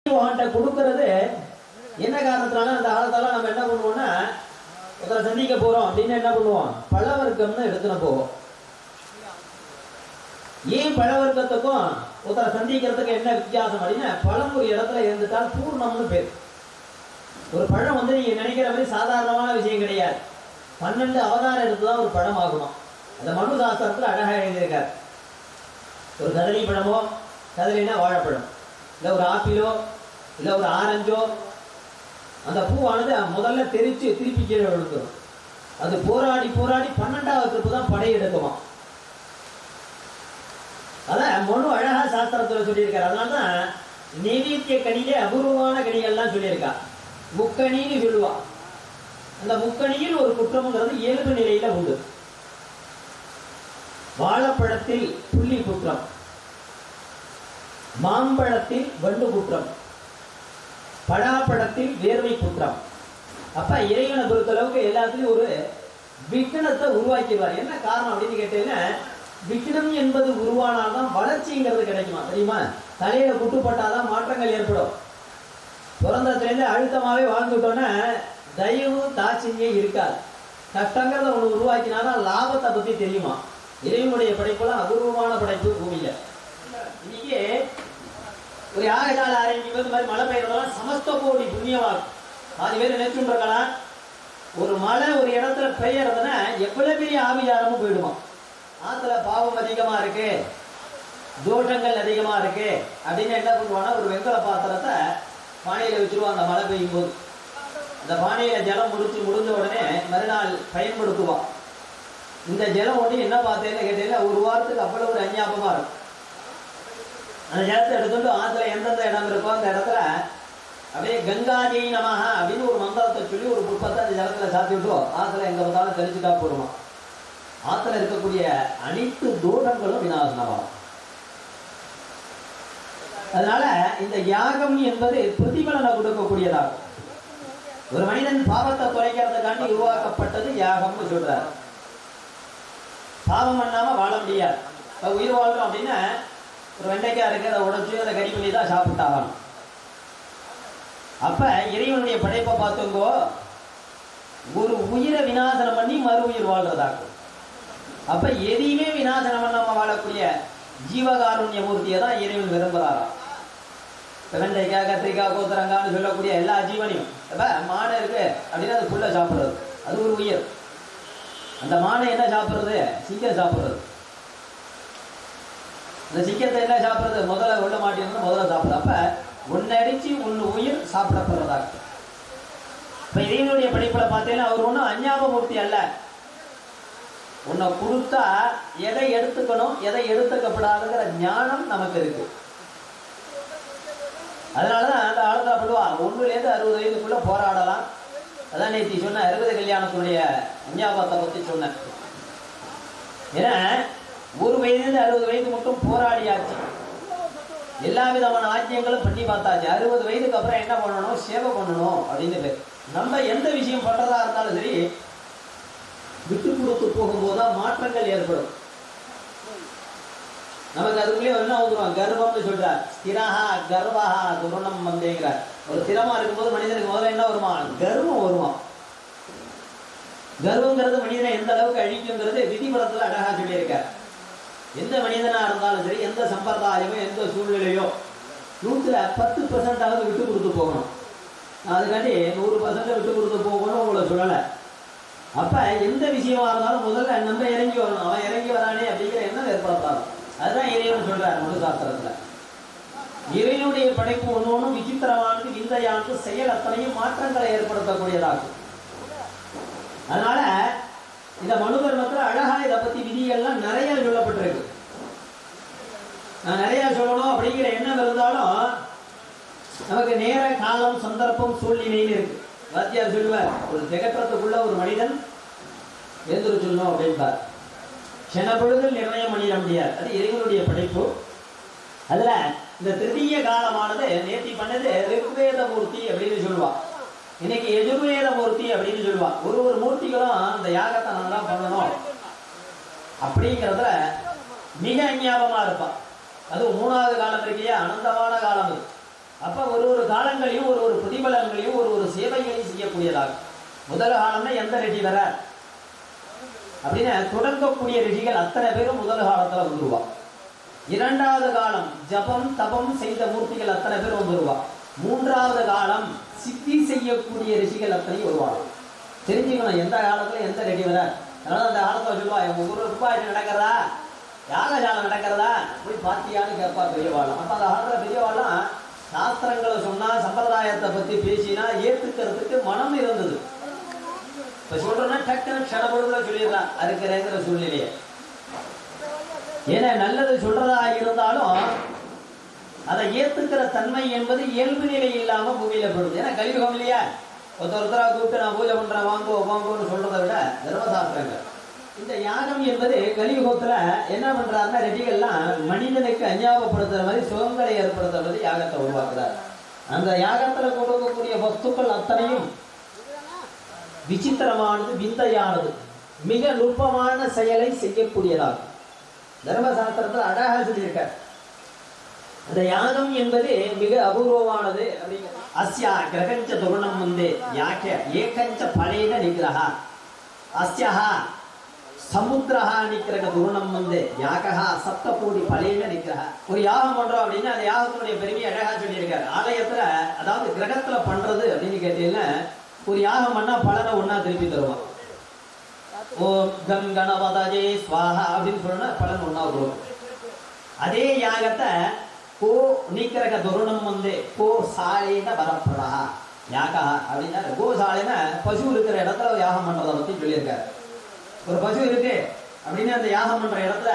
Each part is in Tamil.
கொடுக்கறது என்ன காரணத்தினால அந்த காலத்தால நம்ம என்ன பண்ணுவோம்னா ஒருத்தரை சந்திக்க போறோம் அப்படின்னு என்ன பண்ணுவோம், பழவர்க்கம்னு எடுத்துன்னு போவோம். ஏன் பழவர்க்கத்துக்கும் ஒருத்தரை சந்திக்கிறதுக்கு என்ன வித்தியாசம் அப்படின்னா, பழம் ஒரு இடத்துல இருந்துட்டால் பூர்ணம்னு பேர். ஒரு பழம் வந்து நீங்க நினைக்கிற மாதிரி சாதாரணமான விஷயம் கிடையாது. 12 அவதாரம் எடுத்துதான் ஒரு பழம் ஆகணும். அந்த மனு சாஸ்திரத்துல அழகா எழுதியிருக்காரு. ஒரு கதலி பழமோ, கதலினா வாழைப்பழம், இல்லை ஒரு ஆப்பிளோ, இல்லை ஒரு ஆரஞ்சோ, அந்த பூவானது முதல்ல தெரிச்சு திருப்பி கீழே விழுந்துடும். அது போராடி போராடி 12வது ட்ரிப்பு தான் படை எடுக்குமா. அதான் மனு அழகா சாஸ்திரத்துல சொல்லியிருக்காரு. அதனால்தான் நெய்வேத்திய கனியிலே அபூர்வமான கனிகள்லாம் சொல்லியிருக்கா. முக்கணின்னு சொல்லுவா. அந்த முக்கணியில் ஒரு குற்றம்ங்கிறது இயல்பு நிலையில உண்டு. வாழைப்பழத்தில் புள்ளி குற்றம், மாம்பழத்தில் வண்டு குற்றம், பழாப்பழத்தில் வேர்வை குற்றம். அப்ப இறைவனை பொறுத்தளவுக்கு எல்லாத்துலயும் ஒரு விக்னத்தை உருவாக்கிடுவார். என்ன காரணம் அப்படின்னு கேட்டீங்கன்னா, விக்னம் என்பது உருவானால்தான் வளர்ச்சிங்கிறது கிடைக்குமா தெரியுமா? தலையில குட்டுப்பட்டாதான் மாற்றங்கள் ஏற்படும். பிறந்ததுலேருந்து அழுத்தமாவே வாழ்ந்துட்டோன்னா தயவு தாட்சியம் இருக்காது. கஷ்டங்கிறத ஒன்று உருவாக்கினாதான் லாபத்தை பத்தி தெரியுமா. இறைவனுடைய படைப்புலாம் அபூர்வமான படைப்பு பூமியில. இன்னைக்கு ஒரு யாகசாலை ஆரம்பிக்கும் போது மாதிரி மழை பெய்யறதெல்லாம் சமஸ்த கோடி புண்ணியமாகும். பாதி பேர் நினைச்சுருக்கலாம், ஒரு மழை ஒரு இடத்துல பெய்யறதுன்னா எவ்வளவு பெரிய ஆவியாரமும் போயிடுமா. ஆத்துல பாவம் அதிகமா இருக்கு, தோஷங்கள் அதிகமா இருக்கு அப்படின்னு என்ன பண்ணுவானா, ஒரு வெங்கல பாத்திரத்தை பானையில வச்சிருவான். அந்த மழை பெய்யும் போது அந்த பானையில ஜலம் முடிஞ்ச உடனே மறுநாள் பயன்படுத்துவான். இந்த ஜலம் ஒன்று என்ன பார்த்தேன்னு கேட்டீங்கன்னா, ஒரு வாரத்துக்கு அவ்வளவு ஒரு அஞ்ஞாபமா இருக்கும். அந்த ஜலத்தை எடுத்துட்டு ஆத்துல எந்தெந்த இடம் இருக்கோ அந்த இடத்துல அப்படியே கங்காஜி நமஹ அப்படின்னு ஒரு மந்திரத்தை சொல்லி ஒரு புஷ்பத்தை அந்த ஜலத்துல சாத்தி விட்டு ஆத்துல எங்க பார்த்தாலும் தெளிச்சுட்டா போடுவோம். ஆத்துல இருக்கக்கூடிய அனைத்து தோஷங்களும் விநாசனமாகும். அதனால இந்த யாகம் என்பது பிரதிபலனை கொடுக்கக்கூடியதாகும். ஒரு மனிதன் பாவத்தை தொலைக்கிறதுக்காண்டி உருவாக்கப்பட்டது யாகம்னு சொல்றாரு. பாவம் பண்ணாம வாழ முடியாது. இப்போ உயிர் வாழ்றோம் அப்படின்னா ஒரு வெண்டைக்காய் இருக்கு, அதை உடச்சு அதை கறி பண்ணி தான் சாப்பிட்டாகணும். அப்ப இறைவனுடைய படைப்பை பார்த்தோங்கோ, ஒரு உயிரை விநாசனம் பண்ணி மறு உயிர் வாழ்றதாகும். அப்ப எதையுமே விநாசனம் பண்ணாம வாழக்கூடிய ஜீவகாருண்ய மூர்த்தியை தான் இறைவன் விரும்புகிறாராம். வெண்டைக்காய், கத்திரிக்காய், கோத்தரங்கான்னு சொல்லக்கூடிய எல்லா ஜீவனையும், மானை இருக்கு அப்படின்னா அது புல்ல சாப்பிடுறது, அது ஒரு உயிர். அந்த மானை என்ன சாப்பிடுறது? சிங்கம் சாப்பிடுறது. இந்த சிங்கத்தை என்ன சாப்பிடுறது? முதல்ல உள்ள மாட்டிருந்து முதல்ல சாப்பிடுறது. அப்ப ஒன்னு அடிச்சு ஒன்னு உயிர் சாப்பிடப்படுறதா. இப்ப இறைவனுடைய படைப்புல பார்த்தீங்கன்னா அவர் ஒன்றும் அஞ்ஞாப மூர்த்தி அல்ல. உன்னை கொடுத்தா எதை எடுத்துக்கணும் எதை எடுத்துக்கப்படாதுங்கிற ஞானம் நமக்கு இருக்கு. அதனாலதான் அந்த ஆளுநர் பண்ணுவா 1லேருந்து 60 வயதுக்குள்ள போராடலாம். அதான் நேற்று சொன்ன 60 கல்யாணத்தினுடைய அஞ்ஞாபத்தை பத்தி சொன்னேன். ஏன்னா 1 வயதுலேருந்து 60 வயது மட்டும் போராடியாச்சு, எல்லா விதமான ஆஜ்யங்களும் பண்ணி பார்த்தாச்சு. 60 வயதுக்கு அப்புறம் என்ன பண்ணணும்? சேவை பண்ணணும் அப்படின்னு. நம்ம எந்த விஷயம் பண்றதா இருந்தாலும் சரி, விட்டு கொடுத்து போகும்போதுதான் மாற்றங்கள் ஏற்படும். நமக்கு அதுக்குள்ளே என்ன வந்துடும்? கர்வம்னு சொல்றார். ஸ்திரஹா கர்வஹா துருணம் வந்தேங்கிறார். ஒரு ஸ்திரமா இருக்கும்போது மனிதனுக்கு முதல்ல என்ன வருமா? கர்வம் வருமா. கர்வங்கிறது மனிதனை எந்த அளவுக்கு அழிக்குங்கிறது விதிபுரத்துல அழகா சொல்லியிருக்கார். எந்த மனிதனா இருந்தாலும் சரி, எந்த சம்பிரதாயமோ எந்த சூழ்நிலையோ 100% விட்டு கொடுத்து போகணும். அதுக்காண்டி 100% விட்டு கொடுத்து போகணும் உங்களை சொல்லலை. அப்ப எந்த விஷயமா இருந்தாலும் முதல்ல நம்ம இறங்கி வரணும். அவன் இறங்கி வரானே அப்படிங்கிற எண்ணம் ஏற்படுத்தாது. அதுதான் இறைவன் சொல்றார் மனு சாஸ்திரத்துல. இறைவனுடைய படைப்பு ஒன்னொன்னும் விசித்திரமானது, விந்தையானது, செயல் அத்தனையும் மாற்றங்களை ஏற்படுத்தக்கூடியதாகும். அதனால இந்த மனு தர்மத்துல அழகா இதை பத்தி விதிகள்லாம் நிறைய சொல்லப்பட்டிருக்கு. நான் நிறைய சொல்லணும் அப்படிங்கிற எண்ணம் இருந்தாலும் நமக்கு நேர காலம் சந்தர்ப்பம் சூழ்நிலைன்னு இருக்கு. வாத்தியார் சொல்லுவார், ஒரு ஜெகற்றத்துக்குள்ள ஒரு மனிதன் எழுந்துரு சொல்லணும் அப்படின்பார். செனப்பொழுதில் நிர்ணயம் பண்ணிட முடியாது, அது இறைவனுடைய படைப்பு. அதுல இந்த திருதிய காலமானது நேர்த்தி பண்ணது ரிக்வேத மூர்த்தி அப்படின்னு சொல்லுவா, இன்னைக்கு எஜுர்வேத மூர்த்தி அப்படின்னு சொல்லுவா. ஒரு மூர்த்திகளும் அந்த யாகத்தை நல்லா பண்ணணும் அப்படிங்கிறதுல மிக அஞ்ஞாபமா இருப்பான். அது 3வது காலம் இருக்கையே அனந்தமான காலம். அப்ப ஒரு ஒரு காலங்களையும் ஒரு ஒரு பிரதிபலங்களையும் ஒரு ஒரு சேவைகளையும் செய்யக்கூடியதாகும். முதல் காலம்னா எந்த ரிஷி வர அப்படின்னு தொடங்கக்கூடிய ரிஷிகள் அத்தனை பேரும் முதல் காலத்துல வந்துருவா. இரண்டாவது காலம் ஜபம் தபம் செய்த மூர்த்திகள் அத்தனை பேர் வந்துருவா. மூன்றாவது காலம் சித்தி செய்யக்கூடிய ரிஷிகள் அத்தனையும் வருவாங்க. தெரிஞ்சுக்கணும் எந்த காலத்துல எந்த ரெடி வர. அதனால அந்த காலத்துல சொல்லுவா, ஒரு ரூபாய் நடக்கிறதா, யாகஜாலம் நடக்கிறதா, போய் பாத்தியான்னு கேட்பா பெரியவாளும். அப்ப அந்த காலத்துல பெரியவாளும் சாஸ்திரங்களை சொன்னா சம்பிரதாயத்தை பத்தி பேசினா ஏத்துக்கிறதுக்கு மனம் இருந்தது. இப்ப சொல்றேன்னா டக்குன்னு க்ஷணப்படுதல சொல்லிடலாம் அறுக்கிறேங்கிற சூழ்நிலையை. ஏன்னா நல்லது சொல்றதா இருந்தாலும் அதை ஏத்துக்கிற தன்மை என்பது இயல்பு நிலை இல்லாம பூமியில படுது. ஏன்னா கலியுகம் இல்லையா, ஒருத்தரா கூப்பிட்டு நான் பூஜை பண்றேன் வாங்குவோன்னு சொல்றதை விட தர்மசாஸ்திரங்கள். இந்த யாகம் என்பது கலியுகத்துல என்ன பண்றாருன்னா ரெட்டிகள்லாம் மனிதனுக்கு அஞ்ஞாபப்படுத்துற மாதிரி சுகங்களை ஏற்படுத்துறது யாகத்தை உருவாக்குறார். அந்த யாகத்துல கொடுக்கக்கூடிய வஸ்துக்கள் அத்தனையும் விசித்திரமானது, விந்தையானது, மிக நுட்பமான செயலை செய்யக்கூடியதாகும். தர்மசாஸ்திரத்தில் அழகா சொல்லியிருக்க அந்த யாகம் என்பது மிக அபூர்வமானது. அஸ்யா கிரகஞ்ச துருணம் வந்து யாக்க ஏகஞ்ச பலேன நிகிரஹ அஸ்யா சமுத்திரஹா நிக்கிரக துருணம் வந்து யாகஹா சப்த கோடி பலேன நிகிரஹ. ஒரு யாகம் பண்றோம் அப்படின்னா அந்த யாகத்தினுடைய பெருமையை அழகா சொல்லியிருக்காரு. ஆலயத்துல அதாவது கிரகத்துல பண்றது அப்படின்னு கேட்டீங்கன்னா ஒரு யாகம் பண்ணா பலனை ஒன்னா திருப்பி தருவான். ஓம் கம் கணபதஜே ஸ்வாஹா அப்படின்னு சொன்னா பலன் ஒன்னா வரும். அதே யாகத்தை கோ நீக்கிரக துருணம் வந்து கோ சாலைன வரப்படா யாகா அப்படின்னா கோசாலைன்னா பசு இருக்கிற இடத்துல ஒரு யாகம் பண்றதை பத்தி சொல்லியிருக்காரு. ஒரு பசு இருக்கு அப்படின்னு அந்த யாகம் பண்ற இடத்துல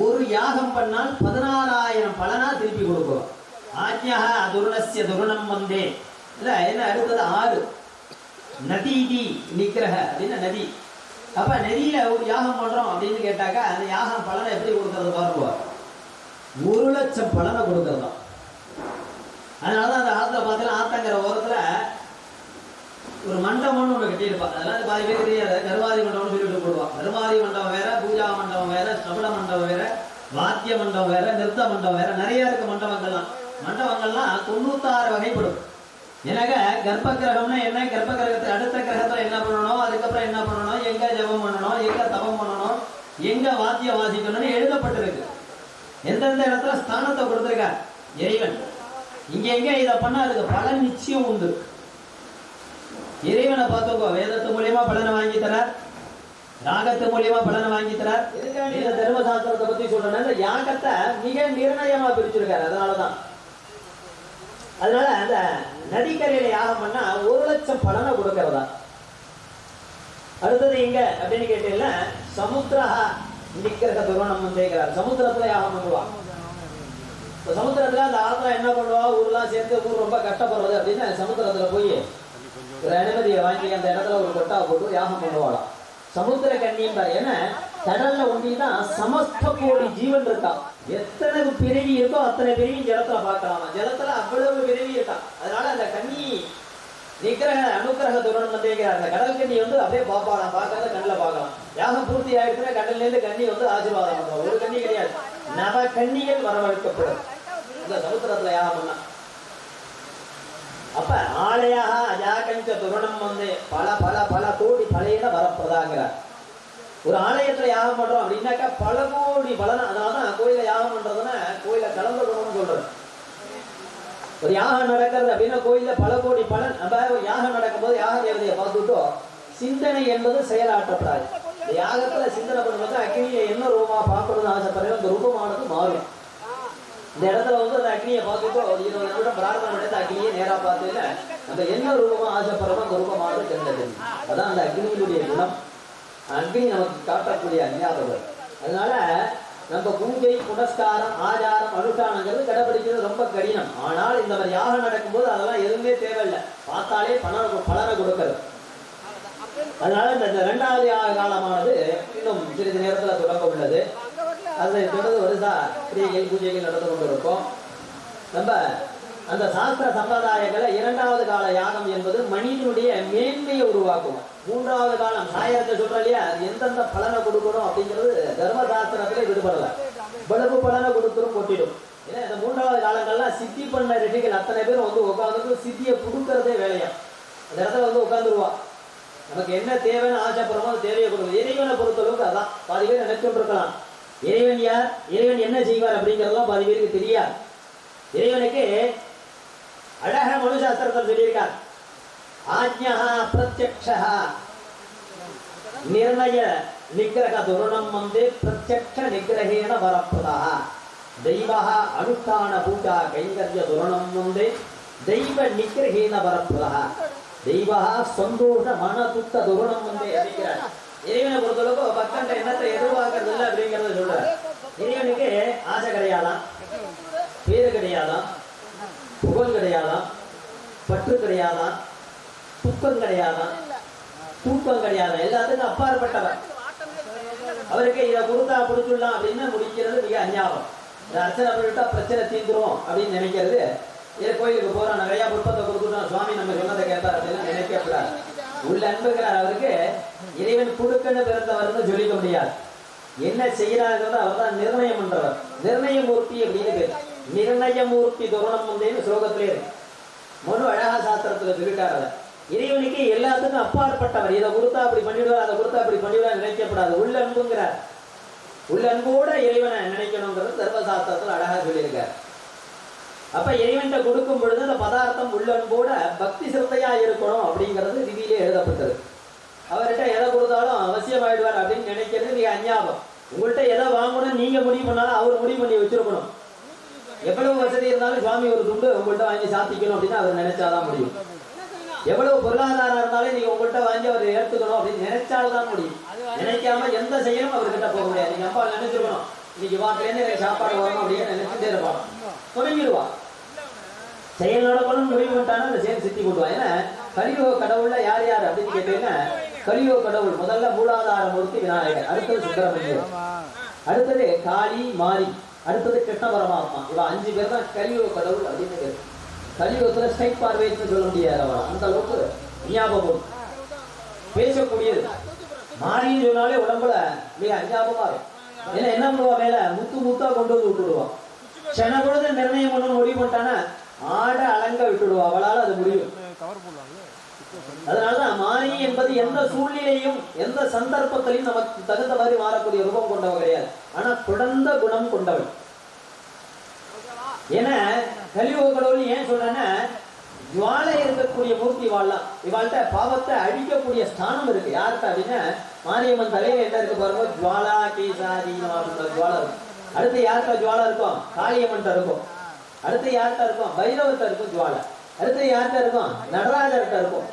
ஒரு யாகம் பண்ணால் 16,000 பலனா திருப்பி கொடுக்கும். ஆஜ்யா துருணஸ்ய துருணம் வந்தே இல்ல என்ன அடுத்தது 6 நதீதி நிக்கிரக அப்படின்னா நதி. அப்ப நதியில ஒரு யாகம் பண்றோம் அப்படின்னு கேட்டாக்கா அந்த யாகம் பலனை எப்படி கொடுக்கறது பாருங்க, 1,00,000 பலனை கொடுக்கறதாம். அதனாலதான் அந்த காலத்துல பார்த்தீங்கன்னா ஆத்தங்கிற ஓரத்துல ஒரு மண்டபம்னு ஒண்ணு கட்டியிருப்பாங்க. அதெல்லாம் பாதி பேர் தெரியாது. கருவாதி மண்டபம்னு சொல்லிட்டு போடுவான். கருவாதி மண்டபம் வேற, பூஜா மண்டபம் வேற, சபல மண்டபம் வேற, வாத்திய மண்டபம் வேற, நிறுத்த மண்டபம் வேற, நிறைய இருக்கு மண்டபங்கள்லாம். மண்டபங்கள்லாம் 96 வகைப்படும். எனக்கு கர்ப்ப கிரகம்னா என்ன, கர்ப்ப கிரகத்துக்கு அடுத்த கிரகத்துல என்ன பண்ணணும், அதுக்கப்புறம் என்ன பண்ணணும், எங்க ஜபம் பண்ணணும், எங்க தபம் பண்ணணும், எங்க வாத்தியம் வாசிக்கணும்னு எழுதப்பட்டிருக்கு. எந்தெந்த இடத்துல ஸ்தானத்தை கொடுத்திருக்க இறைவன், இங்க எங்க இதை பண்ணா அதுக்கு பலன் நிச்சயம் உண்டு. இறைவனை பார்த்துக்கோ, வேதத்து மூலியமா பலனை வாங்கி தரார், யாகத்து மூலியமா பலனை வாங்கி தரார். இந்த தர்மசாஸ்திரத்தை பத்தி சொல்றேன்னா இந்த யாகத்தை மிக நிர்ணயமா பிரிச்சிருக்காரு. அதனால அந்த நதிக்கரையில யாகம் பண்ணா 1,00,000 பலனை கொடுக்கறதா. அடுத்தது எங்க அப்படின்னு கேட்டீங்கன்னா சமுத்திரஹா நிக்கிரக துருணம் வந்துக்கிறார். சமுத்திரத்துல யாகம் பண்ணுவான். சமுத்திரத்துல அந்த ஆத்துல என்ன பண்ணுவா, ஊர்லாம் சேர்த்து ஊர் ரொம்ப கஷ்டப்படுறது அப்படின்னு சமுத்திரத்துல போய் ஒரு அனுமதியை வாங்கி அந்த இடத்துல ஒரு கொட்டா போட்டு யாகம் பண்ணுவாளாம். சமுத்திர கண்ணியம் ஏன்னா கடல்ல ஒண்டிதான் சமஸ்த கோடி ஜீவன் இருக்கா. எத்தனை பிறவி இருக்கோ அத்தனை பிறவி ஜலத்துல பார்க்கலாமா. ஜலத்துல அவ்வளவு பிறவி இருக்கா. அதனால அந்த கண்ணி நிக்கிரக அனுக்கிரக துருணம் வந்துக்கிறார். அந்த கடல் கண்ணி வந்து அப்படியே பார்ப்பாளாம், பார்க்கறத கண்ணில் பார்க்கலாம். யாகம் பூர்த்தி ஆயிடுச்சுன்னா கடல்ல இருந்து கண்ணி வந்து ஆசீர்வாதம் பண்ணுவோம். ஒரு கண்ணி கிடையாது, நவ கண்ணிகள் வரவழைக்கப்படும் இந்த சமுத்திரத்துல யாகம் பண்ணா. அப்ப ஆலயாக அஜாகஞ்ச துருணம் வந்து பல பல பல கோடி பலையில வரப்பதாங்கிறார். ஒரு ஆலயத்துல யாகம் பண்றோம் அப்படின்னாக்கா பல கோடி பலன். அதனாலதான் கோயில யாகம் பண்றதுன்னா கோயில கலந்துக்கணும்னு சொல்றது. ஒரு யாகம் நடக்கிறது அப்படின்னா கோயில பல கோடி பலன். நம்ம ஒரு யாகம் நடக்கும்போது யாக தேவதையை பார்த்துட்டோம், சிந்தனை என்பது செயலாற்றப்படாது. இந்த யாகத்துல சிந்தனை பண்ணும்போது அக்னியை என்ன ரூபமா பார்க்கணும்னு ஆசைப்படுறோம், அந்த ரூபமானது மாறும். இந்த இடத்துல வந்து அந்த அக்னியை பார்த்துட்டோம், ஒரு 20 நிமிடம் பிரார்த்தனை எடுத்து அக்னியை நேரா பார்த்துல நம்ம என்ன ரூபமா ஆசைப்படுறோமோ அந்த ரூபமானது தெரிந்தது. அதான் அந்த அக்னியினுடைய குணம். அக்னி நமக்கு காட்டக்கூடிய அஞ்ஞாபகம். அதனால நம்ம பூஜை புனஸ்காரம் ஆச்சாரம் அனுஷ்டானங்கிறது கடைபிடிக்கிறது ரொம்ப கடினம். ஆனால் இந்த மாதிரி யாகம் நடக்கும்போது அதெல்லாம் எதுவுமே தேவையில்லை, பார்த்தாலே பலனை கொடுக்கிறது. அதனால இந்த 2வது யாக காலமானது இன்னும் சிறிது நேரத்தில் தொடங்க உள்ளது. அதை தொடர்ந்து வருஷா கிரியைகள் பூஜைகள் நடந்து கொண்டிருக்கும். நம்ம அந்த சாஸ்திர சம்பிரதாயங்களை 2வது கால யாகம் என்பது மனிதனுடைய மேன்மையை உருவாக்கும். 3வது காலம் சாயத்தை சொல்ற இல்லையா, அது எந்தெந்த பலனை கொடுக்கணும் அப்படிங்கிறது தர்மசாஸ்திரத்துல விடுபடல. இவ்வளவு பலனை கொடுத்துரும் கொட்டிடும். ஏன்னா இந்த 3வது காலங்கள்லாம் சித்தி பண்ண ரெட்டிகள் அத்தனை பேரும் வந்து உட்காந்துட்டு சித்தியை கொடுக்கறதே வேலையா. அந்த இடத்துல வந்து உட்காந்துருவா. நமக்கு என்ன தேவைன்னு ஆசைப்படுறோமோ அது தேவையை கொடுக்கும். இறைவனை பொறுத்தளவுக்கு அதான். பாதி பேர் நினைச்சுட்டு இருக்கலாம் இறைவன் யார், இறைவன் என்ன செய்வார் அப்படிங்கிறதெல்லாம் பாதி பேருக்கு தெரியாது. இறைவனுக்கு அழக மனுசாஸ்திரத்தில் சொல்லியிருக்கார். ஆஜ்ஞா பிரத்யக்ஷா நிர்ணய நிகிரக துருணம் வந்து பிரத்யக்ஷ நிகிரகேன வரப்பதா தெய்வா அனுஷ்டான பூஜா கைங்கர்ய துருணம் வந்து தெய்வ நிகிரகேன வரப்பதா தெய்வா சந்தோஷ மன துக்க துருணம் வந்து அப்படிங்கிறார். இறைவனை பொறுத்தளவுக்கு பக்கண்ட எண்ணத்தை எதிர்பார்க்கறது இல்லை அப்படிங்கிறத சொல்றார். இறைவனுக்கு ஆசை கிடையாதான், பேரு கிடையாதான், புகழ் கிடையாதான், பற்று கிடையாதான், துக்கம் கிடையாதான், தூக்கம் கிடையாதான், எல்லாத்துக்கும் அப்பாற்பட்டவர். அவருக்கு இதை கொடுத்தா கொடுத்துடலாம் அப்படின்னு முடிக்கிறது மிக அஞ்ஞாபம். இந்த அர்ச்சனை பண்ணிவிட்டா பிரச்சனை தீந்துரும் அப்படின்னு நினைக்கிறது. இதை கோயிலுக்கு போறோம் நிறைய புஷ்பத்தை கொடுத்துட்டோம் சுவாமி நம்ம சொன்னதை கேட்பார் அப்படின்னு நினைக்கப்படாது. உள்ள அன்புகிறார். அவருக்கு இறைவன் கொடுக்கன்னு பிறந்தவர்னு சொல்லிக்க முடியாது. என்ன செய்யறாங்கிறத அவர் தான் நிர்ணயம் பண்றவர். நிர்ணயமூர்த்தி அப்படின்னு பேர். நிர்ணயமூர்த்தி துருணம் முந்தேன்னு ஸ்லோகத்திலே இருக்கு. மனு அழகா சாஸ்திரத்துல சொல்லிட்டார். அவர் இறைவனுக்கு எல்லாத்துக்கும் அப்பாற்பட்டவர். இதை கொடுத்தா அப்படி பண்ணிவிடுவார், அதை கொடுத்தா அப்படி பண்ணிவிடுவார் நினைக்கப்படாது. உள்ள அன்புங்கிறார். உள்ள அன்போட இறைவனை நினைக்கணுங்கிறது தர்மசாஸ்திரத்தில் அழகா சொல்லியிருக்கார். அப்ப இறைவன்கிட்ட கொடுக்கும் பொழுது அந்த பதார்த்தம் உள்ள அன்போட பக்தி சிரத்தையா இருக்கணும் அப்படிங்கிறது விதியிலே எழுதப்பட்டது. அவர்கிட்ட எதை கொடுத்தாலும் அவசியமாயிடுவார் அப்படின்னு நினைக்கிறது மிக அஞ்ஞாபம். உங்கள்கிட்ட எதை வாங்கணும் நீங்க முடிவு பண்ணாலும் அவர் முடிவு பண்ணி வச்சிருக்கணும். எவ்வளவு வசதி இருந்தாலும் சுவாமி ஒரு துண்டு உங்கள்கிட்ட வாங்கி சாத்திக்கணும் அப்படின்னு அவர் நினைச்சாதான் முடியும். எவ்வளவு பொருளாதாரம் இருந்தாலும் நீங்க உங்கள்கிட்ட வாங்கி அவர் ஏற்றுக்கணும் அப்படின்னு நினைச்சால்தான் முடியும். நினைக்காம எந்த செயலும் அவர்கிட்ட போக முடியாது. நீங்க அப்பா நினைச்சிருக்கணும் இன்னைக்கு வாக்கிலேருந்து எனக்கு சாப்பாடு வரணும் அப்படின்னு நினைச்சுட்டே இருப்பான், தொடங்கிடுவா. செயல் நடக்கணும்னு முடிவு பண்ணிட்டானா அந்த செயல் சித்தி போட்டுவான். ஏன்னா கலியுக கடவுள்ல யார் யார் அப்படின்னு கேட்டீங்கன்னா கலியுக கடவுள் முதல்ல மூலாதார மூர்த்தி விநாயகர், அடுத்தது சுப்பிரமணியர், அடுத்தது காளி மாரி, அடுத்தது கிருஷ்ண பரமாத்மா. இவன் 5 பேர் தான் கலியுக கடவுள் அப்படின்னு பேரு. கலியுகத்துல ஸ்ட்ரைட் பார்வைன்னு சொல்ல முடியாது. அவன் அந்த அளவுக்கு ஞாபகம் பேசக்கூடியது. மாரின்னு சொன்னாலே உடம்புல மிக அஞ்ஞாபகமா இருக்கும். ஏன்னா என்ன பண்ணுவா மேல முத்து முத்தா கொண்டு வந்து விட்டுடுவான். சென பொழுது நிர்ணயம் பண்ணணும் முடிவு பண்ணிட்டானா ஆட அலங்க விட்டுடுவா. அவளால் அது முடியும். அதனாலதான் மாரி என்பது எந்த சூழ்நிலையும் எந்த சந்தர்ப்பத்திலையும் நமக்கு தகுந்த மாதிரி மாறக்கூடிய ரூபம் கொண்டவள் கிடையாது. ஆனா குழந்த குணம் கொண்டவள். ஏன்னா கலியுக கடவுள் ஏன் சொல்றேன்னா ஜுவாலை இருக்கக்கூடிய மூர்த்தி வாழலாம். இவாள்கிட்ட பாவத்தை அழிக்கக்கூடிய ஸ்தானம் இருக்கு. யார்கிட்ட அப்படின்னா மாரியம்மன் தலையில என்ன இருக்கு பாருங்க, ஜுவாலா கேசாரி ஜுவாலா இருக்கும். அடுத்து யார்கிட்ட ஜுவாலா இருக்கும், காளியம்மன் இருக்கும். அடுத்து யார்கிட்ட இருக்கும், பைரவர்கிட்ட இருக்கும் ஜுவாலா. அடுத்து யார்கிட்ட இருக்கும், நடராஜர்கிட்ட இருக்கும்.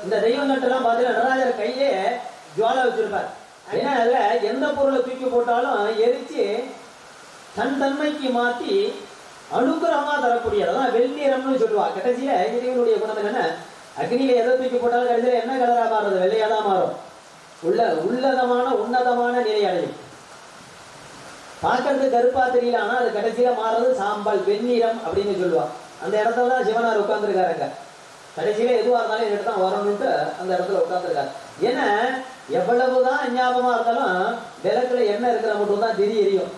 இந்த தெய்வங்கள்ட்டெல்லாம் பார்த்தீங்கன்னா நடராஜர் கையிலே ஜுவாலா வச்சிருப்பார். ஏன்னா அதுல எந்த பொருளை தூக்கி போட்டாலும் எரிச்சு தன் தன்மைக்கு மாத்தி அனுகிரகமா தரக்கூடியதான் வெள்ளிரம்னு சொல்லுவா. கடைசியில இறைவனுடைய குணம் என்னன்னா அக்னியில எதை தூக்கி போட்டாலும் கடைசியில என்ன கலரா மாறுறது, வெள்ளையாதான் மாறும். உன்னதமான நிலை அடையும். பார்க்கறது கருப்பா தெரியல, ஆனா அது கடைசியில மாறுறது சாம்பல் வெண்ணிறம் அப்படின்னு சொல்லுவா. அந்த இடத்துல தான் சிவனார் உட்கார்ந்துருக்காருங்க. கடைசியில எதுவா இருந்தாலும் இந்த இடத்தான் வரணும்ட்டு அந்த இடத்துல உட்கார்ந்துருக்காரு. ஏன்னா எவ்வளவுதான் ஞாபகமா இருந்தாலும் விளக்குல என்ன இருக்கிற மட்டும் தான் எரியும்.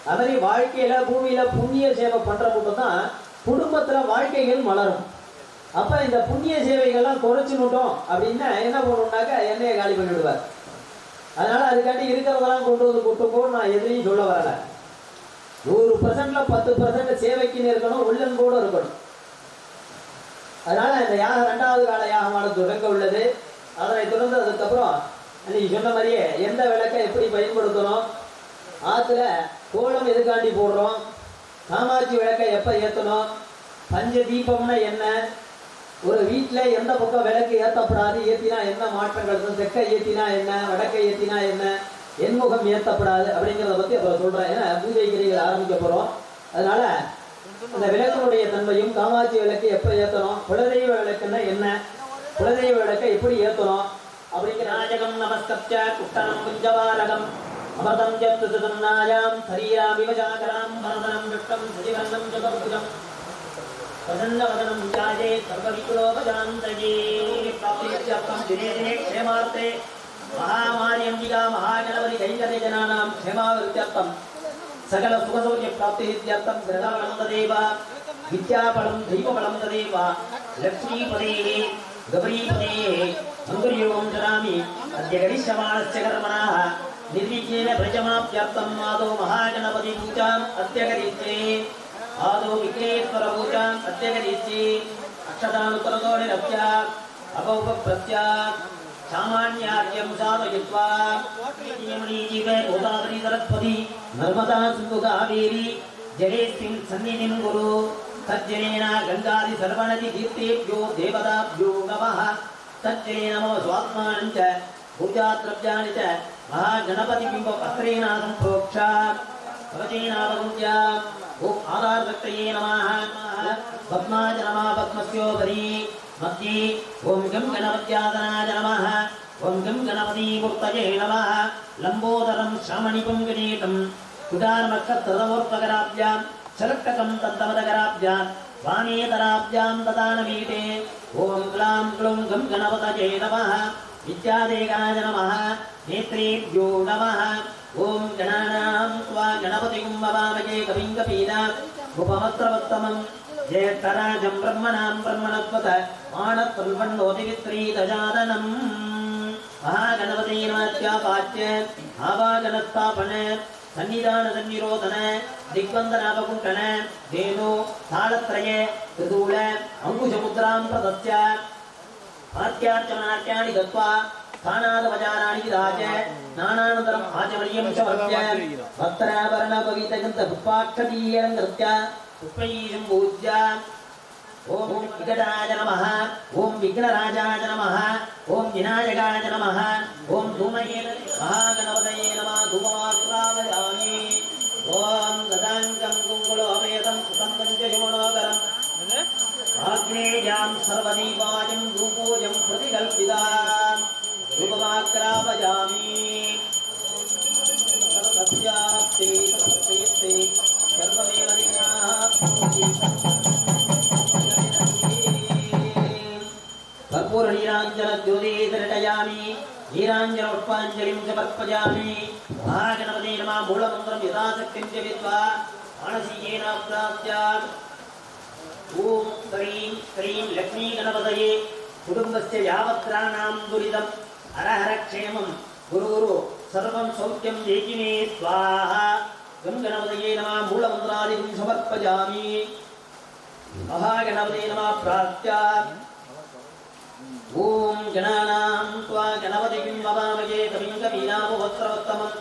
அது மாதிரி வாழ்க்கையில பூமியில புண்ணிய சேவை பண்ற மட்டும் தான் குடும்பத்துல வாழ்க்கைகள் மலரும். அப்ப இந்த புண்ணிய சேவைகள்லாம் குறைச்சுட்டோம் அப்படின்னா என்ன பண்ணணும்னாக்க எண்ணெயை காலி பண்ணிவிடுவார். அதனால அதுக்காண்டி இருக்கிறதெல்லாம் கொண்டு வந்து கொடுத்துப்போம் நான் எதையும் சொல்ல வரல. 100%ல 10% சேவைக்குன்னு இருக்கணும், உள்ளன்போடு இருக்கணும். அதனால இந்த யாகம் 2வது கால யாகமானது தொடங்க உள்ளது. அதனை தொடர்ந்து அதுக்கப்புறம் நீங்க சொன்ன மாதிரியே எந்த விளக்கை எப்படி பயன்படுத்தணும், ஆத்துல கோலம் எதுக்காண்டி போடுறோம், காமாட்சி விளக்கை எப்ப ஏற்றணும், பஞ்ச தீபம்னா என்ன, ஒரு வீட்டில் எந்த பக்கம் விளக்கு ஏற்றப்படாது, ஏற்றினா என்ன மாற்றங்கள் இருக்கும், தெற்கை ஏற்றினா என்ன, வடக்கை ஏற்றினா என்ன, எண்முகம் ஏற்றப்படாது அப்படிங்கிறத பற்றி அப்புறம் சொல்கிறேன். ஏன்னா பூஜை கிரிகள் ஆரம்பிக்க போகிறோம். அதனால அந்த விளக்கினுடைய தன்மையும் காமாட்சி விளக்கு எப்போ ஏற்றணும், குலதெய்வ விளக்குன்னா என்ன, குலதெய்வ விளக்கை எப்படி ஏற்றணும் அப்படிங்கிற நாயகம் நமஸ்கப்ச குட்டனம் குஞ்சவாரகம் அமர்தம் ஜப்து சுதன்னாயாம் சரீராம் விவஜாகராம் பரதனம் விட்டம் சுதிவர்ணம் ஜபபுஜம் பிரசன்னவதனம் விஜாயே சர்வவிகுலோபஜாந்தயே பிராப்தியர்த்தம் தினே தினே க்ஷேமார்த்தே மகாமாரியம்பிகா மகாகணபதி கைங்கர்யஜனானாம் க்ஷேமாவிருத்தியர்த்தம் सकल सुखसौख्य प्राप्तिर्यर्थं गृहबलं तदेव विद्याबलं दैवबलं तदेव लक्ष्मीपदेः गौरीपदेः मङ्गलयोगं ददामि अद्य गरिष्यमाणस्य कर्मणः निर्विघ्नेन प्रजमाप्त्यर्थं आदौ महागणपति पूजाम् अद्य करिष्ये आदौ विघ्नेश्वर पूजाम् अद्य करिष्ये अक्षतानुत्तरतोनिरभ्य अपौपप्रत्यात् सामान्यार्घ्यं साधयित्वा यमुनीजीवे गोदावरी सरस्वती नर्मदा सिन्धु कावेरी जलेऽस्मिन् सन्निधिं कुरु तज्जलेन गङ्गादि सर्वनदि तीर्थेभ्यो देवताभ्यो नमः तज्जलेन मम स्वात्मानं च पूजाद्रव्याणि च महागणपतिबिम्बवस्त्रेण सम्प्रोक्ष कवचेनावगुञ्च ॐ आधारशक्तये नमः पद्माय नमः पद्मस्योपरि मध्ये ओम गं गणपत्यादनाय नमः ओम गं गणपतिमूर्तये नमः लंबोदरं श्रामणिपं गणेतं कुडारमक्षत्रदमोर्पकराभ्यां शरक्टकं तद्दमदकराभ्यां वामेतराभ्यां ददानमीते ओम क्लां क्लुं गं गणपतये नमः विद्यादेगाय नमः नेत्रेभ्यो नमः ओम गणानां त्वा गणपतिं ववामहे कविं कपीना उपमत्रवत्तमं ज्येष्ठराजं ब्रह्मणां ब्रह्मणस्पत मानत्वन्वन्नोतिवित्रीतजातनम् महागणपते नमस्यापाच्य आवागणस्थापन सन्निधान सन्निरोधन दिग्बन्धनापकुण्ठन धेनु तालत्रय त्रिदूल अङ्कुशमुद्रां प्रदत्य आत्यार्चनाट्यानि दत्त्वा स्थानादवचाराणि विधाय नानानन्तरम् आचमनीयं च वर्त्य वस्त्राभरणपवित्रगन्धपुष्पाक्षदीयं कृत्य पुष्पैः पूज्य ओम विकटाय नमः ओम विघ्नराजाय नमः ओम विनायकाय नमः ओम धूमये महागणपतये नमः धूममात्रावयामि ओम गदाङ्गं कुङ्कुलोपेतं सुतं पञ्चशोणोकरम् आग्नेयां सर्वदीपायं धूपोऽयं प्रतिकल्पिताम् धूपमात्रावयामि सर्वस्याप्ते सर्वस्यैस्ते सर्वमेव कर्पूर नीरांजन ज्योतिर्घटयामि नीरांजन पुष्पांजलिं समर्पयामि महागणपते नमः मूलमन्त्रं यथाशक्तिं जपित्वा मानसीयेन प्राप्स्यात् ॐ श्रीं श्रीं लक्ष्मी गणपतये कुटुम्बस्य यावत्राणां दुरितं हर हर क्षेमं गुरु गुरु सर्वं सौख्यं देहि मे स्वाहा गं गणपतये नमः मूलमन्त्रादिकं समर्पयामि महागणपते नमः प्राप्स्यात् ओम गणानां त्वा गणपतिं ववामहे कविं कवीनामुपत्रवत्तमं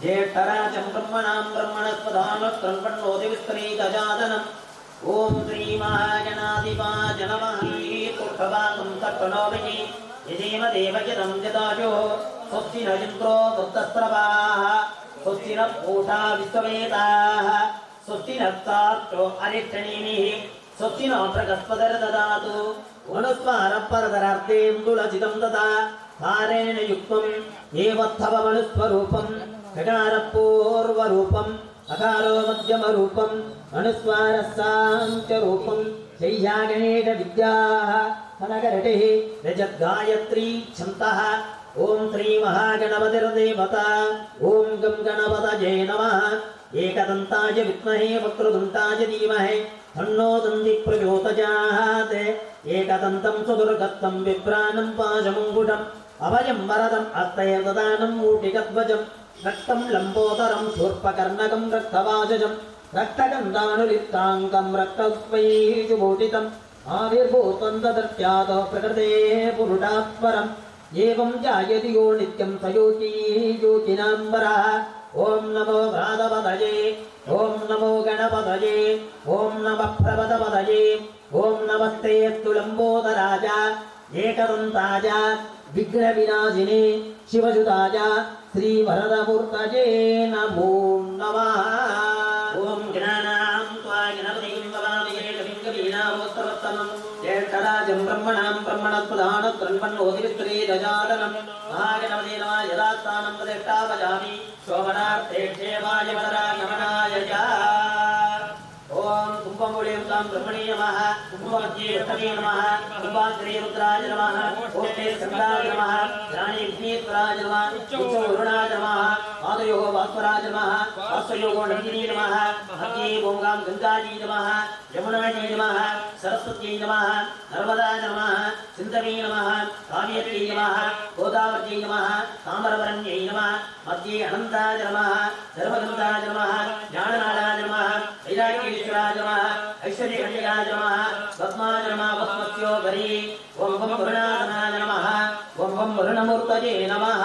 ज्येष्ठराजं ब्रह्मणां ब्रह्मणस्पदानत्रन्वन्नोतिविस्तरीतजातनम् ओम श्री महागणाधिपाय नमः पुष्पवासं तत्प्रणोमहि यजेम देवकितं जदाजो स्वस्ति न इन्द्रो वृद्धस्रवाः स्वस्ति न पूषा विश्ववेदाः स्वस्ति नस्तार्क्ष्यो अरिष्टनेमिः स्वस्ति नो बृहस्पतिर्ददातु मनुस्वारपरदरार्धेन्दुलजितं तदा हारेण युक्तम् एवत्थव मनुस्वरूपम् ककारपूर्वरूपम् अकारो मध्यमरूपम् अनुस्वारस्साञ्चरूपम् शय्यागणेश विद्याः कनकरटिः रजद्गायत्री छन्तः ओम श्री महागणपतिर्देवता ओम गं गणपतये नमः एकदन्ताय विद्महे वक्रतुण्डाय धीमहि तन्नो दन्ति प्रचोदयात् एकदन्तं सुदुर्गतं विभ्राणं पाशमुङ्कुटम् अभयं वरदम् अस्तैर्ददानं मूषिकध्वजम् रक्तं लम्बोदरं शूर्पकर्णकं रक्तवाजजं रक्तगन्धानुलिप्ताङ्गं रक्तस्वैः सुभूषितम् आविर्भूतं तदर्च्यात् प्रकृतेः पुरुषात्परम् एवं जायति यो नित्यं सयोगी योगिनाम्बरः ओम नमो भ्रातपतये ओम नमो गणपतये ओम नमः प्रपदपतये ओम नमस्ते लम्बोदराय एकदन्ताय विघ्नविनाशिने शिवसुताय श्रीवरदमूर्तये नमो नमः ओम गणानां त्वा गणपतिं ववामहे कविं कवीनामुपत्रवत्तमम् ज्येष्ठराजं ब्रह्मणां ब्रह्मणस्पदानत्रन्वन्नोतिविस्तरीतजातनम् महागणपते नमः यदास्थानं प्रतिष्ठापयामि शोभनार्थे क्षेमाय वरदागमनाय च ओम कुम्भमूलें ब्रह्मणे नमः कुम्भमध्ये विष्णवे नमः कुम्भाग्रे रुद्राय नमः ओष्ठे स्कन्दाय नमः ज्ञाने विघ्नेश्वराय नमः उच्चवरुणाय नमः पादयोः भास्वराज नमः भास्वयोगो नंदिनी नमः मध्ये ओम गां गंगाजी नमः यमुनाजी नमः सरस्वती नमः नर्मदा नमः सिंधवी नमः कावेरी नमः गोदावरी नमः ताम्रवर्ण्यै नमः मध्ये अनंताय नमः धर्मगंगाय नमः ज्ञाननादाय नमः वैराग्येश्वराय नमः ऐश्वर्यखंडिकाय नमः पद्माय नमः वस्मत्योगरी ओम ओम वरुणाधनाय नमः ओम ओम वरुणमूर्तये नमः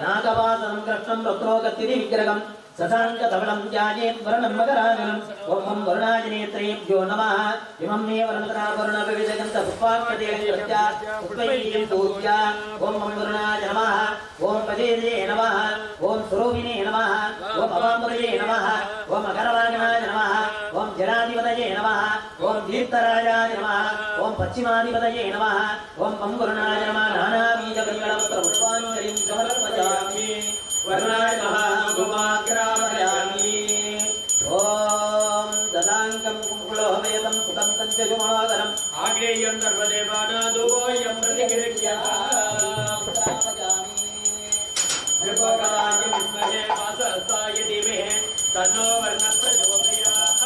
नागवासनं कृष्णं रत्नोगतिरि विग्रहम् शशाङ्कधवलं ध्यायेत् वर्णं मकराजनम् ओम ओम वरुणाजनेत्रेभ्यो नमः इमं मे वर्णतरावरुणविविधगन्धपुष्पाक्षतेभ्यः पुष्पैः पूज्या ओम ओम वरुणाय नमः ओम पदेजे नमः ओम स्वरूपिणे नमः ओम अवाम्बरे नमः ओम अकरवागनाय नमः ओम जलाधिपतये नमः ओम दीप्तराजाय नमः ओम पश्चिमाधिपतये नमः ओम पं वरुणाय नमः नानाबीजपरिमलपत्रपुष्पाञ्जलिं समर्पयामि वरुणाय नमः धूमाग्रापयामि ओम ददाङ्कं कुङ्कुलोहवेदं सुतं तञ्जयुमनोदरम् आग्नेयं सर्वदेवानां धूपोऽयं प्रतिगृह्यः कृपकलाय विद्महे वासस्ताय धीमहि तन्नो वर्णः प्रचोदयात्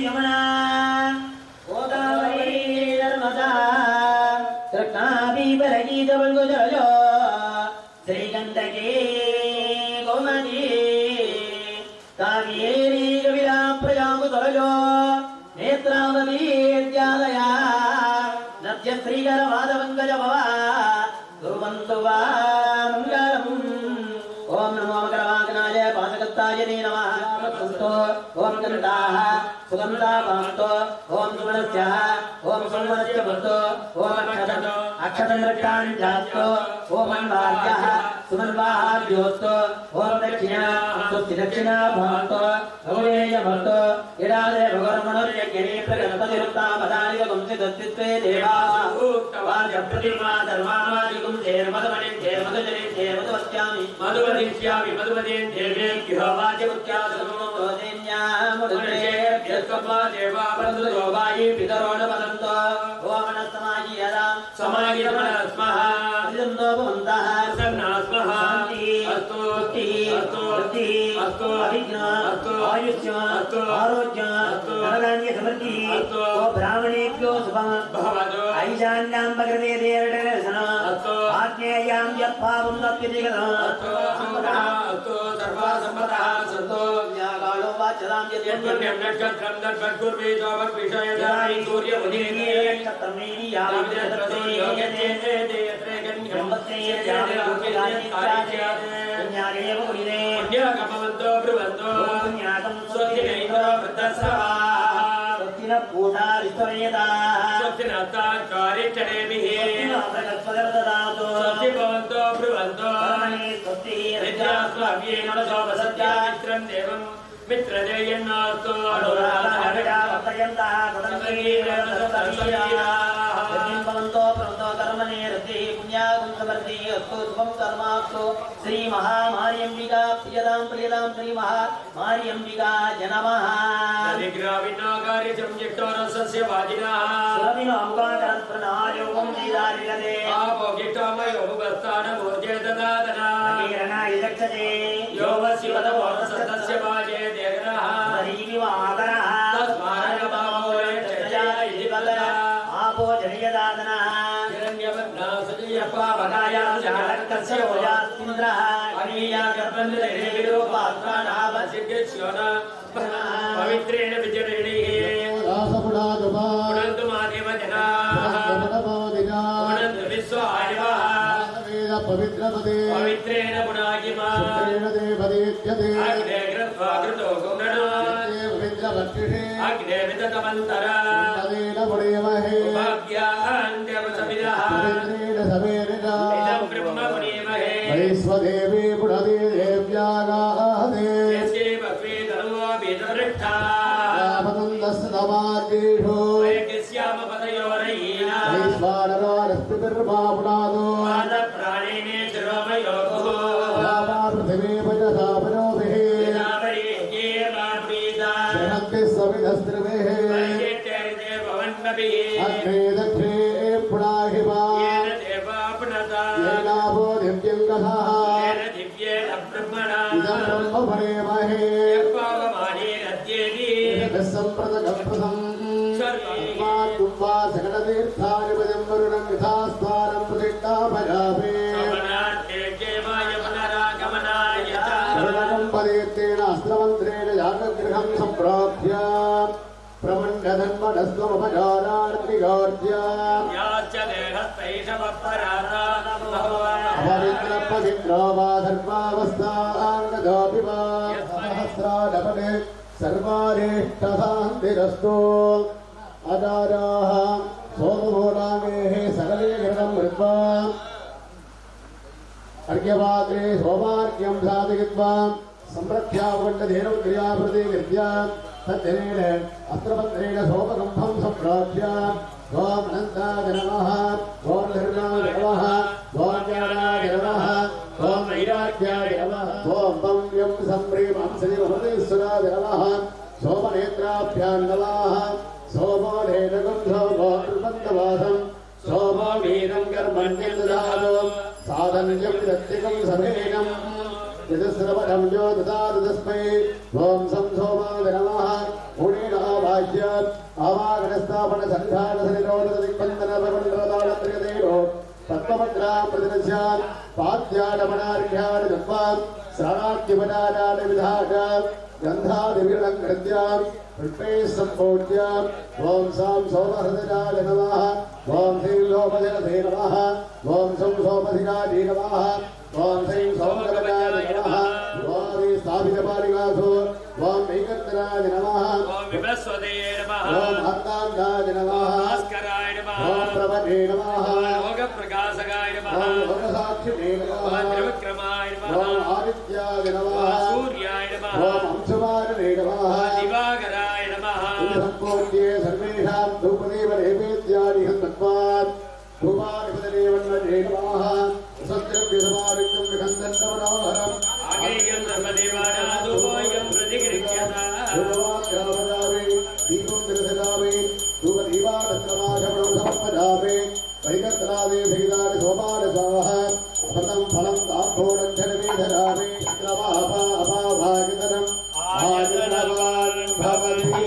यमुना गोदावरी नर्मदा कृष्णा भीमरगी जबलगुजलो श्रीगंधके गोमती कावेरी कविला प्रजामुदलो नेत्रावती विद्यालया नद्य श्रीकर माधवंगज भवा कुर्वन्तु वा मंगलम् ओम नमो मकरवागनाय पाशकत्ताय नमः ओम गन्धाः सुगन्धापान्तो ओम सुमनस्यः ओम सुमनस्य भक्तो ओम अक्षतमृष्टाञ्जास्तो ओम अन्वार्यः सुमन्वाहाभ्योस्तो ओम दक्षिणा स्वस्ति दक्षिणा भान्तो भवेय भक्तो इडादे भगवन्मनोर्यज्ञे प्रगणपतिरुत्तामदानिव गुंसिदत्तित्वे देवाः वाजप्रतिमा धर्मामादिगुं धेर्मदमणिं धेर्मदजनिं धेर्मदवत्यामि मधुवदिष्यामि मधुवदेन देवेभ्यो वाजमुत्यादमुदेन्यामुदेभ्यस्त्वा देवा बन्धुतो वायि पितरो न वदन्तो ओम नस्तमायि यदा समायिनमनस्मः इदन्तो भवन्तः प्रसन्नास्मः अस्तु अस्तु अस्तु अभिज्ञा अस्तु आयुष्य अस्तु आरोग्य अस्तु धनधान्य समृद्धि अस्तु ब्राह्मणेभ्यो शुभं भवतु ऐशान्यां भगवते देवदर्शन अस्तु आज्ञेयां यत्पावं तप्यते अस्तु अस्तु सर्वा सम्पदः सन्तो ज्ञाकालो वाचलां यद्यन्यं नक्षत्रं दर्शकुर्वे जोवद्विषयदायि सूर्यमुदीर्ये नक्षत्रमेनि यावद्यत्रतो योगते देयत्रे गण्यम्बत्ते यावद्विषयदायि पुण्यादेव मुनिने पुण्यकमवन्तो ब्रुवन्तो पुण्याकं स्वस्तिनैव वृद्धस्रवा स्वस्तिनः पूषारिष्टवेदाः स्वस्तिनस्ताच्चारिष्टनेमिः स्वस्तिनः स्वस्ति भवन्तो ब्रुवन्तो स्वस्ति मनसो वसत्या मित्रं देवं मित्रजयन्नास्तु अनुराधनविडावर्तयन्तः भवन्तो प्रवन्तो कर्मणे रति पुण्यागुं समृद्धि अस्तु शुभं कर्मास्तु श्री महामार्यम्बिका प्रियदां प्रियदां श्री महामार्यम्बिका नमः निग्रहविनाकारि संयुक्तरसस्य वाजिनः सुरभिनामुखाकरं प्रणायोगं दीदारिलते आपोगिष्टमयो भुगस्तानमोर्जेददादना कीरणा इलक्षते योगशिवदवोरसस्य वाजे देगनः हरिविवाकरः तस्मारकबाहोरे चजाय इदिवलः आपो जनियदादनः हिरण्यवर्णः सजयपावकायां जालकस्य ओजास्मिन्द्रः अनीया गर्भन्द्रविरूपात्राणः वसिग्यस्योन पवित्रेण विजरणीः पुनन्तु मादेव जनाः पुनन्तु विश्वायवः पवित्रेण पुनागिमा अग्ने कृत्वा कृतो गुणनात् अग्ने विदतमन्तरा उपाभ्यान्त्यवसमिदः इदं ब्रह्म पुनीमहे वैश्वदेवी पुनदे देव्यागादे यस्ये भक्वे तनुवा वेदवृक्षा यावदन्दस्तमाद्येषो वैकस्याम पदयोरयीना वैश्वानरारस्तिर्मापुनादो प्राणेने सर्वमयोगो पृथिवी वजसापनोभिः शहन्ति सविदस्त्रवेः वैयेतेरिते भवन्नभिः अग्ने दक्षे पुणाहिमा येन देवा पुनता येनावो दिव्यङ्गः येन दिव्येन ब्रह्मणा इदं ब्रह्म भरेमहे यत्पावमाने अद्येति सम्प्रदगप्रदम् सर्वात्मा सकलतीर्थानि भजं वरुणं यथास्तारं प्रतिष्ठा भजामि समनार्थे केवाय पुनरागमनाय शरणं पदेत्तेन अस्त्रमन्त्रेण यागगृहं सम्प्राप्य प्रमण्डधन्मनस्त्वमपचारार्तिगार्ज्य अपवित्रपवित्रो वा धर्मावस्थाङ्गदोऽपि वा सहस्राडपटे सर्वारेष्टशान्तिरस्तु आचार्याः सोमभूताङ्गेः सकले गृहं कृत्वा अर्घ्यपात्रे सोमार्घ्यं साधयित्वा सम्प्रख्यापण्डधेनुं क्रियाप्रतिकृत्य तद्धनेन अस्त्रपत्रेण सोमगम्भं सम्प्राप्य ओम अनन्ताय नमः ओम धर्माय नमः ओम ज्ञानाय नमः ओम वैराग्याय नमः ओम पम्यं सम्प्रीमं श्रीमहदेश्वराय नमः सोमनेत्राभ्यां नमः सोमोलेनगं सोमोर्पन्तवासं सोमो वीरं कर्मण्यं ददातु साधन्यं दत्तिकं समेनं यदस्रवणं यो ददातु तस्मै ओम संसोमाय नमः गुणेनावाह्य आवागणस्थापन संधान सनिरोध दिग्बन्धन प्रबन्धनदानत्रियदेवो तत्त्वमग्रां प्रतिदस्यात् पाद्याडमनार्घ्यान् दत्त्वा स्नानाद्यपदानान् विधाय गन्धादिविरलं कृत्य पुष्पैः सम्पूज्य ओम सां सोमहृदयाय नमः ओम श्रीं सोमजलधे नमः ओम सं सोमधिकायै नमः ओम श्रीं सोमगमनाय नमः ओम स्थापितपालिकासु ओम ऐकत्राय नमः ओम विभस्वदये नमः ओम हर्ताङ्गाय नमः भास्कराय नमः ओम प्रभवे नमः लोकप्रकाशकाय नमः ओम लोकसाक्षिणे नमः ओम त्रिविक्रमाय नमः ओम आदित्याय नमः ओम सूर्याय नमः ओम अंशुमानने नमः ओम दिवाकराय नमः सम्पूज्ये सर्वेषां धूपदेवनैवेद्यानि हन्तत्वात् धूपाधिपतिदेवन्नये नमः सत्यव्यसमादित्यं विखन्दन्नमनोहरम् आगेयं सर्वदेवानां धूपोऽयं प्रतिगृह्यता धूपवाक्यावदामि दीपं दर्शयामि धूपदीपानक्रमाशमनं समर्पयामि वैकत्रादे सहितानि सोपानि स्वाहा फलं फलं ताम्भोणं च निवेदयामि अपाभागितरम् आयतनवान् भवति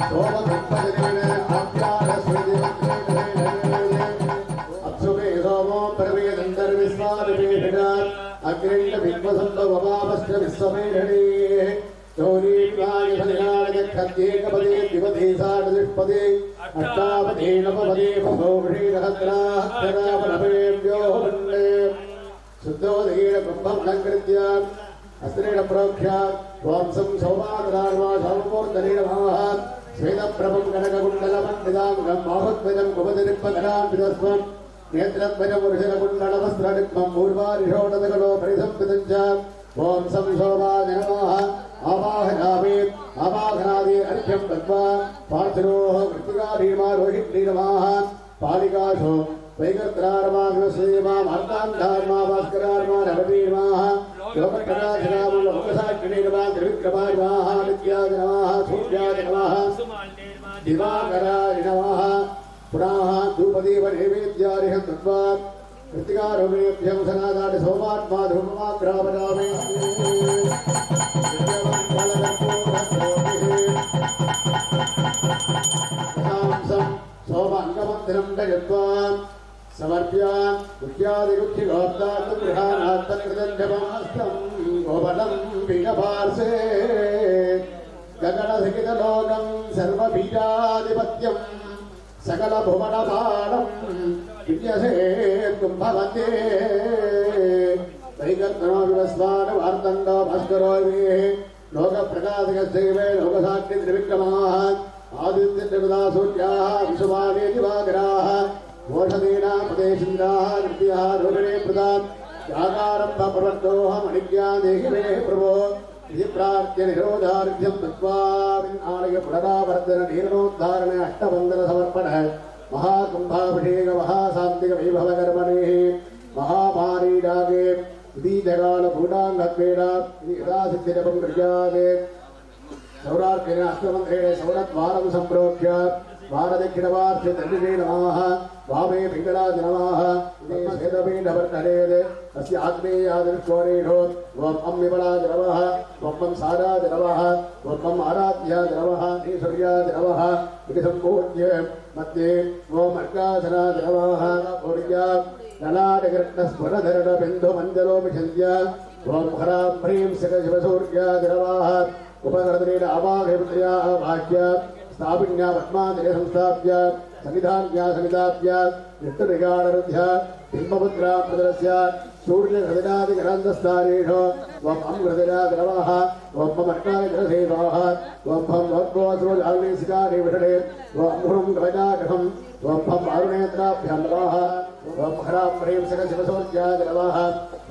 सोमगुप्तजनेन आप्यारस्वदिवक्रेण अप्सुमे सोमो प्रवेदन्तर्विस्मादिवेदनात् अग्रेण विद्वसम्भवमापश्च विश्वमेधनेः योनीवाय फलिनानयक्षत्येकपदे द्विपदे साडदिष्पदे अष्टापदे नवपदे भगोषीरहस्राहस्रावनभेभ्यो वन्दे शुद्धोदयेन ब्रह्ममलङ्कृत्य अस्त्रेण प्रोक्ष्य वंशं सौमादरार्वा सौमूर्धने नमः श्वेतप्रभं कनककुण्डलमण्डिताङ्गं बाहुध्वजं कुपतिरिप्पधरां विदस्वं नेत्रध्वजं वृषलकुण्डलवस्त्रनिग्मं पूर्वारिषोडदगलो परिसंस्कृतं च ओम सं सोमाय नमः आवाहयामि आवाहनादि अर्घ्यं दत्त्वा पार्थिरोः कृत्तिकाधीमा रोहिणी नमः पालिकाशो वैकत्रार्माग्नश्रीमा मार्ताण्डार्मा भास्करार्मा नवमी नमः लोकप्रकाशनाम लोकसाक्षिणे नमः त्रिविक्रमाय नमः नित्याय नमः सूर्याय नमः दिवाकराय नमः पुनः धूपदीपनैवेद्यादिहं दत्त्वा कृत्तिकारोमेभ्यं सनादानि सोमात्मा धूममाग्रावयामि सोमाङ्गमन्दिरं दयित्वा समर्प्यान् मुख्यादिमुख्यगोप्तात्मगृहानात्मकृतञ्जपमस्तं गोपलं पीठपार्श्वे गगनसहितलोकं सर्वबीजाधिपत्यं सकलभुवनपालम् विद्यसे कुम्भवते वैकर्तनो विवस्वानवार्तण्डो भास्करोऽविः लोकप्रकाशकस्यैवे लोकसाक्षि त्रिविक्रमाः आदित्यजगदा सूर्याः विशुभाने दिवाकराः ओषधीनापदेशिन्द्राः नृत्याः रोहिणे प्रदान् यागारम्भ प्रवर्तोऽहमणिज्ञा देहि मे प्रभो इति प्रार्थ्य निरोधार्घ्यं दत्त्वा आलय पुनरावर्तन नीरणोद्धारण अष्टबन्धन समर्पण महाकुम्भाभिषेक महासान्तिक वैभव कर्मणि महामारीडागे इति जगाल भूताङ्गत्वेन इति यदा सिद्धिरपं गृह्याते सौरार्केण अष्टमन्त्रेण सौरद्वारं सम्प्रोक्ष्य वारदक्षिणवार्थे दण्डिने नमः वामे पिङ्गलाय नमः इति श्वेतपीठवर्तनेत् तस्य आग्नेयादिर्घोरेणो वम् विमलाय नमः वम् साराय नमः वम् आराध्याय नमः सूर्याय नमः इति सम्पूज्य मध्ये ओम् अर्कासनाय नमः पूर्या ललाटकृष्णस्फुरधरणबिन्दुमञ्जलोऽपि ओम् हरां ह्रीं शिवसूर्याय नमः उपकर्तनेन अवाघपुत्र्या वाक्य स्थापिन्या पद्मादिने संस्थाप्य समिधान्या समिताप्य नित्यनिगाणरुध्य बिम्बपुत्रा प्रदरस्य सूर्यहृदयादिग्रन्थस्थानेषु वम् हृदयाय नमः वम् अर्काय जलसेवाः वम् भद्रोऽसुराग्निशिखानि विषणे वम् हुं गजागहं वम् अरुणेत्राभ्यां नमः वम् हरां ह्रीं शिवसूर्याय नमः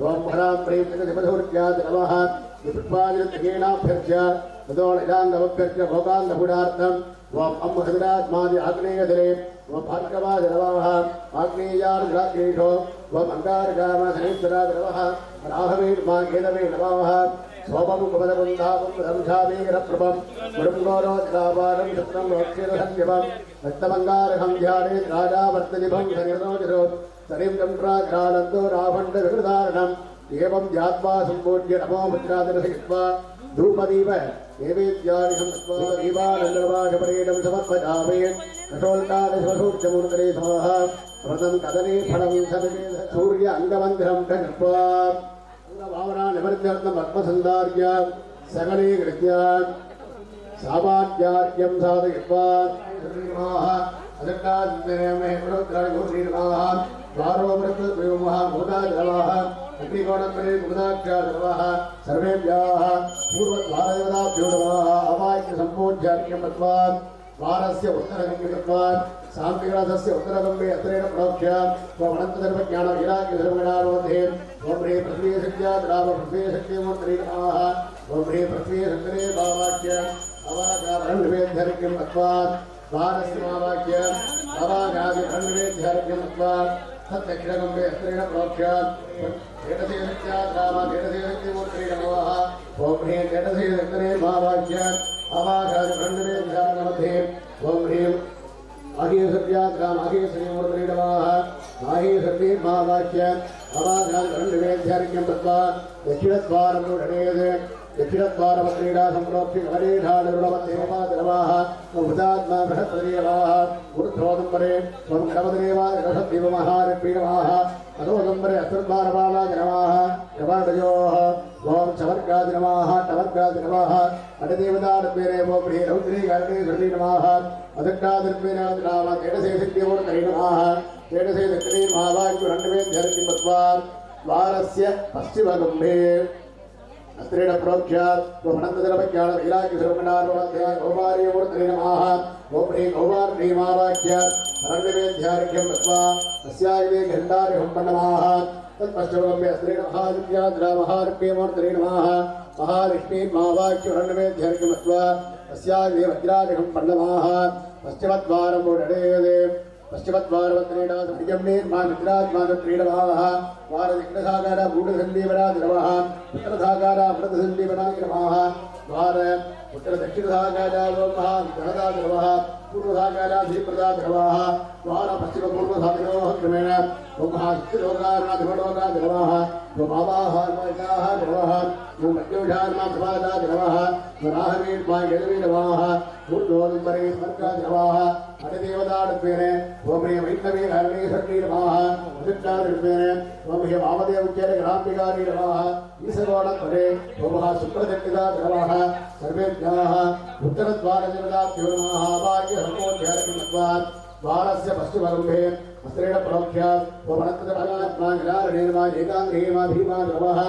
वम् हरां ह्रीं शिवसूर्याय नमः पुष्पादिकेणाभ्यर्च्य ततोऽजाङ्गमभ्यर्च्य भोगाङ्गपुडार्थम् वम् हृदयात्मादि आग्नेयदले वम् भार्गवाय नमः आग्नेयार्ग्राग्नेषु वम् अङ्गारकामधनेश्वराय नमः राहवेर्मा केदवे नमः सोमं कुपदकुन्धापं दंशावीरप्रभं मुरुङ्गोरोजलापारं शत्रं मोक्षेरसंयमं रक्तमङ्गारकं ध्याने राजावर्तनिभं सनिर्नोजरो सरिं चन्द्राघ्रानन्दो राभण्डविकृतारणम् एवं ध्यात्वा सम्पूज्य नमो मुद्रादर्शयित्वा धूपदीप नैवेद्यादिकं दत्त्वा दीपानन्दवाचपरेणं समर्पयामि कठोल्कालशिवसूर्यमूर्तये समः व्रतं कदने फलं सदने सूर्य अङ्गमन्दिरं कृत्वा भावना निवर्त्यर्थम् आत्मसन्धार्य सकले कृत्य सामाज्यार्घ्यं साधयित्वा द्वारोमृत्युर्मः भूताजलवाः अग्निकोणत्वरे मुदाक्षाजलवाः सर्वेभ्यः पूर्वद्वारदेवताभ्यो नमः अवाक्य सम्पूज्यार्घ्यं दत्त्वा द्वारस्य उत्तरगम्ये दत्त्वा साम्पिरासस्य उत्तरगम्ये अत्रेण प्रोक्ष्य त्वमनन्तधर्मज्ञानवैराग्यधर्मगणामध्ये ओम ह्रीं पृथ्वीशक्त्याद्राव पृथ्वीशक्तिमूर्तये नमः ओम ह्रीं पृथ्वीशक्तरे भावाक्य अवागाभरणनिवेद्यार्घ्यं दत्त्वा द्वारस्य भावाक्य अवागादिभरणनिवेद्यार्घ्यं दत्त्वा तद्दक्षिणगम्ये अत्रेण प्रोक्ष्य एतदेशक्त्याद्राव एतदेशक्तिमूर्तये नमः ओम ह्रीं एतदेशक्तरे भावाक्य अवागादिभरणनिवेद्यार्घ्यमध्ये ओम ह्रीं आहीसत्याद्राम आहीश्रीमूर्तये नमः आहीसत्ये भावाक्य अवागादिभरणनिवेद्यार्घ्यं दत्त्वा दक्षिणद्वारं नुडनेत् दक्षिणद्वारमत्रेणा सम्प्रोक्ष्य गणेशानुरुणमध्येवादिनवाः हुतात्मा बृहत्पदेवाः ऊर्ध्वोदम्बरे त्वं गणपतिरेवादिनवद्दिवमहारिणवाः अधोदम्बरे अस्तुर्द्वारपालादिनवाः कपाटयोः ओम चवर्गादिनवाः टवर्गादिनवाः अटदेवतादिर्वेरे ओम रौद्रे गारणे सुरणे नमः अदक्कादिर्वेरे नाम केटसेशक्तिमूर्तये नमः केटसेशक्तिरे महावाक्युरण्डवेद्यार्घ्यं दत्त्वा द्वारस्य पश्चिमगम्भे अत्रेण प्रोक्ष्य त्वमनन्तधर्मज्ञानवैराग्यधर्मगणार्मध्ये गौमार्यमूर्तये नमः ओम ह्रीं गौमार्यमावाक्य अरण्यवेद्यार्घ्यं दत्त्वा तस्याग्ने घण्टार्घं नमः तत्पश्चिमगम्ये अत्रेण महाविद्याद्रामहार्घ्यमूर्तये नमः महालक्ष्मीर्मावाक्युरण्यवेद्यार्घ्यं दत्त्वा तस्याग्ने वज्रार्घं नमः पश्चिमद्वारं मुडनेत् पश्चिमद्वारवत्रेण सत्यम्नेर्मामित्रात्मानत्रेणवाः द्वारदक्षिणसागार गूढसन्दीपनादिनवः उत्तरसागार अमृतसन्दीपनादिनवः द्वार उत्तरदक्षिणसागारालोमः गणदादिनवः पूर्वसागाराधिप्रदादिनवः द्वार पश्चिमपूर्वसादिनोः क्रमेण ब्रह्मास्तिलोकानाधिपलोकादिनवः स्वभावाहार्माः दिनवः मध्योषान्माप्रभादादिनवः राहवीर्मा यदवीनवाः ऊर्ध्वोदम्बरे स्वर्गादिनवाः अटदेवतादिर्वेण ओम ह्रीं वैष्णवे हरणेश्वरी नमः अदित्यादिर्वेण ओम ह्रीं वामदेवोच्चैर्ग्राम्बिकारि नमः ईशगोणपरे ओम सुप्रदक्षिणादिनवः सर्वेभ्यः उत्तरद्वारदेवताभ्यो नमः अवाक्य सम्पूज्यार्घ्यं दत्त्वा द्वारस्य पश्चिमगम्भे अस्त्रेण प्रोक्ष्य त्वमनन्तधर्मज्ञानवैराग्यधर्मगणार्ध्ये नमः एकाङ्गेमा भीमा नमः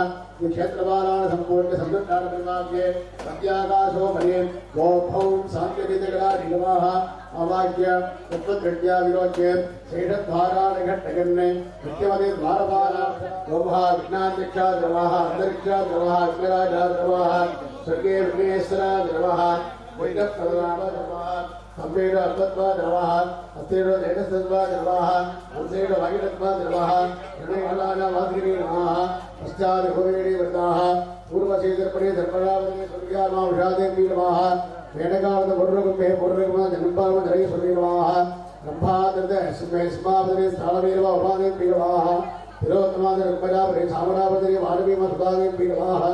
क्षेत्रवाराण सम्पूर्ण संयुक्तार्घ्ये प्रत्याकाशो मरे ओम शान्तिविदगणार्थे नमः अवाक्य तत्त्वदृष्ट्या विरोच्य शेषद्वाराणघट्टगन्ने नित्यमदे द्वारपाला ओमः विज्ञानदीक्षाद्रवः अन्तरिक्षाद्रवः अग्निराजाद्रवः स्वर्गे विघ्नेश्वराद्रवः Ambedo Atmatma Dravaha, Astedo Dedastatma Dravaha, Amsedo Vagidatma Dravaha, Alana Vasiri Namaha, Paschad Hovedi Vrtaha, Purva Sedarpani Dharmaravani Surya Maushade Namaha, Vedagavada Murragumbe Murragama Janambama Dhari Surya Namaha, Rambha Dada Smavadri Salavirva Upani Namaha, Tirotama Dharmaravani Samaravadri Vadavi Matudani Namaha,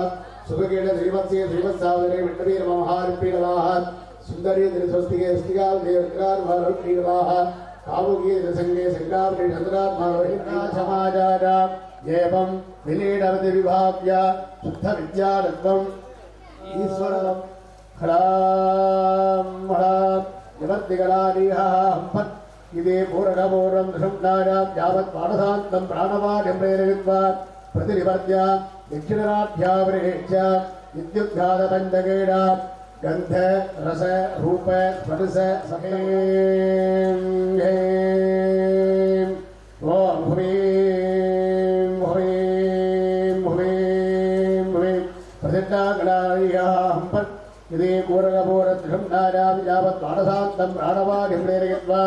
Subhageta Drivatsi Drivatsavadri Vittari Namaha Namaha, Sundari Driswastige Stigal Devkar Maruti Namaha, Kavugi Sange Sankar Chandra Maruhina Samajada, Jevam Vilidavati Vibhavya, Shuddha Vidya Dattvam, Iswaram, Haram, Haram, Yavattigaladiha, Hampat, Ide Puragapuram, Shumdaram, Javat Padasantam, Pranava, Demrevitva, Pratilivartya, Dikshinarathya Vrihitya, Vidyudhyada Pandageda, Gandha, Rasa, Rupa, Spadasa, Sahem, Hem, Om Hum, Hum, Hum, Hum, Pradita Galariya, Hampat, Ide Puragapura, Shumdaram, Javat Padasantam, Pranava, Demrevitva,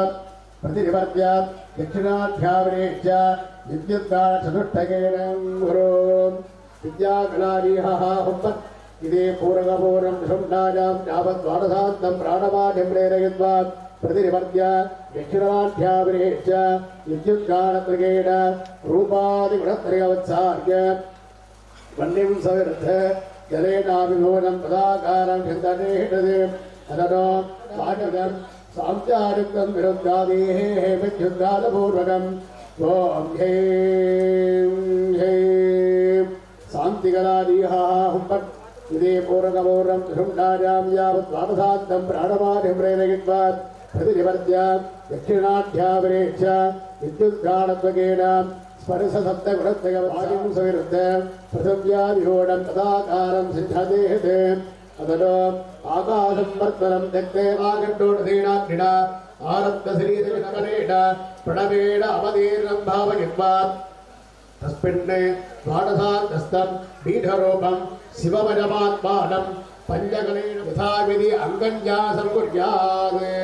Pratilivartya, Dikshinarathya Vrihitya, Vidyudhyada Chaturthagenam Gurum, Vidya Galariya, Hampat, Ide Puragapuram Shumdajam Javat Vadasantam Pranava Demrevitva Pratilivartya Dikshinarathya Vrihitya Vidyudhyada Trigeda Rupadi Vratriyavatsarya Vandim Savirtha Jalena Vibhonam Padakaram Chintanehidadim Adano Vajadam Samchadukam Viruddhadihe Vidyudhyada Purvakam Om Hem Hem Santigaladiha Humpat Ide Puragapuram Shumdajam Javat Vadasantam Pranava Demrevitva Pratilivartya Dikshinarathya Vrihitya Vidyudhyada Trigeda Sparisa Satta Vrattaya Vajim Savirtha Prathavya Vibhonam Padakaram Chintanehidadim Adano Akasham Varthanam Dekte Vagatodhina Krida Aratta Srita Vinkareda Pranaveda Avadirnam Bhavagitvat Taspinne Vadasantastam Bidharupam Sivavajamatmadam Panjagalena Yathavidi Anganyasam Kuryade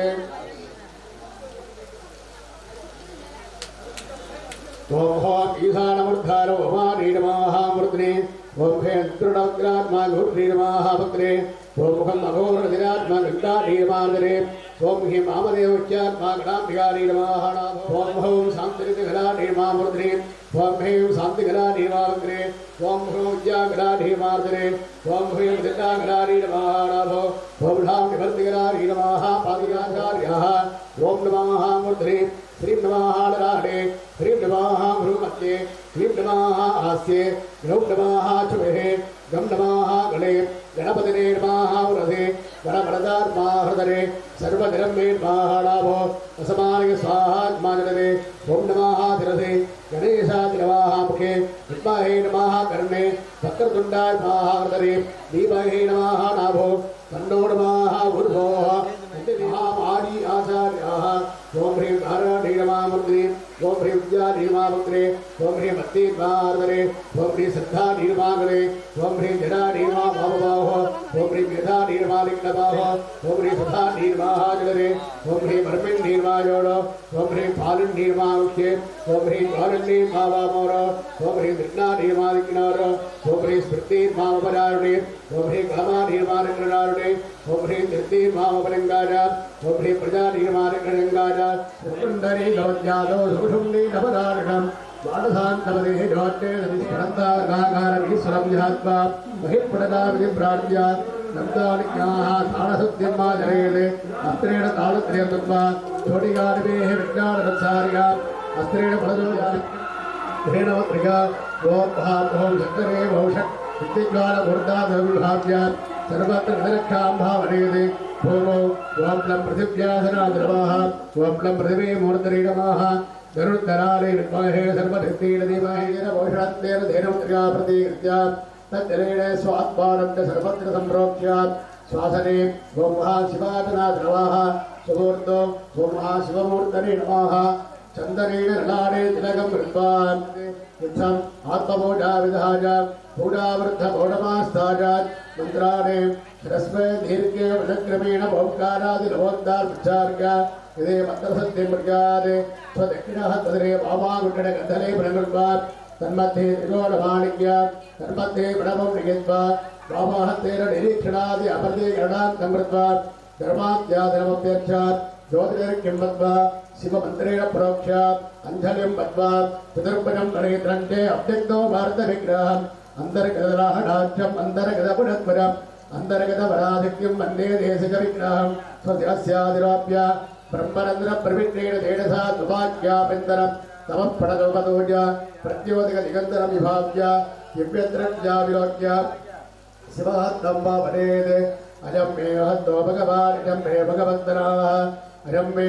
Om Ishanamurdharo Omari Namaha Murdhri Om Hendrudagratma Gurri Namaha Bhakri Om Mukham Aghora Dhiratma Gandhari Namaha Om Him Amadevachyatma Gadamdhigari Namaha Om Hom Santirithigari Namaha Murdhri Om Him Santigari Namaha Bhakri Om Hom Jagari Namaha Om Him Dhittagari Namaha Om Dham Nivartigari Namaha Padigacharyaha Om Namaha Murdhri Hrim Namaha Narade Hrim Namaha Bhrumatye Hrim Namaha Asye Grum Namaha Chubehe Gam Namaha Gale Ganapatine Namaha Uradhe Ganaparadar Mahadare Sarvadirambe Namaha Namo Asamani Swaha Manadare Om Namaha Tirase Ganesha Namaha Mukhe Vidmahe Namaha Karne Vakratunda Namaha Ardare Dimahe Namaha Namo Kanno Namaha Urho Mahamadi Acharyaha Om Hrim Dharani Namaha Murdhri Om Hrim Jari Namaha Bhakre Om Hrim Bhakti Namaha Om Hrim Siddhani Namaha Om Hrim Jadani Namaha Bhavaho Om Hrim Yadhani Namaha Lignavaho Om Hrim Siddhani Namaha Jalare Om Hrim Arpindi Namaha Jodo Om Hrim Phalindi Namaha Ukke Om Hrim Dharani Namaha Moro Om Hrim Vignani Namaha Lignaro Om Hrim Smriti Namaha Pararune Om Hrim Kalamani Namaha Lignarune Om Hrim Tirti Namaha Palingara Om Hrim Prajani Namaha Lignarangara Sundari Gavatjado Sushumni Navadaranam Vadasantamade Jotte Nishkaranta Gagaram Iswaram Jihatma Mahipradha Vidibhratya Namdanikyaha Thanasuddhimma Jarele Astrena Talatriyatma Chodiganivehe Vijnanavatsarya Astrena Padadoya Dhenavatriga Om Bham Om Shakkare Bhaushak Vidyajnana Murda Vibhavya Sarvatra Viraksham Bhavanede Om Lam Pratibhyasana Dravaha Om Lam Prathive Murtari Namaha Garudharale Vidmahe Sarvadhittena Dhimahe Jana Bhushatena Dhenavatriga Pratikritya Tadjarene Swatmanamya Sarvatra Samprokshya Swasane Om Mahashivadana Dravaha Suburto Om Mahashivamurtari Namaha चंदनेन ललाटे तिलकं कृत्वा इत्थम् आत्मपूजा विधाय पूजावृद्ध पौर्णमास्ताय मंत्राणे शिरस्वे दीर्घे वृषक्रमेण भौकारादिनवोद्धार उच्चार्य यदि मंत्रसत्यं प्रज्ञाते स्वदक्षिणः तदरे वामागुण्डे गन्धले प्रणकृत्वा तन्मध्ये त्रिकोणमाणिक्य तन्मध्ये प्रणवं निहित्वा वामहस्तेन निरीक्षणादि अपरदे गणान्तं कृत्वा धर्माद्याधर्मप्यक्षात् ज्योतिर्किं मत्वा शिवमन्त्रेण प्रोक्ष्य अंजलिं मत्वा चतुर्भुजं गणेत्रन्ते अव्यक्तो भारतविग्रहम् अन्तर्गतराहणाख्यम् अन्तर्गतपुरत्वरम् अन्तर्गतवराधिक्यं वन्दे देशजविग्रहम् स्वस्यादिरोप्य ब्रह्मरन्ध्रप्रविष्टेन तेजसा दुवाक्याभ्यन्तरम् तमः पडगोपदोज प्रत्योदिकदिगन्तरं विभाव्य दिव्यद्रव्या विलोक्य शिवः स्तम्भा वदेत् अयं मे हन्तो भगवान् इदं मे भगवन्तराः अयं मे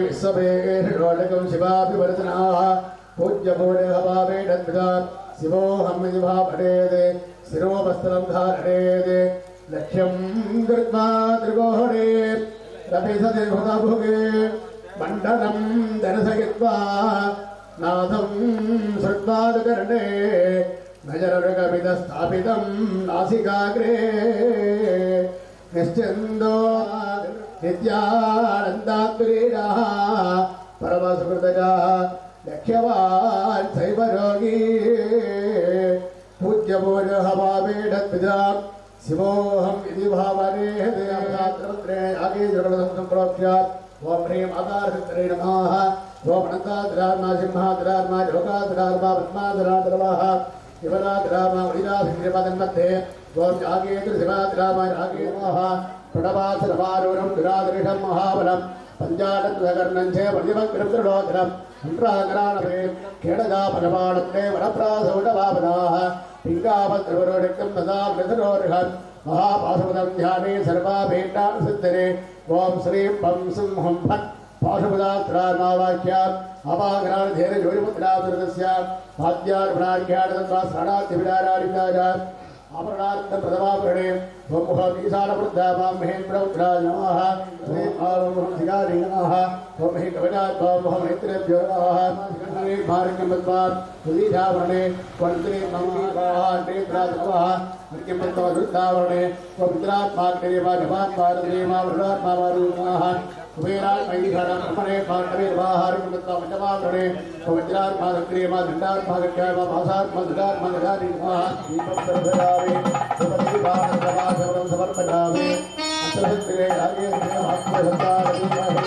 विश्वमेषोडकं शिवाभिवर्तनाः पूज्यभूयहवावेदद्विदा शिवोऽहम् इति भावनेत् शिरोवस्त्रं धारणेत् लक्ष्यं कृत्वा त्रिगोहणे रविसतिर्भुतभुगे मण्डलं दर्शयित्वा नाथं श्रुत्वादकर्णे नजररुगमिदस्थापितं नासिकाग्रे निश्चिन्दो नित्यानन्दात्क्रीडाः परमसुहृदगाः लक्ष्यवान् शैवरोगी पूज्यभोजहवावेदद्विजा शिवोऽहम् इति भावने देवदात्रमन्त्रे यागे जगदं प्रोक्ष्य ओम ह्रीं आधारसिद्धरे नमः ओम अनन्ताद्रार्मा सिंहाद्रार्मा योगाद्रार्मा पद्माद्रार्माः शिवराद्रार्मा उदिरासिद्धिपदन्मध्ये ओम यागेन्द्र शिवाद्रार्मा यागे नमः प्रणवासरमारूढं दुरादृशं महाबलं पञ्चानन्दकर्णञ्चे प्रतिवक्रमदृढोदरम् अन्तरागराणवे खेडगापरमाणत्ते वरप्रासौडवापदाः पिङ्गापद्रवरोडिक्तं तदा मृतरोर्हन् महापाशुपदं ध्याने सर्वाभीष्टानुसिद्धरे ओम श्री पं सिंहं फट् पाशुपदात्रार्मावाक्याम् अपाग्राणधेरजोरिमुद्रादुर्गस्य भाद्यार्पणाख्यातत्वास्रणाद्यविदाराणिकाय अपरणार्थप्रथमाभरणे ओम मुखमीशानवृद्धामां महेन्द्रौद्राय नमः ओम आरुमुखं शिगारी नमः ओम हि कविनात्मां मुखमैत्रेभ्यो नमः शिखण्डने भारकमत्वात् सुदीधावरणे वन्त्रे ममवाः नेत्राय नमः अर्घ्यमत्वरुद्धावरणे ओम मित्रात्माग्नेवा जपात्मारद्रेमा वृणात्मावारुणः कुबेरात्मैषाणां ब्रह्मणे पाण्डवेर्वाहारिकमत्वा पञ्चमावरणे ओम मित्रात्माग्नेवा दण्डात्मागत्यामा भासात्मदण्डात्मागधारी नमः दीपं दर्शयामि सुपतिभानन्द्रवासवनं समर्पयामि अत्रहस्ते यागे आत्मसत्तारतीमहि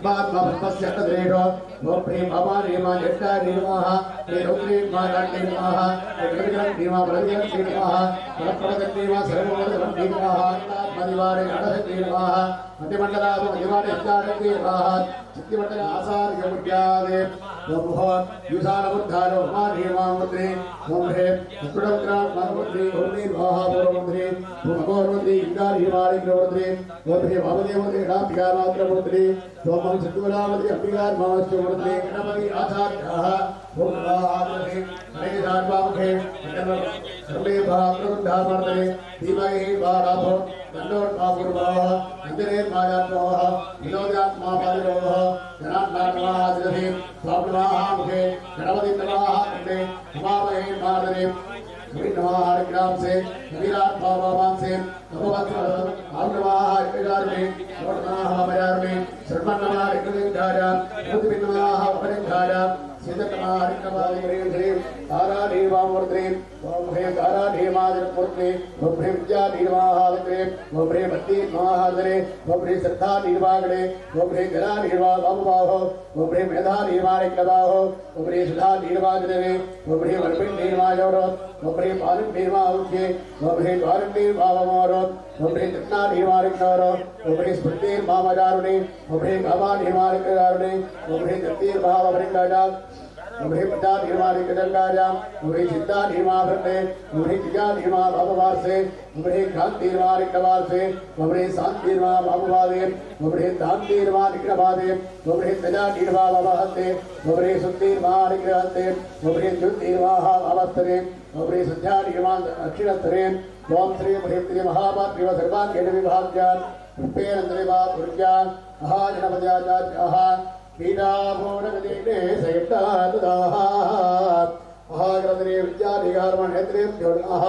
पद्मात्मपश्यतद्रेषो ओम प्रेम अपारेमा जट्टारेमाः प्रेरोग्रेमा राट्टेमाः प्रकृतिरेमा प्रकृतिरेमाः परपरगत्रेमा सर्वोदरमेमाः आत्मनिवारे अडहत्रेमाः मध्यमण्डलाभ मध्यमाने अत्यारत्रेमाः चित्तिमण्डल आसार्यमुद्यादे ओम युषाणमुद्धारो मारेमामुद्रे ओम हे अत्रुडग्राम मामुद्रे ओम हे महापुरमुद्रे ओम अगोरमुद्रे इंगारिमारिग्रमुद्रे ओम हे भावदेवमुद्रे नाप्यामात्रमुद्रे ओम सिद्धुरामद्रे अप्पिगार्मावश्यमुद्रे गणपति आचार्याः ओम आदरे हरेदार्वामुखे सर्वे भाप्रवृद्धामर्दे धीमहि वाराभो दण्डोत्मापूर्वाः इन्द्रे मायात्माः विनोदात्मापादिरोः जनात्मात्मादिरथे स्वाप्नवाहामुखे गणपति नमः कंडे नमामहे मादरे नमः ग्राम से विराट बाबा से नमोवत्सर आम्रवाह इकदारमे नमः मयारमे सर्वनमः इकदिंधारा मुद्दिनमः अपरिंधारा सिद्धतमः इकवादिरे आराधेवामूर्ते ओम हे आराधेमादिमूर्ते ओम हे विद्याधीर्वाहावत्रे ओम हे भक्ति महाहादरे ओम हे श्रद्धा निर्वागणे ओम हे गला निर्वाबाहो ओम हे मेधा निर्वाणिकबाहो ओम हे सुधा निर्वागणे ओम हे वर्पिण निर्वायोरो ओम हे पालन निर्वाहुके ओम हे द्वारं निर्वावमोरो ओम हे दत्ना निर्वाणिकरो ओम हे स्मृति मामजारुणे ओम हे गावा निर्वाणिकजारुणे ओम हे दत्तीर्भाववरिंगाजा उमरे पटा निर्माण कजंगाजा उमरे चित्ता निर्माण भरते उमरे किया निर्माण बाबवार से उमरे क्रांति निर्माण कबार से उमरे शांति निर्माण बाबवादे उमरे दांति निर्माण निक्रबादे उमरे तजा निर्माण बाबहते उमरे सुत्ति निर्माण निक्रहते उमरे ज्योति निर्माण बाबस्तरे उमरे संध्या निर्माण अक्षरस्तरे ओम श्री महेन्द्र महापात्रिव सर्वांगेण विभाज्यान् रूपेणन्द्रे वा पुरुज्यान् महाजनपद्याचार्याः पीडामोनगदेने सयट्टादुदाः महाग्रन्थने विद्याधिकारमणेत्रे द्योडाः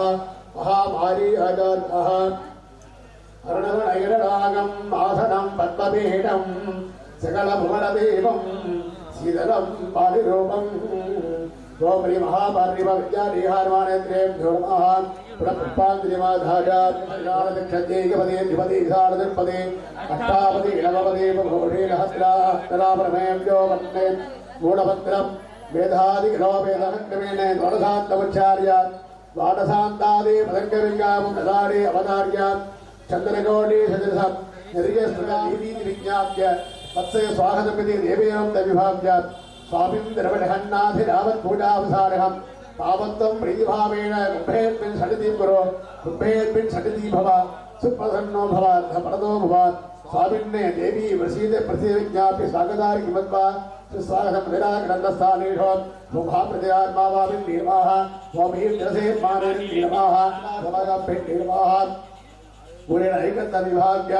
महामारी आचार्याः अरुणवनयनरागम् आसनं पद्मपीठं सकलभुवनदेवं शीतलं पारिरूपम् ओम श्री महापात्रिव विद्याधिकारमणेत्रे द्योडाः पुष्पांजलिमाधार्यादक्षद्यैकपदे द्विपदे सारदर्पदे अष्टापदे नवपदे भूषे सहस्रापरमेभ्यो वन्दे मूढभद्रं वेदादिग्रहवेदहक्रमेण द्वादशान्तमुच्चार्यात् द्वादशान्तादे पदङ्गविज्ञापं ददारे अवतार्यात् चन्द्रकोटि सदृशं निर्यस्तुतिविज्ञाप्य तत्से स्वागतमिति देवेयं तविभाव्यात् स्वामिं द्रवणहन्नाथिरावत्पूजावसारहं तावत्तं प्रीतिभावेन कुम्भेऽस्मिन् षडिति कुरु कुम्भेऽस्मिन् षडिति भव सुप्रसन्नो भव परदो भव स्वामिन्ने देवी वसीद प्रतिविज्ञाप्य स्वागतारि किमत्वा सुस्वागतं निराग्रन्थस्थानेषु मुखाप्रतिरात्मा वामिन् निर्वाह स्वामीं जलसेर्मानेन निर्वाह समगम्भिन् निर्वाह पूरेण ऐकन्तविभाग्य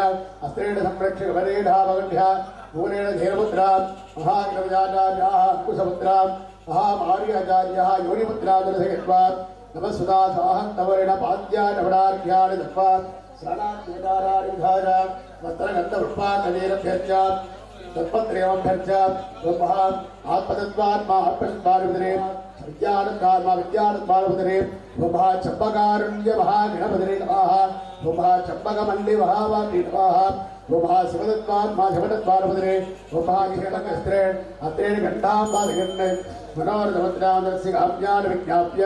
अस्त्रेण संरक्षक वरेढावगढ्य पूरेण धीरमुद्रा महाग्रवजाचार्याः अंकुशमुद्रा महामार्याचार्यः योनिमुद्रादर्शयित्वा नमस्सुधा स्वाहन्तवरेण पाद्यानवडार्घ्यानि दत्त्वा शरणात्मकाराणि विधाय वस्त्रगन्धपुष्पाञ्जलिरभ्यर्च्य तत्पत्रयमभ्यर्च्य ब्रह्मः आत्मतत्त्वात्मा आत्मतत्त्वानुपदने विद्यानत्वात्मा विद्यानत्वानुपदने ब्रह्मः चम्पकारुण्य महागणपदने नमः ब्रह्मः चम्पकमल्लि महावाक्ये नमः ब्रह्मः शिवदत्त्वात्मा शिवदत्त्वानुपदने ब्रह्मः किशकस्त्रेण अत्रेण घण्टां बाधयन् मनोरथमुद्रादस्य काम्यान् विज्ञाप्य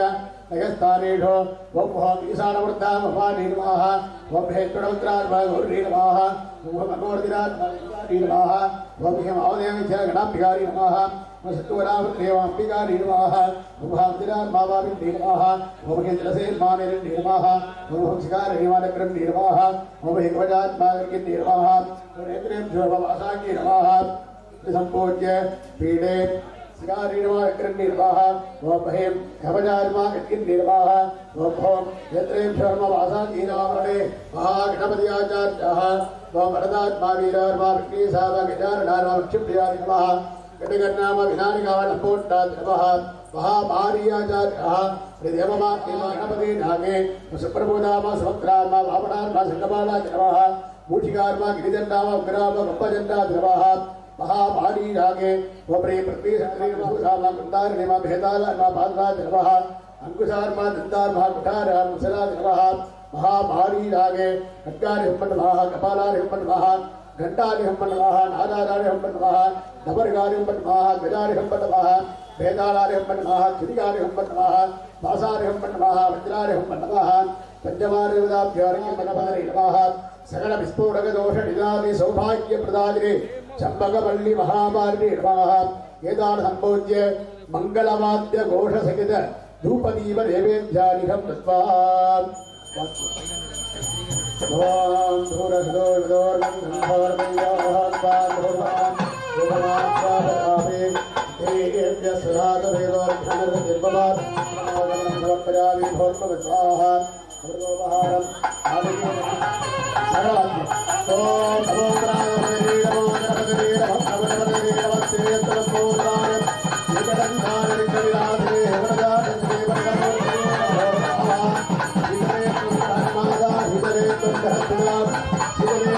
नगस्थानेषु ओं ईशानवृद्धां भवानी नमः ओं हेत्वमुद्रात्मा गौरी नमः ओं मनोरथिरात्मा नमः ओं हेमावदेवीच गणाम्बिकारि नमः ओं सत्वरामदेवाम्बिकारि नमः ओं भावतिरात्मा वामिन्दी नमः ओं हेन्द्रसेन्मानेन नमः ओं शिखारहिमानक्रम्णी नमः ओं हेकवजात्मा गर्गिन्दी नमः ओं नेत्रेभ्यो भवासाङ्गी नमः सम्पूज्य पीडे निर्वाह वोपहेम खवजार्मा किन निर्वाह वोपहोम यत्रेभ्योर्म वासाकीनावरणे महागणपतियाचार्याः वरदात्मा वीरार्मा विष्णुसाव गजाननार्मा क्षिप्रियादिनमः गणगन्नाम विनानिकावलम्पोट्टाद्रवः महामार्याचार्याः श्रीदेवमात्मा गणपति नागे सुप्रबोधामा सुभद्रार्मा वामनार्मा संगमालाद्रवः मूषिकार्मा गिरिजन्नाम उग्रामा गप्पजन्नाद्रवः महामारी रागे वप्रे पृथ्वी संग्रह बहुधामा कुंदारणिमा भेदालमा बांधाद्रवः अंकुशार्मा दंतार्मा कुठारः मुसलाद्रवः महामारी रागे खड्गारिहम्मन्नमः कपालारिहम्मन्नमः घंटारिहम्मन्नमः नादारिहम्मन्नमः डबरगारिहम्मन्नमः गजारिहम्मन्नमः भेदालारिहम्मन्नमः चिरिगारिहम्मन्नमः भासारिहम्मन्नमः वज्रारिहम्मन्नमः पंचमारिवदाभ्यारिहम्मन्नमः नमः सकल विस्फोटक दोष निदानि सौभाग्य प्रदायिने चंपकवल्ली महामार्गे नमः एतान् संपूज्य मंगलवाद्य घोष सहित धूपदीप नैवेद्यानिकं दत्त्वा भवान् धूरसदोर्वदोर्गन्धर्वैयाहात्पान् भूमात्पापदामे देव्य सदातवेदोर्घनर्वदिर्भवात् नमोगमनमपरामि भोर्मवस्वाहा अमृतोपहारम् आदित्यं ओम नमो गणाधिपतये नमो गणपतये नमो गणपतये नमस्ते तत्पोत्राय निकटन्धारे कविराधे वरदाते वरदाते हितरे कुमारमादा हितरे कुंडहत्तला हितरे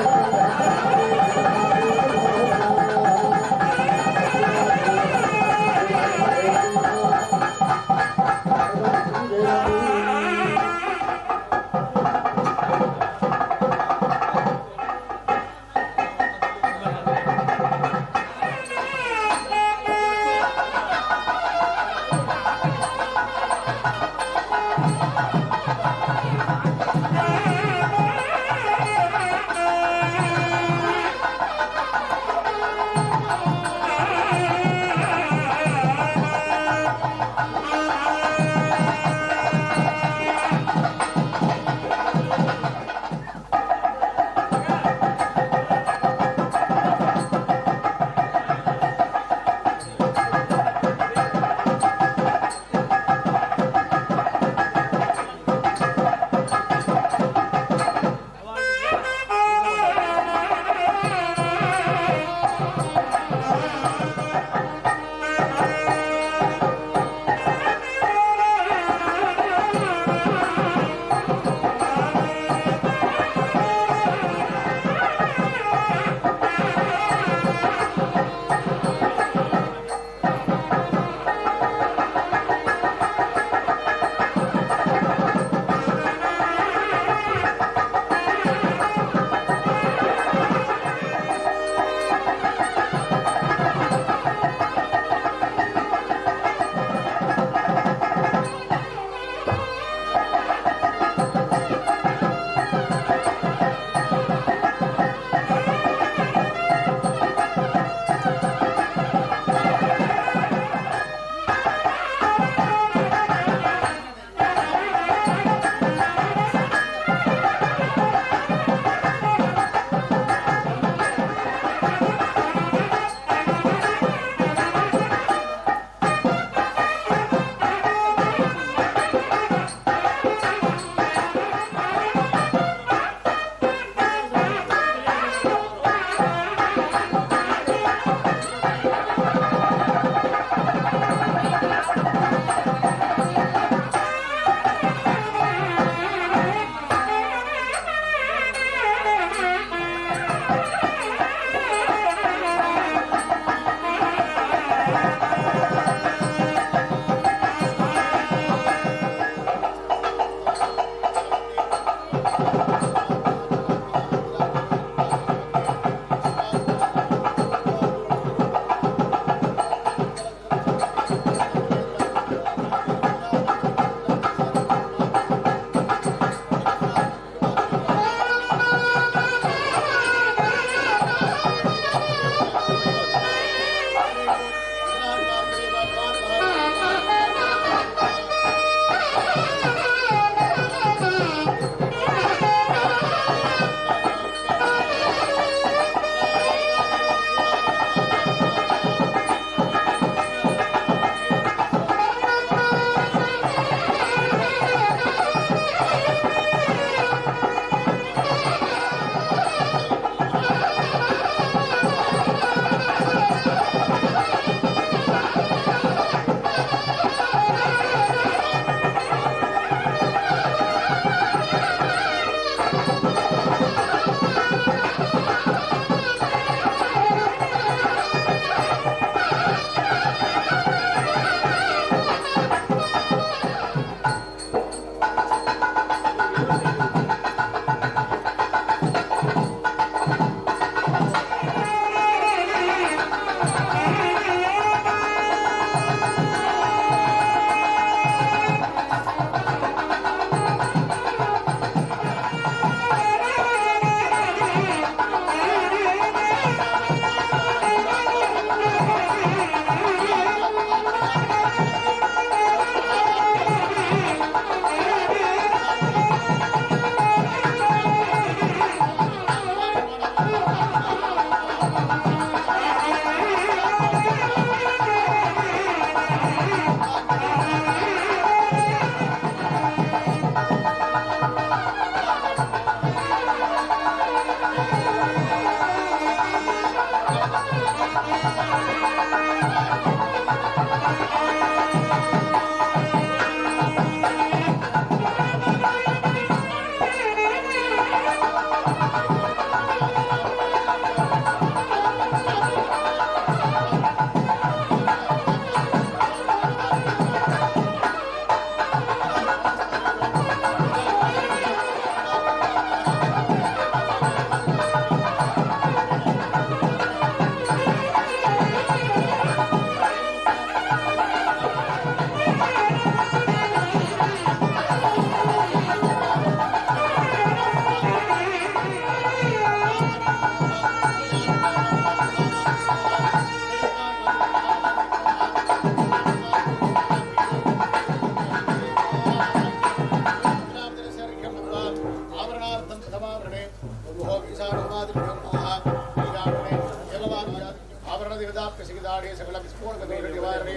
कल्याणे सकल विस्फोटकमेव निवारणे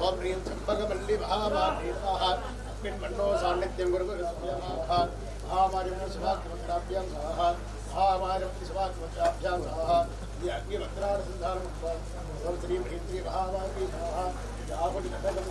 ओम ह्रीं चम्पकमल्ली महामात्री स्वाहा अस्मिन् मन्नो सान्निध्यं गुरुगुरुस्वयमाः महामार्यं शिवाख्यमत्राभ्यां स्वाहा महामार्यं शिवाख्यमत्राभ्यां स्वाहा ये अग्निवक्त्रानुसन्धानं ओम श्रीं ह्रीं महामात्री स्वाहा यावनिकटकं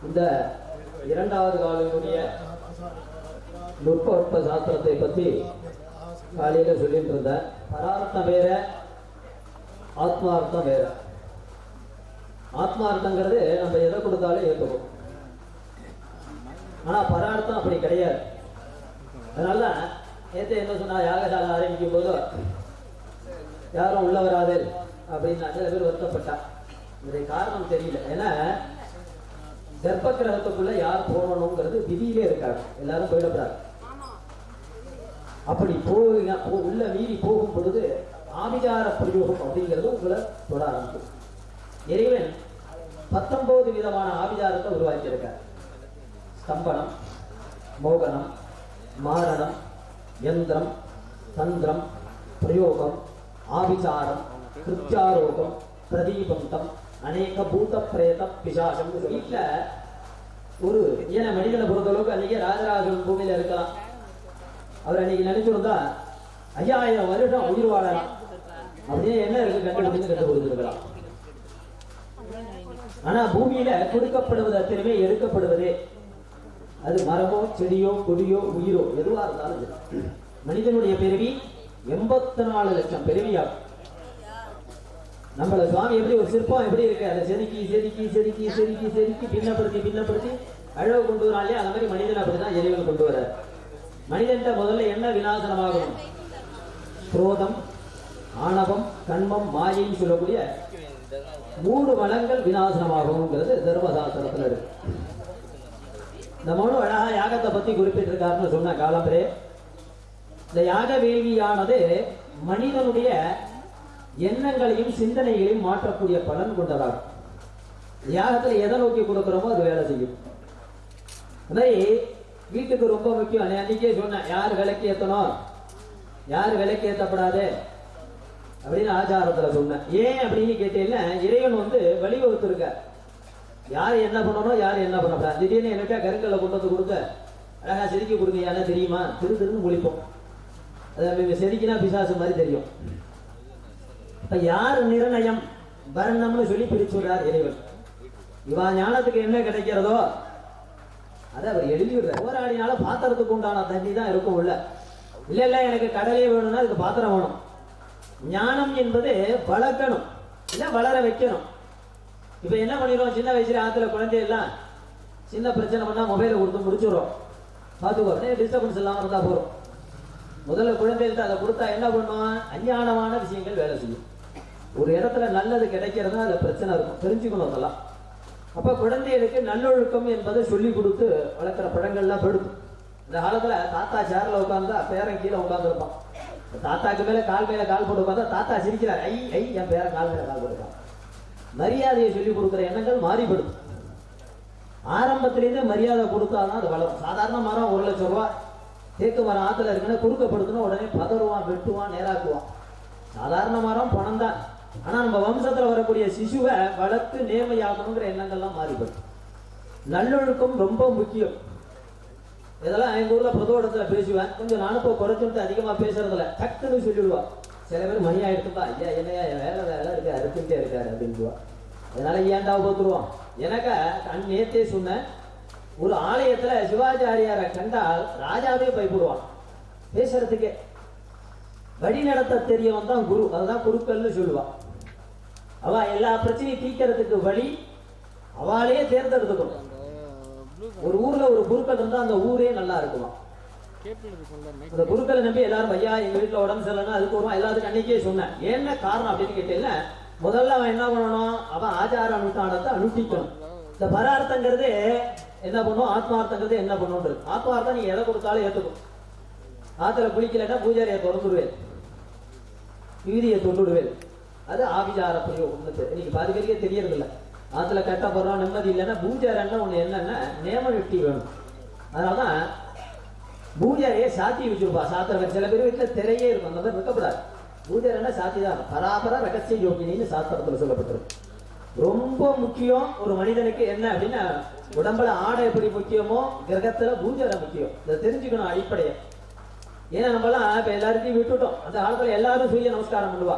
இந்த இரண்டாவது காலையினுடைய நுட்ப சாஸ்திரத்தை பற்றி காலையில சொல்லிட்டு இருந்தேன். பரார்த்தம் வேற, ஆத்மார்த்தம் வேற. ஆத்மார்த்தங்கிறது நம்ம எதை கொடுத்தாலும் ஏற்றுக்கும். ஆனா பரார்த்தம் அப்படி கிடையாது. அதனால நேற்று என்ன சொன்னா, யாகசாலை ஆரம்பிக்கும் போது யாரும் உள்ள வராது அப்படின்னு சில பேர் வருத்தப்பட்டா. இதற்கு காரணம் தெரியல. ஏன்னா கர்ப்ப கிரகத்துக்குள்ள யார் போகணுங்கிறது விதியிலே இருக்காரு. எல்லாரும் போயிடக்கூடாது. அப்படி உள்ள மீறி போகும் பொழுது ஆபிசார பிரயோகம் அப்படிங்கிறது உங்களை தொட ஆரம்பிக்கும். இறைவன் 19 விதமான ஆபிசாரத்தை உருவாக்கி இருக்கார். ஸ்தம்பனம், மோகனம், மாரணம், யந்திரம், தந்திரம், பிரயோகம், ஆபிசாரம், கிருத்யாரோகம், பிரதீபந்தம், அநேக பூத பிரேத பிசாசம். வீட்டுல ஒரு ஏன மனிதனை பொறுத்தளவுக்கு அன்னைக்கு ராஜராஜன் பூமியில இருக்கலாம். அவர் அன்னைக்கு நினைச்சிருந்தா 5000 வருடம் உயிர் வாழலாம் அப்படியே என்ன இருக்கு கண்டுபிடிச்சு கண்டு கொடுத்துருக்கலாம். ஆனா பூமியில கொடுக்கப்படுவது அத்தனையுமே எடுக்கப்படுவதே, அது மரமோ செடியோ கொடியோ உயிரோ எதுவா இருந்தாலும் மனிதனுடைய பிறவி 84 லட்சம் பிறவியாகும். நம்மள சுவாமி எப்படி ஒரு சிற்பம் எப்படி இருக்கு, அதை செதுக்கி செதுக்கி செதுக்கி செதுக்கி செதுக்கி பின்னப்படுத்தி அழகு கொண்டு வராலே, அந்த மாதிரி மனிதன் அப்படிதான் இறைவன் கொண்டு வர. மனிதன் முதல்ல என்ன விநாசனமாகும்? குரோதம், ஆணவம், கண்மம், மாயைன்னு சொல்லக்கூடிய 3 மலங்கள் விநாசனமாகும்ங்கிறது தர்மசாஸ்திரத்துல இருக்கு. இந்த மனு அழகா யாகத்தை பத்தி குறிப்பிட்டிருக்காருன்னு சொன்ன காலம்பரே. இந்த யாக வேள்வியானது மனிதனுடைய எண்ணங்களையும் சிந்தனைகளையும் மாற்றக்கூடிய பலன் கொண்டதாகும். யாகத்துல எதை நோக்கி கொடுக்கிறோமோ அது வேலை செய்யும். அதே வீட்டுக்கு ரொம்ப முக்கியம். அன்னைக்கே சொன்னேன், யார் விளக்கு ஏற்றணும், யார் விளக்கு ஏற்றப்படாது அப்படின்னு ஆச்சாரத்துல சொன்னேன். ஏன் அப்படின்னு கேட்டீங்கன்னா, இறைவன் வழிவகுத்திருக்க யார் என்ன பண்ணணும், யார் என்ன பண்ணக்கூடாது. திடீர்னு என்னட்டா கருங்கல்ல கொண்டு வந்து கொடுக்க அழகா செதுக்கி கொடுங்க, யாரா தெரியுமா, திருன்னு முழிப்போம். அதை செதுக்கினா பிசாசு மாதிரி தெரியும். இப்ப யார் நிர்ணயம் வர்ணம்னு சொல்லி பிரிச்சுடுறார் இறைவன். இவா ஞானத்துக்கு என்ன கிடைக்கிறதோ அதை அவர் எழுதி விடுறார். போராடினால பாத்திரத்துக்கு உண்டான தண்ணி தான் இருக்கும் உள்ள. இல்ல இல்ல எனக்கு கடலே வேணும்னா அதுக்கு பாத்திரம் வேணும். ஞானம் என்பது வளர்க்கணும், இல்ல வளர வைக்கணும். இப்ப என்ன பண்ணிடுவோம், சின்ன வயசுல ஆத்துல குழந்தை எல்லாம் சின்ன பிரச்சனை பண்ணா மொபைலை கொடுத்து முடிச்சுடுறோம். பார்த்துக்கோ, டிஸ்டர்பன்ஸ் இல்லாம இருந்தா போறோம். முதல்ல குழந்தைகிட்ட அதை கொடுத்தா என்ன பண்ணுவான், அஞ்ஞானமான விஷயங்கள் வேலை செய்யும். ஒரு இடத்துல நல்லது கிடைக்கிறதா அதுல பிரச்சனை இருக்கும், தெரிஞ்சுக்கணும் அதெல்லாம். அப்ப குழந்தைகளுக்கு நல்லொழுக்கம் என்பதை சொல்லி கொடுத்து வளர்க்குற பழங்கள்லாம் பெடுக்கும். இந்த காலத்துல தாத்தா சேர்ல உட்கார்ந்தா பேரன் கீழே உட்கார்ந்துருப்பான். தாத்தாக்கு மேல கால் போட்டு உட்கார்ந்தா தாத்தா சிரிக்கிறார், ஐ ஐ என் பேரன் கால் மேல கால் போடுறான். மரியாதையை சொல்லி கொடுக்குற எண்ணங்கள் மாறிபடுது. ஆரம்பத்திலேருந்து மரியாதை கொடுத்தாதான் அது வளரும். சாதாரண மரம் 1 லட்சம் ரூபாய், தேக்கு மரம் ஆத்துல இருக்குன்னா குறுக்கப்படுத்தணும், உடனே பதறுவான், வெட்டுவான், நேராக்குவான். சாதாரண மரம் பணம் தான். ஆனா நம்ம வம்சத்துல வரக்கூடிய சிசுவை வளர்த்து நேர்மையாகணுங்கிற எண்ணங்கள்லாம் மாறிபடும். நல்லொழுக்கம் ரொம்ப முக்கியம். இதெல்லாம் எங்க ஊர்ல பொது இடத்துல பேசுவேன். கொஞ்சம் நானும் இப்போ குறைச்சுட்டு அதிகமா பேசுறதுல டக்குன்னு சொல்லிடுவா. சில பேர் மணி ஆயிடுச்சுப்பா, ஐயா என்னையா வேலை இருக்கு அறுத்துட்டே இருக்காரு அப்படின்னுவா. அதனால ஏன்டா போத்துருவோம். எனக்கு நேத்தே சொன்ன ஒரு ஆலயத்துல சிவாச்சாரியாரை கண்டால் ராஜாவே பயப்படுவான் பேசுறதுக்கே. வழி நடத்த தெரியவன் தான் குரு, அதுதான் குருக்கள்னு சொல்லுவான். அவ எல்லா பிரச்சனையும் தீர்க்கறதுக்கு வழி அவளையே தேர்ந்தெடுத்துக்கணும். ஒரு ஊர்ல ஒரு குருக்கள் இருந்தா அந்த ஊரே நல்லா இருக்குமா. அந்த குருக்களை நம்பி எல்லாரும் ஐயா எங்க வீட்டுல உடம்பு சரியில்லைன்னா அதுக்கு வருவான். எல்லாத்துக்கும் அன்னைக்கே சொன்னேன். என்ன காரணம் அப்படின்னு கேட்டீங்கன்னா, முதல்ல அவன் என்ன பண்ணணும், அவன் ஆச்சார அனுஷ்டானத்தை அனுஷ்டிக்கணும். இந்த பரார்த்தங்கிறது என்ன பண்ணும், ஆத்மார்த்தங்கிறது என்ன பண்ணுன்றது. ஆத்மார்த்தம் நீங்க எதை கொடுத்தாலும் ஏத்துக்கும். ஆத்துல குளிக்கலன்னா பூஜாரியை திறந்துருவேன். விவிதியை தொண்டுடுவேன். அது ஆபிசார பிரயோகம். இன்னைக்கு பாதி பேருக்கே தெரியறது இல்லை. ஆத்துல கட்டப்படுறோம் நிம்மதி இல்லைன்னா பூஜாரன்னா ஒண்ணு என்னன்னா நேம வெட்டி வேணும். அதனாலதான் பூஜாரையே சாத்தி வச்சிருப்பா. சாத்திர சில பேர் வீட்டுல திரையே இருக்கும், அந்த மாதிரி இருக்கக்கூடாது. பூஜாரன்னா சாத்தி தான். பராபர ரகசிய யோகினின்னு சாஸ்திரத்துல சொல்லப்பட்டிருக்கு. ரொம்ப முக்கியம் ஒரு மனிதனுக்கு என்ன அப்படின்னா, உடம்புல ஆடை எப்படி முக்கியமோ கிரகத்துல பூஜாரை முக்கியம். இதை தெரிஞ்சுக்கணும் அடிப்படையை. ஏன்னா நம்மலாம் இப்ப எல்லாருக்கும் விட்டுட்டோம். அந்த காலத்துல எல்லாரும் சூரிய நமஸ்காரம் பண்ணுவா.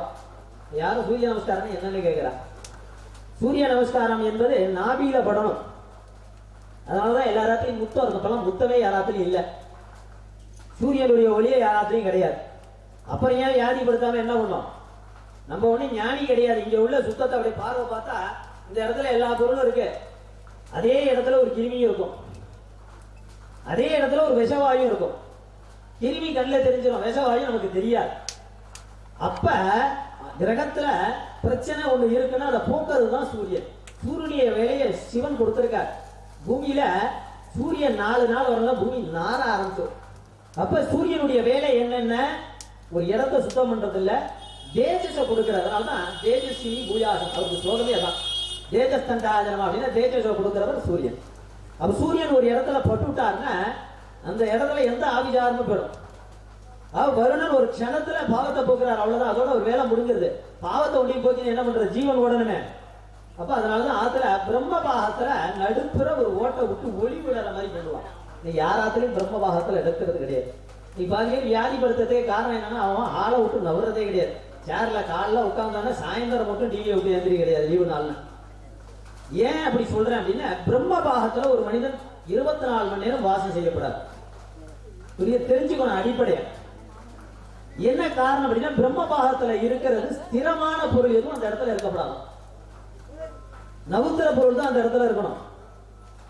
யாரும் சூரிய நமஸ்காரம் என்னன்னு கேட்கிறா. சூரிய நமஸ்காரம் என்பது நாபியில படணும். அதனாலதான் எல்லாராத்திலையும் முத்தம் இருக்கும். அப்பெல்லாம் முத்தமே யாராத்திலையும் இல்லை. சூரியனுடைய ஒளியே யாராத்திலையும் கிடையாது. அப்புறம் ஏன் வியாதிப்படுத்தாம என்ன பண்ணோம்? நம்ம ஒண்ணு ஞானி கிடையாது. இங்க உள்ள சுத்தத்தை அப்படி பார்வை பார்த்தா இந்த இடத்துல எல்லா பொருளும் இருக்கு. அதே இடத்துல ஒரு கிருமியும் இருக்கும், அதே இடத்துல ஒரு விஷவாயும் இருக்கும். கிருமி கண்ணில் தெரிஞ்சிடும், விஷவாயும் நமக்கு தெரியாது. அப்ப கிரகத்துல பிரச்சனை ஒண்ணு இருக்குன்னா அதை போக்குறது தான் சூரியன். சூரியனுடைய வேலையை சிவன் கொடுத்திருக்கார். பூமியில சூரியன் 4 நாள் வரலாம் பூமி நார ஆரம்பிச்சோம். அப்ப சூரியனுடைய வேலை என்னென்ன? ஒரு இடத்தை சுத்தம் பண்றது இல்ல, தேஜஸை கொடுக்கிறது. அதனால்தான் தேஜஸ்வி பூயாசம், அவருக்கு ஸ்லோகமே அதான். தேஜஸ்தண்டாஜனம் அப்படின்னா தேஜஸை கொடுக்கிறவர் சூரியன். அப்ப சூரியன் ஒரு இடத்துல பட்டுவிட்டாருன்னா அந்த இடத்துல எந்த ஆபிசாரமும் பெறும். வருணன் ஒரு க்ஷணத்துல பாவத்தை போக்குறாரு, அவ்வளவுதான். அதோட ஒரு வேலை முடிஞ்சிருது. பாவத்தை ஒண்டி போச்சு என்ன பண்றது? ஜீவன் ஓடணுமே. அப்ப அதனாலதான் ஆத்துல பிரம்ம பாகத்துல நடுப்புற ஒரு ஓட்டை விட்டு ஒளி விடுற மாதிரி பண்ணுவான். நீ யாராத்திலையும் பிரம்ம பாகத்துல எடுக்கிறது கிடையாது. நீ பாருங்க வியாதிப்படுத்துறதே காரணம் என்னன்னா அவன் ஆளை விட்டு நவறதே கிடையாது. சேர்ல காலில் உட்கார்ந்தானே சாயந்தரம் மட்டும் டிவியை விட்டு எந்திரி கிடையாது லீவு நாள்னு. ஏன் அப்படி சொல்றேன் அப்படின்னா, பிரம்ம பாகத்துல ஒரு மனிதன் 24 மணி நேரம் வாசம் செய்யப்படாது. தெரிஞ்சுக்கணும் அடிப்படையா. என்ன காரணம் அப்படின்னா, பிரம்ம பாகத்துல இருக்கிறது ஸ்திரமான பொருள் எதுவும் அந்த இடத்துல இருக்கப்படாது. நவுத்திர பொருள் தான் அந்த இடத்துல இருக்கணும்.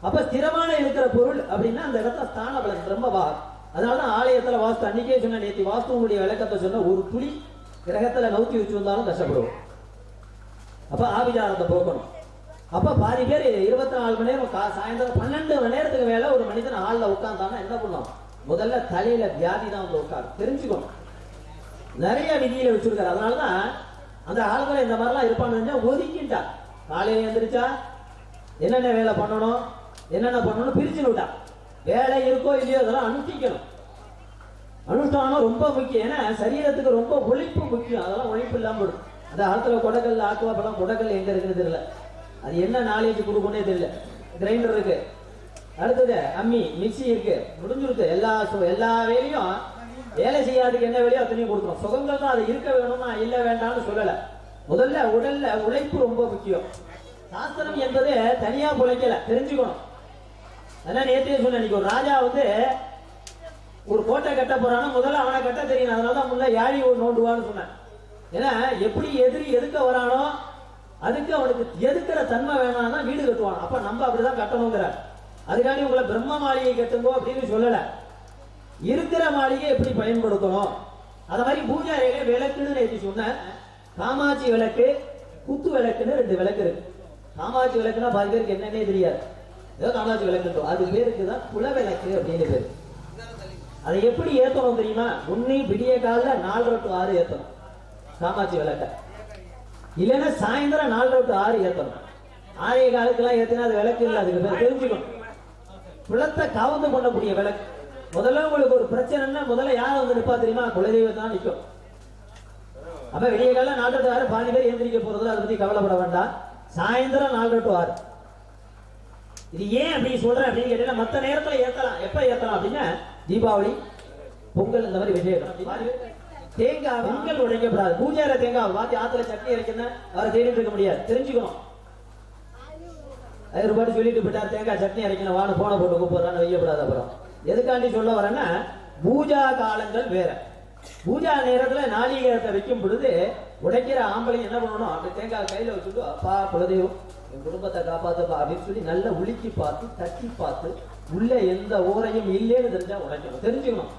அப்ப ஸ்திரமான இருக்கிற பொருள் அப்படின்னா அந்த இடத்துல ஸ்தான பலம் பிரம்ம பாகம். அதனாலதான் ஆலயத்துல வாஸ்து அன்னைக்கே சொன்ன, நேற்று வாஸ்துவனுடைய விளக்கத்தை சொன்ன, ஒரு துளி கிரகத்துல நவுத்தி வச்சு வந்தாலும் கஷ்டப்படுவோம். அப்ப ஆபிசாரத்தை போக்கணும். அப்ப பாதி பேர் 24 மணி நேரம் சாயந்தரம் 12 மணி நேரத்துக்கு மேல ஒரு மனிதன் ஆள்ல உட்கார்ந்தானா என்ன பண்ணும்? முதல்ல தலையில வியாதி தான் வந்து உட்காரு. தெரிஞ்சுக்கணும். நிறைய விதியில வச்சிருக்காரு. அதனாலதான் அந்த ஆளுகளை இந்த மாதிரிலாம் இருப்பான்னு ஒதுக்கிட்டா. காலையில எழுந்திரிச்சா என்னென்ன வேலை பண்ணணும், என்னென்ன பண்ணணும் பிரிச்சு விட்டா. வேலை இருக்கோ இல்லையோ அதெல்லாம் அனுஷ்டிக்கணும். அனுஷ்டானம் ரொம்ப முக்கியம். ஏன்னா சரீரத்துக்கு ரொம்ப ஒழிப்பு முக்கியம். அதெல்லாம் ஒழிப்பு இல்லாம போடும். அந்த காலத்துல கொடைக்கல் ஆக்குவா பழம், கொடைக்கல் எங்க இருக்குன்னு தெரியல. அது என்ன நாலேஜ் கொடுக்கணும்னே தெரியல. கிரைண்டர் இருக்கு, அடுத்தது அம்மி மிக்சி இருக்கு, முடிஞ்சிருக்கு. எல்லா வேலையும் வேலை செய்யாதுக்கு என்ன வேலையோ அத்தனையும் கொடுக்கணும். சுகங்கள் தான் அது இருக்க வேணுமா இல்ல வேண்டாம்னு சொல்லல. முதல்ல உடல்ல உழைப்பு ரொம்ப முக்கியம். சாஸ்திரம் என்பது தனியா பிழைக்கல, தெரிஞ்சுக்கணும். அதான் நேற்றே சொன்ன, இன்னைக்கு ஒரு ராஜா வந்து ஒரு கோட்டை கட்ட போறானா முதல்ல அவனை கட்ட தெரியும். அதனாலதான் முன்ன யாழி நோண்டுவான்னு சொன்னேன். ஏன்னா எப்படி எதிரி எதுக்க வரானோ அதுக்கு அவனுக்கு எதுக்கிற தன்மை வேணாம்னா வீடு கட்டுவான். அப்ப நம்ம அப்படிதான் கட்டணுங்கிற. அதுக்காண்டி உங்களை பிரம்ம மாளிகை கட்டுங்கோ அப்படின்னு சொல்லல. இருக்கிற மாளிகை எப்படி பயன்படுத்தணும். அத மாதிரி பூஜை அறையில விளக்குன்னு நேற்று சொன்னேன். காமாட்சி விளக்கு, குத்து விளக்குன்னு 2 விளக்கு இருக்கு. காமாட்சி விளக்குன்னா பாதி பேருக்கு என்னன்னே தெரியாது. ஏதோ காமாட்சி விளக்குன்றோம். அது பேருக்கு தான் குல விளக்கு அப்படின்னு பேரு. அதை எப்படி ஏத்தணும் தெரியுமா? உன்னை விடிய காலில் 4 to 6 ஏத்தணும் காமாட்சி விளக்க. இல்லைன்னா சாயந்தரம் 4 to 6 ஏத்தணும். 6 காலுக்கெல்லாம் ஏத்தினா அது விளக்கு இல்லை. அதுக்கு பேர் தெரிஞ்சுக்கணும். குளத்தை கவர்ந்து கொள்ளக்கூடிய விளக்கு. முதல்ல உங்களுக்கு ஒரு பிரச்சனைன்னா முதல்ல யார் வந்து நிற்பா தெரியுமா? குலதெய்வம் தான் நிற்கும். அப்ப விடிய கால 4 to 6 பாதி பேர் எந்திரிக்க போறதுல அதை பத்தி கவலைப்பட வேண்டாம். சாயந்தரம் 4 to 6. இது ஏன் அப்படி சொல்றேன் அப்படின்னு கேட்டீங்கன்னா, மற்ற நேரத்துல ஏத்தலாம். எப்ப ஏத்தலாம் அப்படின்னா தீபாவளி, பொங்கல், இந்த மாதிரி விஷயம். தேங்காய் பொங்கல் உடைக்கப்படாது. பூஜார தேங்காய் வாத்தி ஆத்துல சட்னி அரைக்கணும் அவரை தேடிட்டு இருக்க முடியாது. தெரிஞ்சுக்கணும். 1000 ரூபாய் சொல்லிட்டு போயிட்டார் தேங்காய் சட்னி அரைக்கணும் வான்னு போன போட்டு கூப்பிடுறான்னு வையப்படாது. அப்புறம் எதுக்காண்டி சொல்ல வரேன்னா, பூஜா காலங்கள் வேற. பூஜா நேரத்துல நாளிகேரத்தை வைக்கும் பொழுது உடைக்கிற ஆம்பளைங்க என்ன பண்ணணும்? அப்படி தேங்காய் கையில வச்சுட்டு, அப்பா குலதெய்வம் என் குடும்பத்தை காப்பாத்துப்பா அப்படின்னு சொல்லி நல்லா உலுக்கி பார்த்து தட்டி பார்த்து உள்ள எந்த ஊரையும் இல்லைன்னு தெரிஞ்சா உடைக்கணும். தெரிஞ்சுக்கணும்.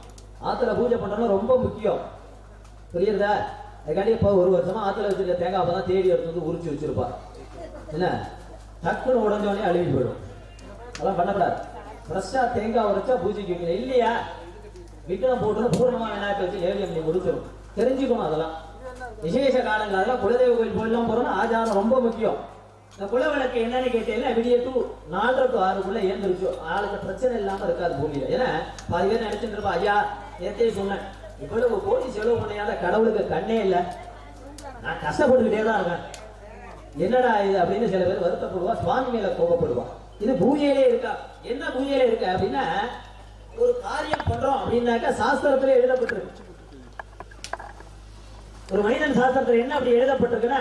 ஆத்துல பூஜை பண்றோம்னா ரொம்ப முக்கியம். புரியுறதா? அதுக்காண்டி இப்போ 1 வருஷமா ஆத்துல வச்சிருக்க தேங்காய் தான் தேடி எடுத்து வந்து உரிச்சு வச்சிருப்பா. என்ன டக்குன்னு உடஞ்சோடனே அழுவி போயிடும். அதெல்லாம் பண்ணக்கூடாது. ஃப்ரெஷ்ஷா தேங்காய் உடைச்சா பூஜைக்கு வைக்கல. இல்லையா விக்கிரம் போட்டு பூர்ணமா விநாயகத்தை வச்சு ஏவியம் பண்ணி முடிச்சிடும். தெரிஞ்சுக்கணும். அதெல்லாம் விசேஷ காலங்கள் அதெல்லாம் குலதெய்வ கோயில் போயெல்லாம் போறோம்னா ஆச்சாரம் ரொம்ப முக்கியம். இந்த குலவிளக்கு என்னன்னு கேட்டீங்கன்னா விடிய 4 to 6 ஏந்திரிச்சு ஆளுக்கு பிரச்சனை இல்லாம இருக்காது பூமியில. ஏன்னா பாதி பேர் நினைச்சுட்டு இருப்பா, ஐயா நேத்தே சொன்னேன் இவ்வளவு கோடி செலவு பண்ணியாத கடவுளுக்கு கண்ணே இல்லை, நான் கஷ்டப்பட்டுக்கிட்டே தான் இருக்கேன், என்னடா இது அப்படின்னு சில பேர் வருத்தப்படுவா, சுவாமி மேல கோபப்படுவா. இது பூஜையிலே இருக்கா? என்ன பூஜையில இருக்க அப்படின்னா, ஒரு காரியம் பண்றோம் அப்படின்னாக்கா சாஸ்திரத்திலே எழுதப்பட்டிருக்கு. ஒரு மனிதன் சாஸ்திரத்தில் என்ன அப்படி எழுதப்பட்டிருக்குன்னா,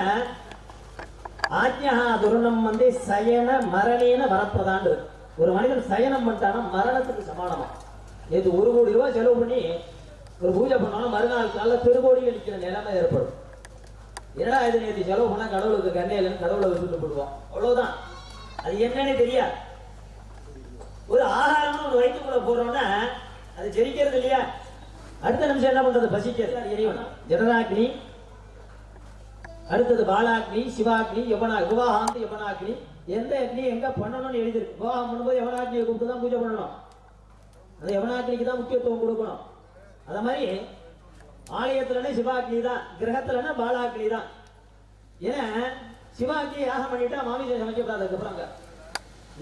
ஆஜ்ஞா துருணம் வந்து சயன மரணேன வரப்பதான்னு இருக்கு. ஒரு மனிதன் சயனம் பண்ணிட்டானா மரணத்துக்கு சமானமா. நேற்று 1 கோடி ரூபாய் செலவு பண்ணி ஒரு பூஜை பண்ணாலும் மறுநாள் கால திருக்கோடி அடிக்கிற நிலைமை ஏற்படும். என்னடா இது நேற்று செலவு பண்ணா கடவுளுக்கு கண்ணே இல்லைன்னு கடவுளை விட்டு போடுவோம், அவ்வளவுதான். அது என்னன்னு தெரியாது. ஒரு ஆகாரம்னு ஒரு வயிற்றுக்குள்ள போடுறோம்னா அது ஜெரிக்கிறது இல்லையா, அடுத்த நிமிஷம் என்ன பண்றது, பசிக்கிறது. இறைவன் ஜடராக்னி, அடுத்தது பாலாக்னி, சிவாக்னி, யுவனாக்னி, யுவனாக்னி. எந்த அக்னி எங்க பண்ணணும்னு எழுதிருக்கு. விவாகம் பண்ணும்போது யவனாக்னியை கூப்பிட்டு தான் பூஜை பண்ணணும். அந்த யவனாக்னிக்கு தான் முக்கியத்துவம் கொடுக்கணும். அத மாதிரி ஆலயத்துலன்னா சிவாக்னி தான், கிரகத்துலன்னா பாலாக்னி தான். ஏன்னா சிவாக்னி யாகம் பண்ணிட்டா மாமிசம் சமைக்கப்படாது. அதுக்கப்புறம்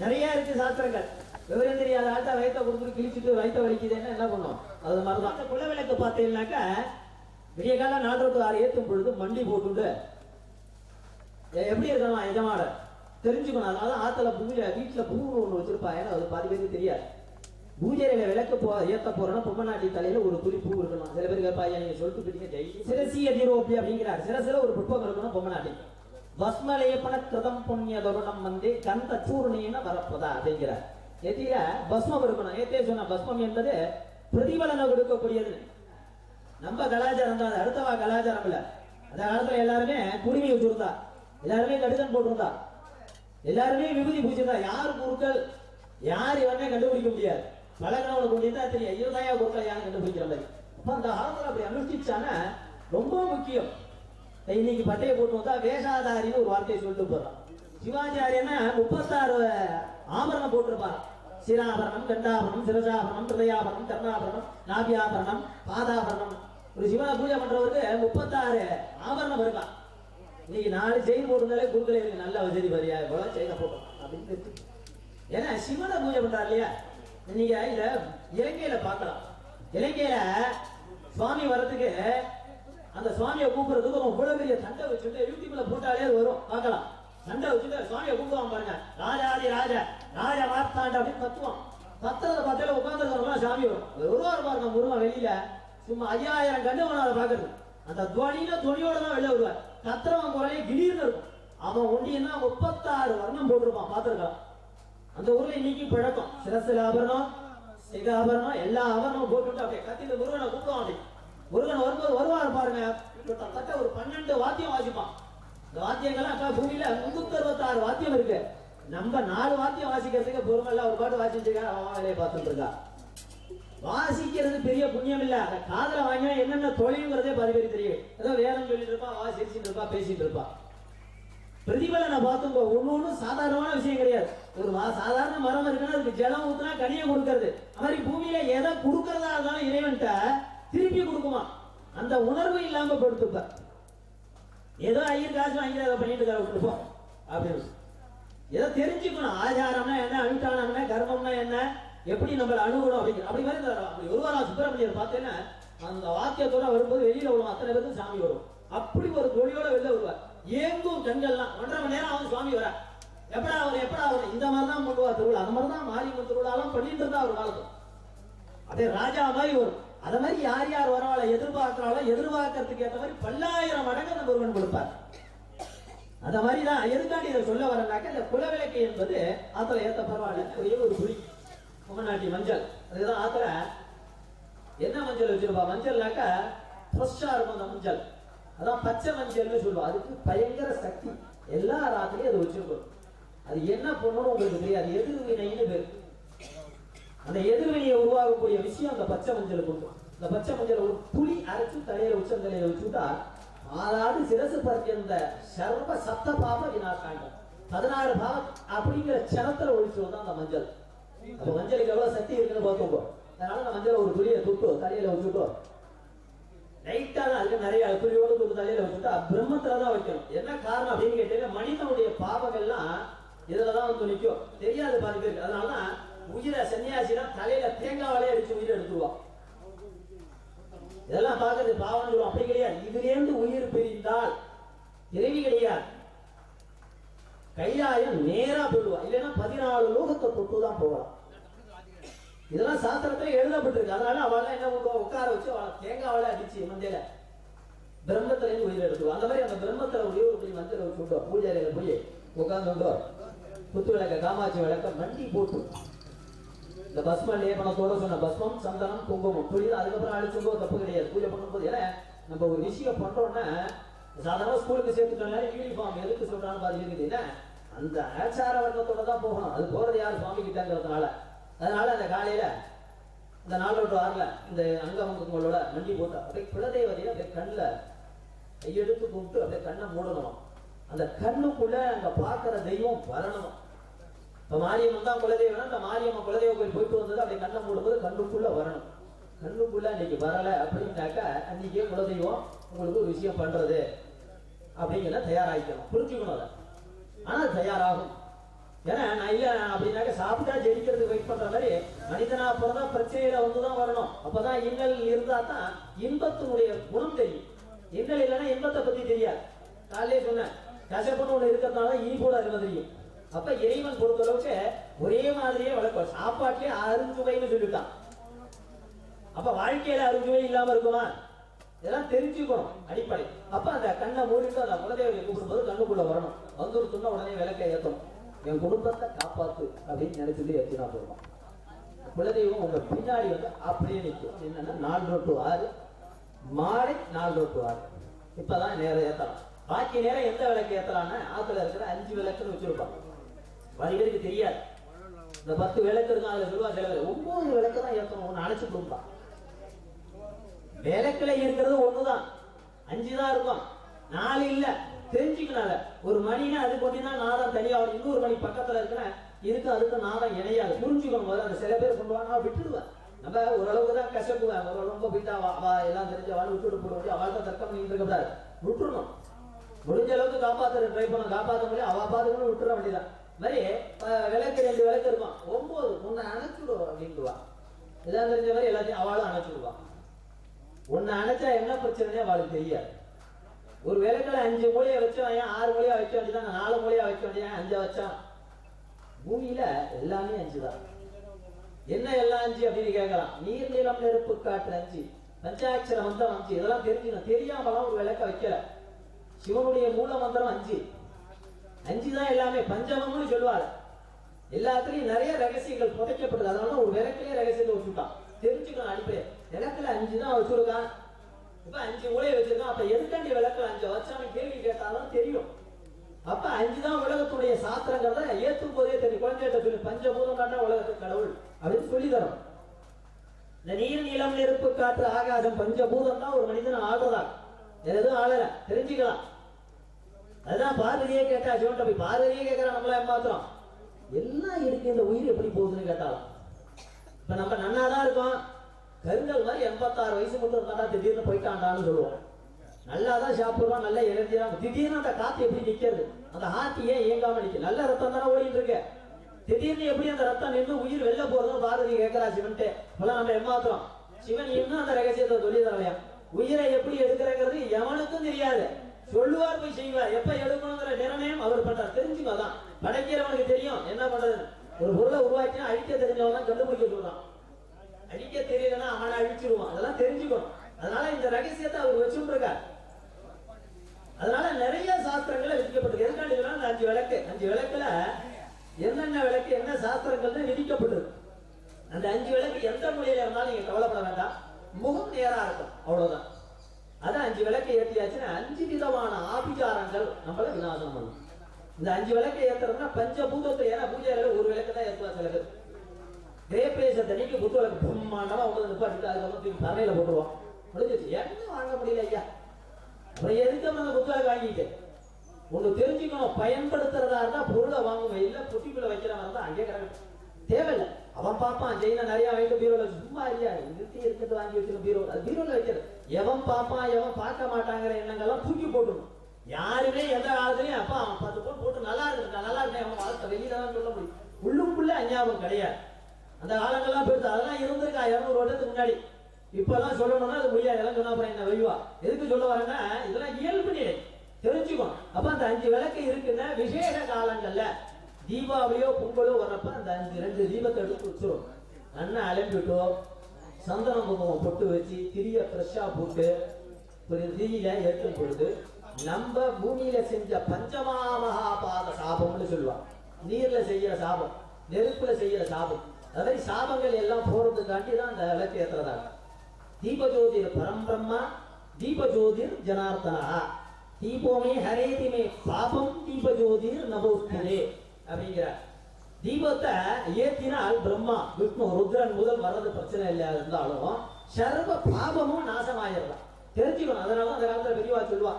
நிறைய இருக்கு சாஸ்திரங்கள். விவரம் தெரியாத ஆட்டா வயிற்ற கொடுத்துட்டு கிழிச்சிட்டு வயிற்ற வலிக்குதுன்னா என்ன பண்ணும், அது மாதிரிதான். அந்த குலவிளக்கு பார்த்தீங்கன்னாக்கா விடிய காலம் 4 to 6 ஏற்றும் பொழுது மண்டி போட்டு எப்படி இருக்கலாம் எஜமாட தெரிஞ்சுக்கணும். அதனால ஆத்துல பூஜை வீட்டுல பூ ஒண்ணு வச்சிருப்பா. ஏன்னா அது பாதி பேருக்கு தெரியாது. பூஜையில விளக்கு ஏத்த போறோம்னா பொம்மநாட்டி தலையில ஒரு துளி பூ இருக்கணும். சில பேருக்கு கேட்பா, நீங்க சொல்லிட்டு போட்டீங்க சிரசிய தீரோப்பி அப்படிங்கிறார். சிரசில ஒரு புட்பம் இருக்கணும் பொம்மநாட்டி. பஸ்மலேபன கிருதம் புண்ணிய தருணம் வந்து கந்த சூர்ணின்னு வரப்பதா அப்படிங்கிறார். எதிர பஸ்மம் இருக்கணும். ஏத்தே சொன்ன பஸ்மம் என்பது பிரதிபலனை கொடுக்கக்கூடியது. நம்ம கலாச்சாரம் தான், அடுத்தவா கலாச்சாரம் இல்ல. அந்த காலத்துல எல்லாருமே குடுமி வச்சிருந்தா, எல்லாருமே கடிதம் போட்டிருந்தா, எல்லாருமே விபூதி பூச்சிருந்தா. யாரு குருக்கள் யார் இவனே கண்டுபிடிக்க முடியாது. பழகிறவனுக்கு கொண்டிருந்தா தெரியும் 20,000 குருக்கள் யாரும் கண்டுபிடிக்கிற மாதிரி. அப்ப அந்த காலத்துல அப்படி அனுஷ்டிச்சானா ரொம்ப முக்கியம். இன்னைக்கு பட்டையை போட்டு வந்தா வேஷாதாரின்னு ஒரு வார்த்தையை சொல்லிட்டு போறான். சிவாச்சாரியன்னா 36 ஆபரணம் போட்டிருப்பான். சிராபரணம், கண்டாபரணம், சிரசாபரணம், ஹிருதயாபரணம், கர்ணாபரணம், நாபியாபரணம், பாதாபரணம். ஒரு சிவனை பூஜை பண்றவருக்கு 36 ஆபரணம் இருக்கான். இன்னைக்கு 4 செயின் போட்டிருந்தாலே குருக்களே இருக்கு, நல்ல வசதி வரியா போல செயினை போட்டோம் அப்படின்னு. ஏன்னா சிவனை பூஜை பண்றாரு இல்லையா. நீங்க இத இலங்கையில பார்க்கலாம். இலங்கையில சுவாமி வரத்துக்கு அந்த சுவாமியை கூப்பிடுறதுக்கு இவ்வளவு பெரிய சண்டை வச்சுட்டு யூடியூப்ல போட்டாலே வரும், பார்க்கலாம். சண்டை வச்சுட்டு சுவாமியை கூப்பிடுவான் பாருங்க, ராஜாதி ராஜ ராஜ மார்த்தாண்ட அப்படின்னு கத்துவான். கத்துறத பார்த்தால உட்காந்துருக்கா சாமி வரும். வருவார் பாருங்க முருகன் வெளியில, சும்மா 5000 கண்டு அவனை பாக்குறது. அந்த துணியோட தான் வெளில வருவார். கத்துறவன் குறையே திடீர்னு இருக்கும். அவன் ஒண்டியன்னா 36 வர்ணம் போட்டிருப்பான், பார்த்திருக்கான். அந்த ஊர்ல இன்னைக்கு பழக்கம். சிரசில ஆபரணம், சிக ஆபரணம், எல்லா ஆபரணமும் போட்டுட்டு அப்படியே கத்திட்டு முருகனை கூப்பிடுவான். அப்படி முருகன் வரும்போது வருவார் பாருங்க, கிட்டத்தட்ட ஒரு 12 வாத்தியம் வாசிப்பான். இந்த வாத்தியங்கள்லாம் பூமியில 366 வாத்தியம் இருக்கு. நம்ம 4 வாத்தியம் வாசிக்கிறதுக்கு பொறுமையில ஒரு பாட்டு வாசிச்சிருக்கா, அவன் வேலையை பார்த்துட்டு இருக்கா. வாசிக்கிறது பெரிய புண்ணியம் இல்ல, அதை காதல வாங்கினா என்னென்ன தொழில்ங்கிறதே பாதி பேருக்கு தெரியும். ஏதோ வேதம் சொல்லிட்டு இருப்பா, சிரிச்சுட்டு இருப்பா, பேசிட்டு இருப்பா. பிரதிபலனை பார்த்துங்க, ஒண்ணு சாதாரணமான விஷயம் கிடையாது. ஒரு சாதாரண மரம் இருக்குன்னா அதுக்கு ஜலம் ஊத்துனா கனியை கொடுக்கறது. அது மாதிரி பூமியில எதை கொடுக்கறதா இருந்தாலும் இறைவன்ட்ட திருப்பி கொடுக்குமா. அந்த உணர்வு இல்லாம படுத்துப்ப. ஏதோ ஐயர் காசு வாங்கி அதை பண்ணிட்டு விட்டுருப்போம் அப்படின்னு. ஏதோ தெரிஞ்சுக்கணும். ஆச்சாரம்னா என்ன, அனுஷ்டானம்னா கர்மம்னா என்ன, எப்படி நம்மள அணுகணும் அப்படிங்கிற அப்படி மாதிரி. அப்படி ஒருவாரா சுப்பிரமணியர் பார்த்தேன்னா அந்த வாக்கியத்தோட வரும்போது வெளியில விடுவோம், அத்தனை பேருக்கும் சாமி வரும். அப்படி ஒரு தொழிலோட வெளில வருவார். ஏங்கும் கண்கள்லாம் 1.5 மணி நேரம் அவன் சுவாமி வர எப்படா அவர் இந்த மாதிரி தான் பண்ணுவார் திருவிழா. அந்த மாதிரி தான் மாரியம்மன் திருவிழாலாம் பண்ணிட்டு இருந்தா ஒரு காலத்து. அதே ராஜா மாதிரி வரும். அத மாதிரி யார் யார் வரவாளை எதிர்பார்க்கிறாளோ எதிர்பார்க்கறதுக்கு ஏற்ற மாதிரி 10,000 மடங்கு அந்த முருகன் கொடுப்பார். அந்த மாதிரி தான். எதுக்காண்டி இதை சொல்ல வரனாக்க, இந்த குலவிளக்கு என்பது ஆத்துல ஏத்த பரவாயில்ல, ஒரே ஒரு புளி பொம்மநாட்டி மஞ்சள். அதுதான் ஆத்துல என்ன மஞ்சள் வச்சிருப்பா. மஞ்சள்னாக்க ஃப்ரெஷ்ஷா இருக்கும் அந்த மஞ்சள். அதான் பச்சை மஞ்சள்னு சொல்லுவா. அதுக்கு பயங்கர சக்தி. எல்லா ராத்திரியும் அதை வச்சிருக்கணும். அது என்ன பண்ணணும் உங்களுக்கு தெரியாது. எதிர்வினைன்னு பேரு. அந்த எதிர்வினையை உருவாகக்கூடிய விஷயம் அந்த பச்சை மஞ்சளுக்கு உண்டு. இந்த பச்சை மஞ்சள் ஒரு புளி அரைச்சு தலையில உச்சந்தலையில வச்சுட்டா அதாவது சிரசு பறிக்கின்ற சர்வ சப்த பாப விநாசாண்டம் 16 பாவம் அப்படிங்கிற சனத்துல ஒழிச்சு வந்தா அந்த மஞ்சள். அப்ப மஞ்சளுக்கு எவ்வளவு சக்தி இருக்குன்னு பார்த்தோம். அதனால அந்த மஞ்சள் ஒரு துளியை துட்டு தலையில வச்சுட்டோம். லைட்டா தான் அதுக்கு நிறைய புளியோடு தூக்கு தலையில வச்சுட்டு பிரம்மத்துல தான் வைக்கணும். என்ன காரணம் அப்படின்னு கேட்டீங்கன்னா மனிதனுடைய பாவங்கள்லாம் இதுலதான் வந்து நிற்கும். தெரியாது பாதி பேருக்கு. அதனாலதான் உயிரை சன்னியாசிலாம் தலையில தேங்காவாலே அடிச்சு உயிரை எடுத்துருவான். இதெல்லாம் பார்க்கறது பாவம் சொல்லுவோம். அப்படி கிடையாது. இதுலேருந்து உயிர் பிரிந்தால் இறைவி கிடையாது. கைலாயம் நேரா போடுவா. இல்லைன்னா 14 லோகத்தை தொட்டு தான் போகலாம். இதெல்லாம் சாஸ்திரத்துல எழுதப்பட்டிருக்கு. அதனால அவள் என்ன பண்ணுவா, உட்கார வச்சு அவளை தேங்காவால அடிச்சு மந்தையில பிரம்மத்துல இருந்து உயிர் எடுத்துருவா. அந்த மாதிரி அந்த பிரம்மத்துல உயிர் மந்திர வச்சு விட்டோம். பூஜையில போய் உட்கார்ந்து விட்டோம். குத்து விளக்க காமாட்சி விளக்க மண்டி போட்டு இந்த பஸ்ம லேபனத்தோட சொன்ன பஸ்மம் சந்தனம் குங்குமம் புரியுது. அதுக்கப்புறம் அழிச்சுங்கோ தப்பு கிடையாது. பூஜை பண்ணும்போது ஏன்னா நம்ம ஒரு விஷயம் பண்றோம்னா சாதாரண ஸ்கூலுக்கு சேர்த்துட்டோம்னா யூனிஃபார்ம் எதுக்கு சொல்றான்னு பாத்தீங்கன்னா அந்த ஆச்சார வர்க்கத்தோட தான் போகணும். அது போறது யார் சுவாமி கிட்டங்கிறதுனால. அதனால அந்த காலையில இந்த 4 to 6 இந்த அங்கவங்களோட மண்டி போட்டு அப்படியே குலதெய்வத்தையும் அப்படியே கண்ணில் கையெடுத்து கும்பிட்டு அப்படியே கண்ணை மூடணும். அந்த கண்ணுக்குள்ள அங்க பார்க்கிற தெய்வம் வரணும். இப்ப மாரியம்மன் தான் குலதெய்வம்னா அந்த மாரியம்மன் குலதெய்வ கோயில் போயிட்டு வந்தது அப்படியே கண்ணை மூடும்போது கண்ணுக்குள்ள வரணும். கண்ணுக்குள்ள அன்னைக்கு வரல அப்படின்னாக்கா அன்னைக்கே குலதெய்வம் உங்களுக்கு ஒரு விஷயம் பண்றது அப்படிங்கிற தயாராகிக்கணும். புரிஞ்சுக்கணும் அதை. ஆனா தயாராகும். ஏன்னா நான் இல்ல அப்படின்னாக்க சாப்பிட்டா ஜெயிக்கிறதுக்கு வெயிட் பண்ற மாதிரி மனிதனா பிறந்தா பிரச்சனையில வந்துதான் வரணும். அப்பதான் இன்னல் இருந்தா தான் இன்பத்தினுடைய குணம் தெரியும். இன்னல் இல்லைன்னா இன்பத்தை பத்தி தெரியாது. காலையே சொன்னேன் கசப்புன்னு ஒண்ணு இருக்கிறதுனால இனிப்போட இருக்க தெரியும். அப்ப இறைவன் பொறுத்த அளவுக்கு ஒரே மாதிரியே வளர்க்கும். சாப்பாட்டிலே அருஞ்சுவைன்னு சொல்லிட்டான். அப்ப வாழ்க்கையில அருஞ்சுவை இல்லாம இருக்குமா? இதெல்லாம் தெரிஞ்சுக்கணும் அடிப்படை. அப்ப அந்த கண்ணை மூடிட்டு அந்த குலதெய்வத்தை கூப்பிடும்போது கண்ணுக்குள்ள வரணும். வந்துருச்சுன்னா உடனே விளக்க ஏற்றணும். என் குடும்பத்தை காப்பாத்து அப்படின்னு நினைச்சிட்டு ஏற்றினா போடுவோம். குலதெய்வம் உங்க பின்னாடி வந்து அப்படியே நிற்கும். என்னன்னா 4 to 6 மாலை 4 to 6 இப்பதான் நேரம் ஏற்றலாம். பாக்கி நேரம் எந்த விளக்கு ஏற்றலாம்னா ஆத்துல இருக்கிற 5 விளக்குன்னு வச்சிருப்பாங்க. பாதி பேருக்கு தெரியாது. இந்த 10 விளக்கு இருக்கும். அதுல சொல்லுவா சில 9 விளக்கு தான் ஏற்றணும். ஒன்று அணைச்சு கொடுப்பான். விளக்குல இருக்கிறது ஒண்ணுதான். 5 தான் இருக்கும். 4 இல்ல. தெரிஞ்சுக்கனால ஒரு மணினா அது கொண்டினா நாதம் தனியா ஒரு இன்னொரு மணி பக்கத்துல இருக்குன்னா இருக்கு அதுக்கு நாதம் இணையாது. புரிஞ்சுக்கணும். அந்த சில பேர் கொண்டுவாங்க விட்டுடுவேன். நம்ம ஓரளவுக்கு தான் கஷ்டப்படுவேன். ரொம்ப போயிட்டா அவ எல்லாம் தெரிஞ்சவான்னு விட்டுட்டு போடுவோம். அவள்கிட்ட தர்க்கம் பண்ணிட்டு இருக்கக்கூடாது. விட்டுருணும். முடிஞ்ச அளவுக்கு காப்பாற்ற ட்ரை பண்ண காப்பாற்ற முடியும். அவ பாத்துக்கணும் விட்டுற வேண்டியதான். மாதிரி விளக்கு 2 விளக்கு இருக்கும். 9 உன்னை அணைச்சுடுவோம் அப்படின்ட்டுவா. இதான் தெரிஞ்ச மாதிரி எல்லாத்தையும் அவளும் அணைச்சுடுவான். உன்னை அணைச்சா என்ன பிரச்சனையே அவளுக்கு தெரியாது. ஒரு விளக்குல 5 மூலையை வச்சோம், 6 மூலையா வைக்க வேண்டியதான், 4 மூலையா வைக்க வேண்டியதான், 5 வச்சான். பூமியில எல்லாமே 5 தான். என்ன எல்லாம் 5 அப்படின்னு கேட்கலாம். நீர் நிலம் நெருப்பு காற்று 5, பஞ்சாட்சர மந்திரம் 5. இதெல்லாம் தெரிஞ்சுக்கணும். தெரியாமலாம் ஒரு விளக்க வைக்கல. சிவனுடைய மூல மந்திரம் 5 தான் எல்லாமே. பஞ்சமம்னு சொல்லுவாரு. எல்லாத்துலயும் நிறைய ரகசியங்கள் புதைக்கப்பட்டது. அதனால ஒரு விளக்குலயே ரகசியத்தை வச்சுட்டான். தெரிஞ்சுக்கணும் அடிப்படை. விளக்குல 5 தான் வச்சுருக்கான். இப்ப 5 மூலையை வச்சிருக்கான். அப்ப எதுக்காண்டி விளக்குல 5 வச்சான்னு கேள்வி கேட்டாலும் தெரியும். அப்ப 5 தான் உலகத்துடைய சாஸ்திரங்கிறத ஏத்தும் போதே தெரியும். குழந்தைகிட்ட சொல்லி பஞ்சபூதம் காட்டா உலகத்துக்கு கடவுள் அப்படின்னு சொல்லி தரும். இந்த நீர் நிலம் நெருப்பு காற்று ஆகாசம் பஞ்சபூதம் தான் ஒரு மனிதன் ஆடுறதா. எதுவும் ஆளல. தெரிஞ்சுக்கலாம். அதுதான் பார்வதியே கேட்டா சிவன்ட்ட போய் பார்வதியே கேட்கறா நம்மள ஏமாத்திரம். எல்லாம் இருக்கு. இந்த உயிர் எப்படி போகுதுன்னு கேட்டாலும் இப்ப நம்ம நன்னாதான் இருக்கோம். கருங்கல் மாதிரி 86 வயசு மட்டும் இருந்தா திடீர்னு போயிட்டாண்டான்னு சொல்லுவோம். நல்லாதான் சாப்பிடுவோம். நல்ல எனர்ஜியா. திடீர்னு அந்த காத்து எப்படி நிக்கிறது? அந்த ஹார்ட் ஏன் இயங்காம நிக்க? நல்ல ரத்தம் தானே ஓடிட்டு இருக்கு. திடீர்னு எப்படி அந்த ரத்தம் நின்று உயிர் வெளில போறதும் பார்வதி கேட்கறா சிவன்ட்டு. இப்பெல்லாம் நம்ம ஏமாத்திரம். சிவன் இன்னும் அந்த ரகசியத்தை சொல்லி தரலையா? உயிரை எப்படி எடுக்கிறங்கிறது எவனுக்கும் தெரியாது. சொல்லுவார் போய் செய்வார். எப்ப எடுக்கணுங்கிற நிர்ணயம் அவர் பண்றார். தெரிஞ்சுக்கோதான். படைக்கிறவனுக்கு தெரியும் என்ன பண்றது. ஒரு பொருளை உருவாக்கினா அழிக்க தெரிஞ்சவன் தான் கண்டுபிடிக்க சொல்றான். அழிக்க தெரியலன்னா அவனை அழிச்சிருவான். அதெல்லாம் தெரிஞ்சுக்கணும். அதனால இந்த ரகசியத்தை அவர் வச்சுட்டு இருக்கார். அதனால நிறைய சாஸ்திரங்களை விதிக்கப்பட்டிருக்கு. எதுக்காண்டி அந்த 5 விளக்கு 5 விளக்குல என்னென்ன விளக்கு என்ன சாஸ்திரங்கள் விதிக்கப்பட்டிருக்கு. அந்த 5 விளக்கு எந்த மொழியில இருந்தாலும் நீங்க கவலைப்பட வேண்டாம். முகம் நேரா இருக்கும். அவ்வளவுதான். அதான் 5 விளக்கை ஏற்றியாச்சுன்னா 5 விதமான ஆபிச்சாரங்கள் நம்மள விநாசனம் பண்ணும். இந்த 5 விளக்கை ஏத்துறதுன்னா பஞ்சபூதத்தை. ஏன்னா பூஜையில ஒரு விளக்கு தான் ஏற்றுவா சில பேர். கிரேப்பேசத்தன்னைக்கு புத்து விளக்கு பிரம்மாண்டமா வந்து நிப்பாட்டிட்டு அதுக்கப்புறம் தரையில போட்டுருவோம். முடிஞ்சிச்சு. என்ன வாங்க முடியல ஐயா. அப்புறம் எதுக்கு அந்த புத்து விளக்கு வாங்கிட்டு ஒண்ணு தெரிஞ்சுக்கணும். பயன்படுத்துறதா இருந்தா பொருளை வாங்குவேன். இல்ல புட்டிக்குள்ள வைக்கிற மாதிரி தான் அங்கே கிடக்கு. தேவையில்லை. அவன் பார்ப்பான் ஜெயினா நிறைய வாங்கிட்டு பீரோல சும்மா இல்லையா நிறுத்தி இருக்கிறது வாங்கி வச்சிருக்க பீரோ. அது பீரோல வைக்கிறது எவன் பாப்பான் எவன் பார்க்க மாட்டாங்கிற எண்ணங்கள்லாம் தூக்கி போட்டுணும். யாருமே எந்த காலத்துலயும் அப்பா அவன் 10 போட்டு போட்டு நல்லா இருக்கா நல்லா இருக்கேன் அவன் வாழ்க்கை வெளியில தான் சொல்ல முடியும். உள்ளுக்குள்ள அஞ்ஞாபகம் கிடையாது. அந்த காலங்கள்லாம் போயிடுது. அதெல்லாம் இருந்திருக்கா 200 வருடத்துக்கு முன்னாடி. இப்பெல்லாம் சொல்லணும்னா அது முடியாது. எல்லாம் சொன்னா அப்புறம் என்ன வைவா எதுக்கு சொல்ல வரேன்னா இதெல்லாம் இயல்பு நிலை தெரிஞ்சுக்கணும். அப்ப அந்த 5 விளக்கு இருக்குன்னா விசேஷ காலங்கள்ல தீபாவளியோ பொங்கலோ வர்றப்ப அந்த 2 தீபத்தை எடுத்து வச்சிரும். நல்லா அலம்பிட்டோ சந்தனம் குங்குமம் பொட்டு வச்சு திரிய ஃப்ரெஷ்ஷா போட்டு ஒரு திரியில எடுத்து பொழுது நம்ம பூமியில செஞ்ச பஞ்சமாமகாபாத சாபம்னு சொல்லுவாங்க. நீர்ல செய்யற சாபம், நெருப்புல செய்யற சாபம், அது மாதிரி சாபங்கள் எல்லாம் போறதுக்காண்டி தான் அந்த விளக்கு ஏற்றுறதாங்க. தீபஜோதிர் பரம்பிரம்மா தீபஜோதிர் ஜனார்த்தனா தீபோமே ஹரேதிமே பாபம் தீபஜோதிர் நபோஸ்தே அப்படிங்கிறார். தீபத்தை ஏற்றினால் பிரம்மா விஷ்ணு ருத்ரன் முதல் வர்றது பிரச்சனை இல்லையா இருந்தாலும் சர்வ பாபமும் நாசமாயிடலாம் தெரிஞ்சுக்கணும். அதனால அந்த காலத்துல பெரியவா சொல்லுவா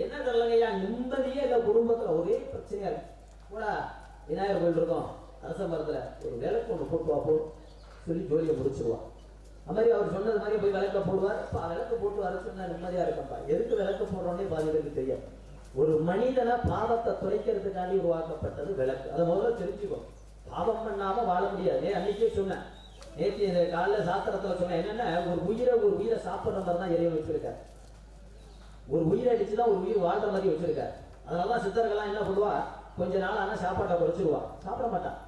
என்ன தெரியலங்கய்யா நிம்மதியே இல்லை குடும்பத்துல ஒரே பிரச்சனையா இருக்கு கூட விநாயகர் கோயில் இருக்கோம் அரச மரத்துல ஒரு விளக்கு ஒன்று போட்டு வா சொல்லி ஜோலியை முடிச்சிருவான். அது மாதிரி அவர் சொன்னது மாதிரி போய் விளக்க போடுவார். விளக்கு போட்டு வர சொன்னா நிம்மதியா இருக்கப்பா. எதுக்கு விளக்கு போடுறோன்னே பாதி பேருக்கு தெரியாது. ஒரு மனிதனை பாவத்தை துளைக்கிறதுக்காண்டி உருவாக்கப்பட்டது விளக்கு. அதை முதல்ல தெரிஞ்சுக்கோ. பாவம் பண்ணாம வாழ முடியாது. அன்னைக்கே சொன்னேன், நேற்று காலைல சாஸ்திரத்துல சொன்னேன் என்னன்னா ஒரு உயிரை சாப்பிட்ற மாதிரி தான் இறைவன் வச்சிருக்காரு. ஒரு உயிரை அடிச்சுதான் ஒரு உயிர் வாழ்ற மாதிரி வச்சிருக்காரு. அதனாலதான் சித்தர்கள்லாம் என்ன பண்ணுவா கொஞ்ச நாள் ஆனா சாப்பாட்டை குறைச்சிருவா, சாப்பிட மாட்டான்.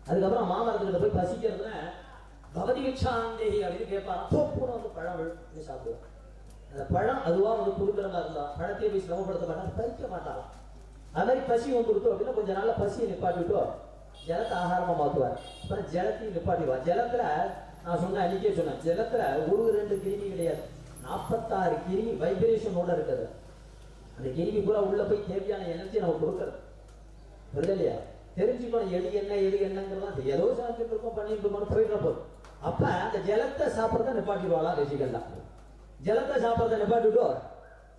அதுக்கப்புறம் மாமரத்துக்கிட்ட போய் பசிக்கிறதுன்னா பகவதி விக்ஷாந்தேகி அப்படின்னு கேட்பாராம். சோப்புன்னு வந்து பழம் சாப்பிடுவான். அந்த பழம் அதுவா வந்து கொடுக்குறதா இருந்தா பழத்தையே போய் சிரமப்படுத்த மாட்டாங்க, பறிக்க மாட்டாங்க. அது மாதிரி பசி வந்து கொடுத்தோம் அப்படின்னா கொஞ்ச நாள்ல பசியை நிப்பாட்டிவிட்டோ ஜலத்தை ஆகாரமா மாத்துவார். அப்புறம் ஜலத்தையும் நிப்பாட்டிடுவார். ஜலத்துல நான் சொன்னேன் அன்னைக்கே சொன்னேன், ஜலத்துல 1-2 கிருமி கிடையாது, 46 கிருமி வைப்ரேஷனோட இருக்குது. அந்த கிருமி பூரா உள்ள போய் தேவையான எனர்ஜி நம்ம கொடுக்கறது புரியுது இல்லையா? தெரிஞ்சுக்கணும் எது என்னங்கிறதா ஏதோ சாப்பிட்டு இருக்கோம் பண்ணிட்டு இருக்கோம் போயிடுற போதும். அப்ப அந்த ஜலத்தை சாப்பிட்றத நிப்பாட்டிடுவாளா ரிஷிகள்லாம். ஜலத்தை சாப்பிட்றத நிப்பாட்டிவிட்டோம்.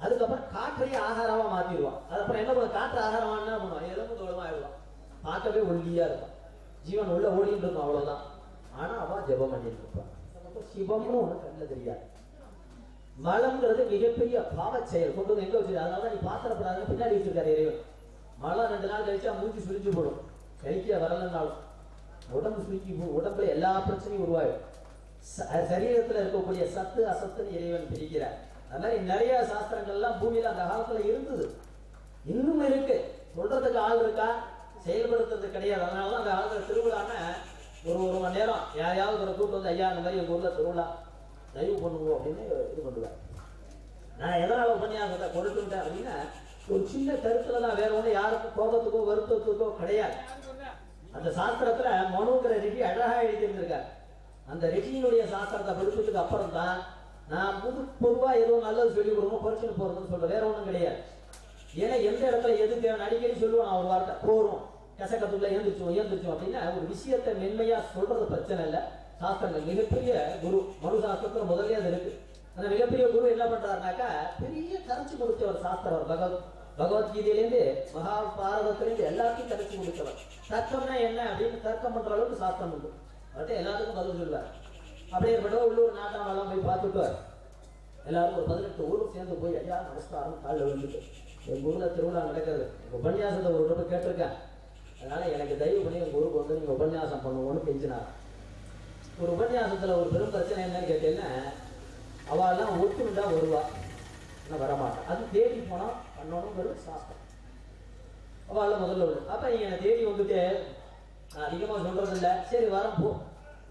அதுக்கப்புறம் காற்றையே ஆகாரமா மாத்திடுவான். அதுக்கப்புறம் என்ன பண்ணுவோம், காற்று ஆகாரமா என்ன பண்ணுவான், எலும்பு தோளமா ஆயிடுவான். பார்க்கவே ஒல்லியா இருக்கும், ஜீவன் உள்ள ஓடிட்டு இருக்கும், அவ்வளவுதான். ஆனா அவ ஜபம் பண்ணிட்டு இருப்பான். சிவம்னு ஒண்ணு கண்ணில் தெரியாது. மலம்ங்கிறது மிகப்பெரிய பாவ செயல். கொண்டு வந்து எங்க வச்சிருக்க, அதனாலதான் நீ பாத்திரப்படாதுன்னு பின்னாடி வச்சிருக்காரு இறைவன். மலம் 2 நாள் கழிச்சா மூஞ்சி சுழிஞ்சு போடும். கழிக்க வரலன்னாலும் உடம்பு சுழிஞ்சு போடும். உடம்புல எல்லா பிரச்சனையும் உருவாகும். சரீரத்துல இருக்கக்கூடிய சத்து அசத்துன்னு இறைவன் பிரிக்கிறார். அது மாதிரி நிறைய சாஸ்திரங்கள்லாம் பூமியில அந்த காலத்துல இருந்தது, இன்னும் இருக்கு. சொல்றதுக்கு ஆள் இருக்கா, செயல்படுத்துறது கிடையாது. அதனாலதான் அந்த காலத்துல திருவிழான்னு ஒரு மணி நேரம் யாரையாவது ஒரு கூட்டு வந்து ஐயா அந்த மாதிரி எங்க ஊர்ல திருவிழா தயவு பண்ணுவோம் அப்படின்னு இது பண்ணுவேன். நான் எதனால உபன்யாசத்தை கொடுத்துட்டேன் அப்படின்னா ஒரு சின்ன கருத்துல தான், வேற ஒண்ணு யாருக்கும் கோபத்துக்கோ வருத்தத்துக்கோ கிடையாது. அந்த சாஸ்திரத்துல மனுங்கிற ரிஷி அழகா எழுதியிருந்திருக்காரு. அந்த ரிஷியினுடைய சாஸ்திரத்தை படிச்சதுக்கு அப்புறம் தான் நான் பொதுவா ஏதோ நல்லது சொல்லி கொடுக்கணும் பரிசு போறதுன்னு சொல்றேன், வேற ஒண்ணும் கிடையாது. ஏன்னா எந்த இடத்துல எது தேவை அடிக்கடி சொல்லுவோம். நான் ஒரு வார்த்தை போறோம் கசக்கத்துக்குள்ள ஏந்திரிச்சோம் அப்படின்னா ஒரு விஷயத்தை மென்மையா சொல்றது பிரச்சனை இல்லை. சாஸ்திரங்கள் மிகப்பெரிய குரு, மனு சாஸ்திரத்துல முதல்ல அது இருக்கு. அந்த மிகப்பெரிய குரு என்ன பண்றாருனாக்கா பெரிய கரைச்சி கொடுத்தவர் சாஸ்திரம். பகவத்கீதையிலேருந்து மகாபாரதத்திலேருந்து எல்லாத்தையும் கரைச்சி கொடுத்தவர். தர்க்கம்னா என்ன அப்படின்னு தர்க்கம் பண்ற அளவுக்கு சாஸ்திரம் உண்டு. அவர்கிட்ட எல்லாத்துக்கும் பதில் சொல்லுவார். அப்படியே ஏற்பட்ட உள்ளூர் நாட்டாமெல்லாம் போய் பார்த்துட்டு எல்லாரும் ஒரு 18 ஊரும் சேர்ந்து போய் ஐயா நமஸ்காரம் காலில் வந்துட்டு எங்கள் ஊரில் திருவிழா நடக்கிறது, உபன்யாசத்தை ஒரு ரூபாய் கேட்டிருக்கேன், அதனால எனக்கு தயவு பண்ணி எங்கள் ஊருக்கு வந்து நீங்கள் உபன்யாசம் பண்ணுவோன்னு கெஞ்சினார். ஒரு உபன்யாசத்தில் ஒரு பெரும் பிரச்சனை என்னன்னு கேட்டீங்கன்னா அவெல்லாம் ஒத்துமிட்டா வருவா, ஆனால் வரமாட்டான். அது தேடி போனால் பண்ணணுங்கிற சாஸ்திரம். அவள் முதல்ல வருது. அப்போ நீங்கள் என்னை தேடி வந்துட்டு நான் அதிகமாக சொல்றது இல்லை, சரி வரம் போ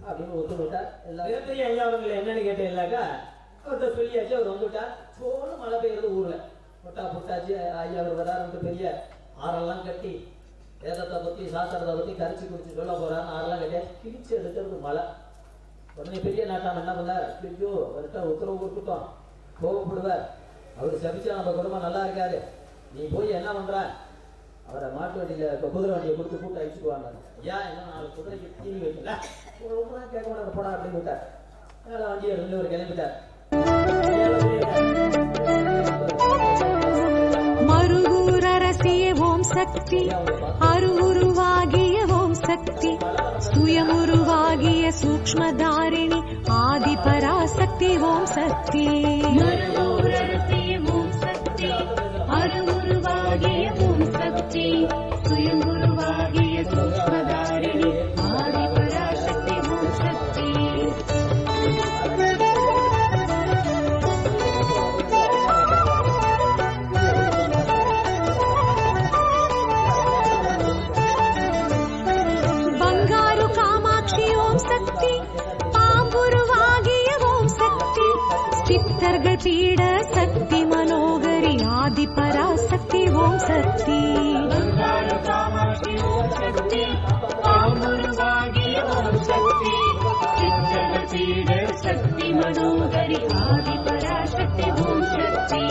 அப்படின்னு ஒத்துமிட்டார். எல்லாம் மிகப்பெரிய ஐயா அவங்களை என்னன்னு கேட்டீங்கன்னாக்கா அவர்கிட்ட சொல்லியாச்சு. அவர் வந்துவிட்டார். சோழ மழை பெய்யுறது ஊரில் பொட்டா புட்டாச்சு. ஐயா அவர் வராருன்ட்டு பெரிய ஆறெல்லாம் கட்டி வேதத்தை பற்றி சாஸ்திரத்தை பற்றி கரைச்சி குடிச்சு சொல்ல போறாருன்னு ஆறெல்லாம் கட்டியாச்சு. கிழிச்சு எடுக்கிறது மழை. உடனே பெரிய நாட்டாம என்ன பண்ணார், ஐயோ அவர்கிட்ட உத்தரவு கொடுத்துட்டோம், கோவப்படுவார், அவர் சபிச்சா நம்ம குடும்பம் நல்லா இருக்காரு, நீ போய் என்ன பண்ற, அவரை மாட்டு வண்டியில குதிரை வண்டியை கொடுத்து கூட்டு அழிச்சுக்குவாங்க. ஐயா என்ன 4 குதிரைக்கு தீனி வைக்கல கேட்க மாட்டார் போடா அப்படின்னு விட்டார். அதனால வண்டியை 2 பேர் கிளம்பிட்டார். மருகூரரசிய ஓம் சக்தி, அருவுருவாகிய ஓம் சக்தி, சுயமுருவாகிய சூக்ஷ்மதாரிணி ஆதிபராசக்தி ஓம் சக்தி. சித்தர்கள் பீட சக்தி மனோகரி ஆதி பராசக்தி ஓம் சக்தி பீட சக்தி மனோகரி ஆதி பராசக்தி ஓம் சக்தி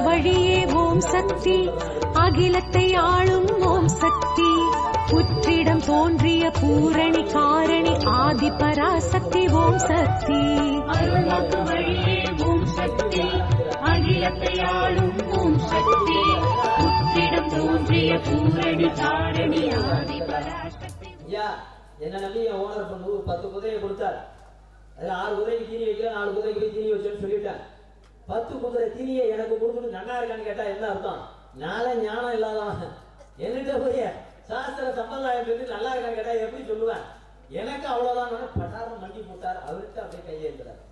வழியே ஓம் சக்தி அகிலத்தை ஆளும் ஓம் சக்தி புற்றிடம் தோன்றிய பூரணி காரணி ஆதி பராசக்தி ஓம் சக்தி வழியே ஓம் சக்தி அகிலத்தை ஆளும் ஓம் சக்தி புற்றிடம் தோன்றிய பூரணி காரணி ஆதி பராசக்தி. ஐயா என்ன நம்பி என் ஓனர் பண்ணு 10 குதிரையை கொடுத்தார். அதுல 6 குதிரைக்கு தீனி வைக்கல, 4 குதிரைக்கு தீனி வச்சேன்னு சொல்லிட்டேன். 10 குதிரை தீனியை எனக்கு கொடுத்துட்டு நல்லா இருக்கான்னு கேட்டா என்ன அர்த்தம்? நாளை ஞானம் இல்லாதவன் என்கிட்ட போய் சாஸ்திர சம்பிரதாயம் சொல்லி நல்லா இருக்கான்னு கேட்டா எப்படி சொல்லுவேன்? எனக்கு அவ்வளவுதான் பட்டாரம் மண்டி போட்டார். அவர்கிட்ட அப்படியே கையேற்கிறார்.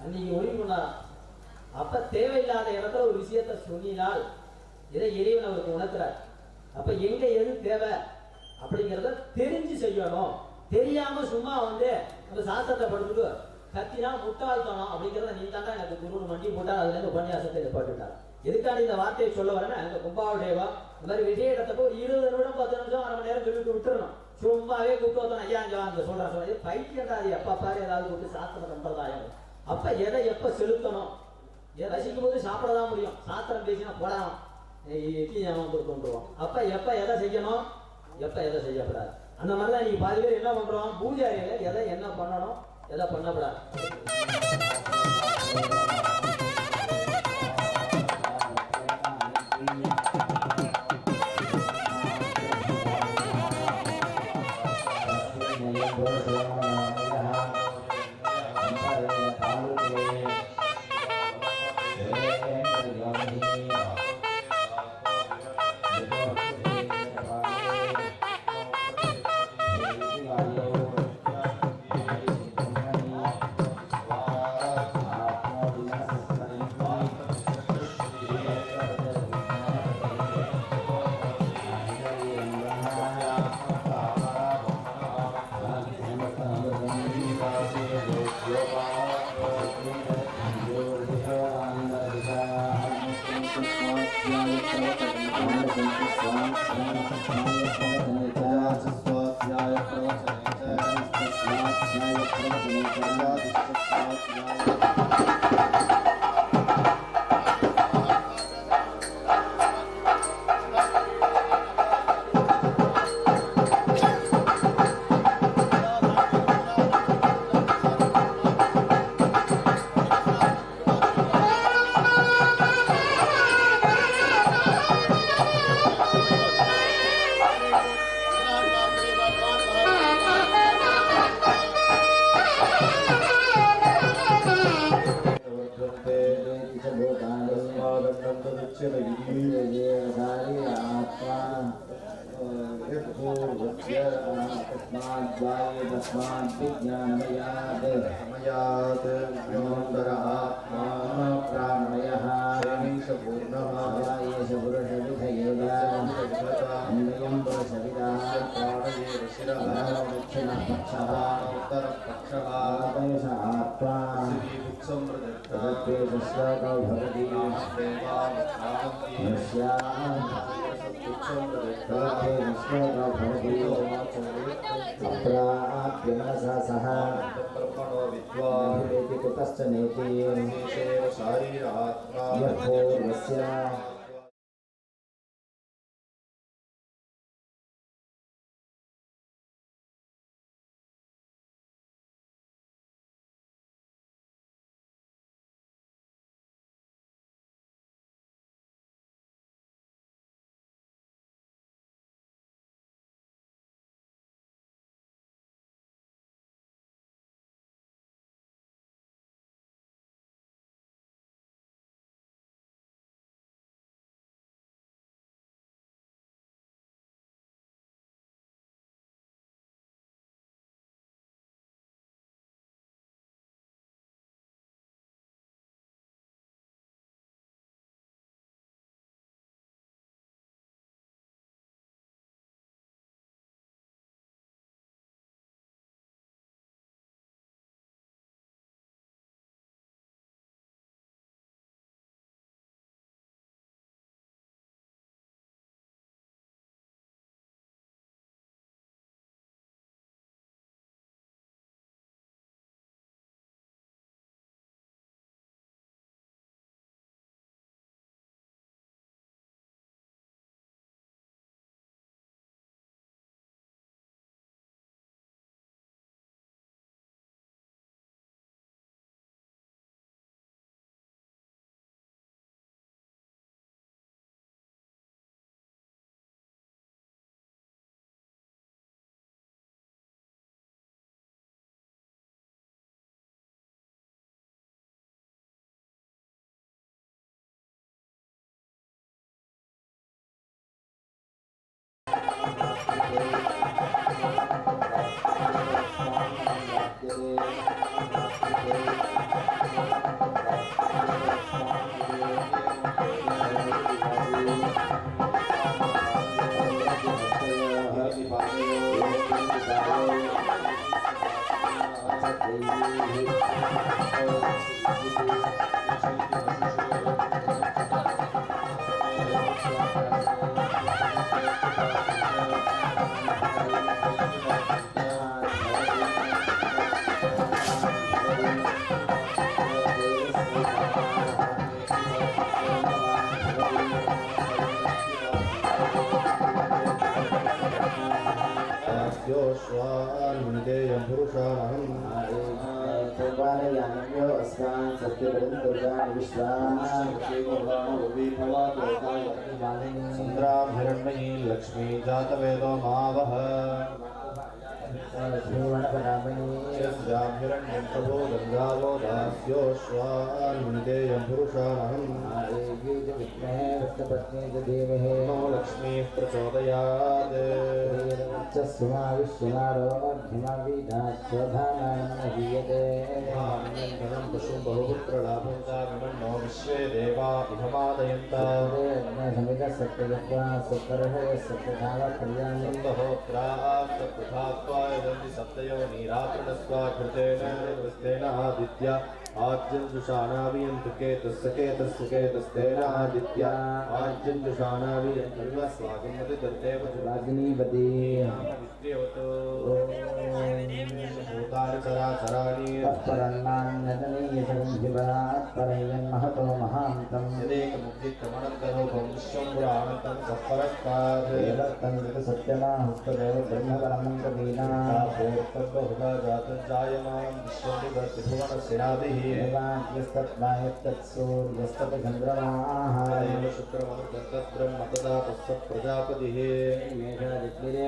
அன்னைக்கு ஒளி பண்ணாராம். அப்ப தேவையில்லாத இடத்துல ஒரு விஷயத்த சொன்னினால் இதை இறைவன் அவருக்கு உணர்த்துறார். அப்ப எங்க எது தேவை அப்படிங்கிறத தெரிஞ்சு செய்யணும். தெரியாம சும்மா வந்து அந்த சாஸ்திரத்தை படுத்துட்டு கத்தினா முட்டாள்தனம் அப்படிங்கிறத நீ தாண்டா எனக்கு குருன்னு மண்டி போட்டால் அதுல இருந்து உபன்யாசத்தை நிப்பாட்டுட்டார். எதுக்கான இந்த வார்த்தையை சொல்ல வரேன்னா, இந்த கும்பாபிஷேகா இந்த மாதிரி விஜய இடத்தப்போ ஒரு 20 நிமிடம் 10 நிமிஷம் 1/2 மணி நேரம் சொல்லிட்டு விட்டுறணும். சும்மாவே கூப்பிட்டு வந்தோம் ஐயா அங்க சொல்றேன் பைக்கியண்டா அது எப்ப பாரு ஏதாவது கூப்பிட்டு சாஸ்திர சம்பிரதாயம். அப்ப எதை எப்ப செலுத்தணும், எதை ரசிக்கும் போது சாப்பிடதான் முடியும். சாஸ்திரம் பேசினா போடாம இட்லி ஞாபகம் கொடுத்துருவோம். அப்ப எப்ப எதை செய்யணும், எப்ப எதை செய்யக்கூடாது. அந்த மாதிரிதான் நீங்க பாதி பேர் என்ன பண்றோம், பூஜை அறையில எதை என்ன பண்ணணும் எதை பண்ணக்கூடாது. योश्वान्वितेयं पुरुषाणहम् सोपानयानम्यो अस्मान् सत्यपदं दुर्गाणि चन्द्रां हिरण्मयी लक्ष्मी जातवेदो मावह यस्यां हिरण्यं प्रभो गङ्गावो दास्योश्वान्वितेयं पुरुषाणहम् नो लक्ष्मीः प्रचोदयात् पशुं बहुपुत्रलाभं चाविमन्नो विश्वे देवा इहमादयन्त सप्तहोत्रास्तथा सप्तयो नीरात्रणस्वा कृतेन कृतेन आदित्य आज्यञ्जुषाणावियन्तु केतस्य केतस्य केतस्तेन आदित्य आज्यञ्जुषाणावियन्तर्वस्वागमति तद्देव राजनीपति भूतानि चराचराणि महतो महान्तं यदेकमुक्तिक्रमणन्तरूपं विश्वं पुराणन्तं सत्परस्तात् सत्यमाहुस्तदेव ब्रह्मपरमं कवीना बहुधा जातजायमानं विश्वं भुवनस्यादिः यस्तत्सूर्यस्तचन्द्रमाः शुक्रमनुतद्रं मतदापस्य प्रजापतिः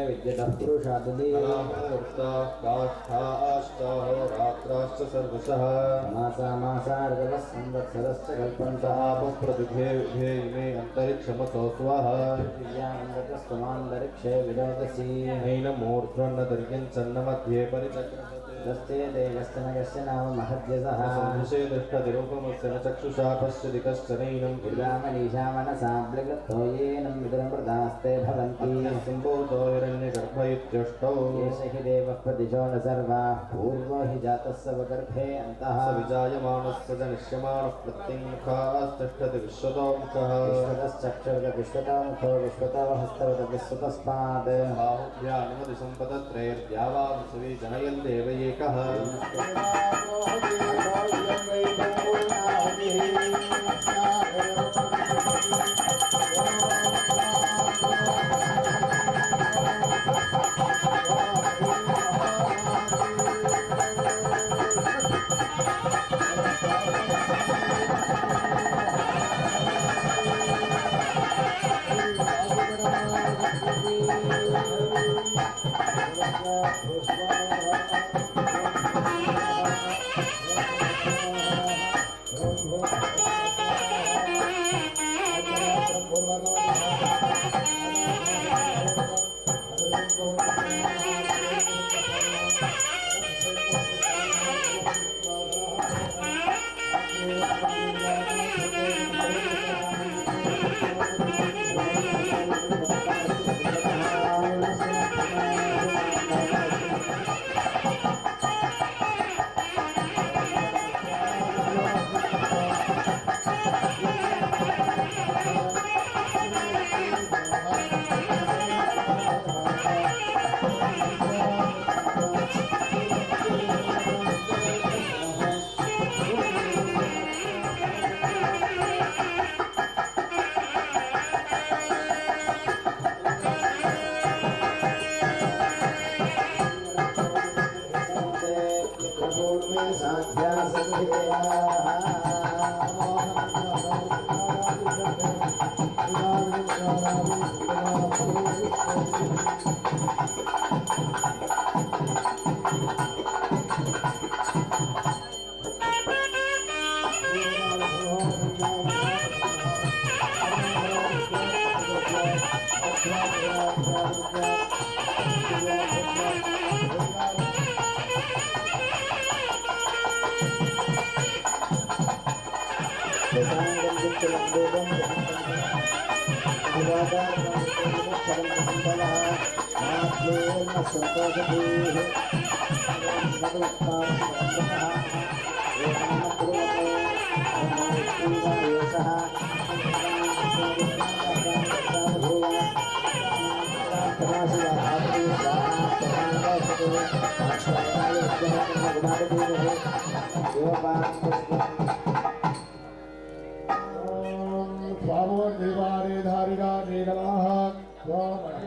विद्यतः पुरुषादुलीर्ता काष्ठाष्टाहोरात्राश्च सर्वशः मासार्गवः संवत्सरश्च कल्पन्तः प्रतिभे इमे अन्तरिक्षमसो स्वः पृथिव्यान्तरिक्षे विरोधसी नैनमूर्ध्वन्न दर्यञ्चन्न मध्ये परिचक्रमते दस्ते देवस्तनगस्य नाम महद्यसः संविषे दृष्टतिरूपमस्य न चक्षुषा पश्यति कश्चनैनं गुलामनीषा मनसा ब्लगतो येनं विदुरमृदास्ते भवन्ति सम्भूतो हिरण्यगर्भ इत्यष्टौ एष हि देवः प्रतिशो न सर्वाः पूर्वो हि जातः स्वगर्भे अन्तः स विजायमानस्य च निश्यमानः प्रत्यङ्मुखास्तिष्ठति विश्वतोमुखः विश्वतश्चक्षुर्विश्वतो मुखो विश्वतो हस्तवत विश्वतस्मात् बाहुभ्यानुमतिसम्पदत्रैर्द्या वा पृथिवी जनयन्देव एकः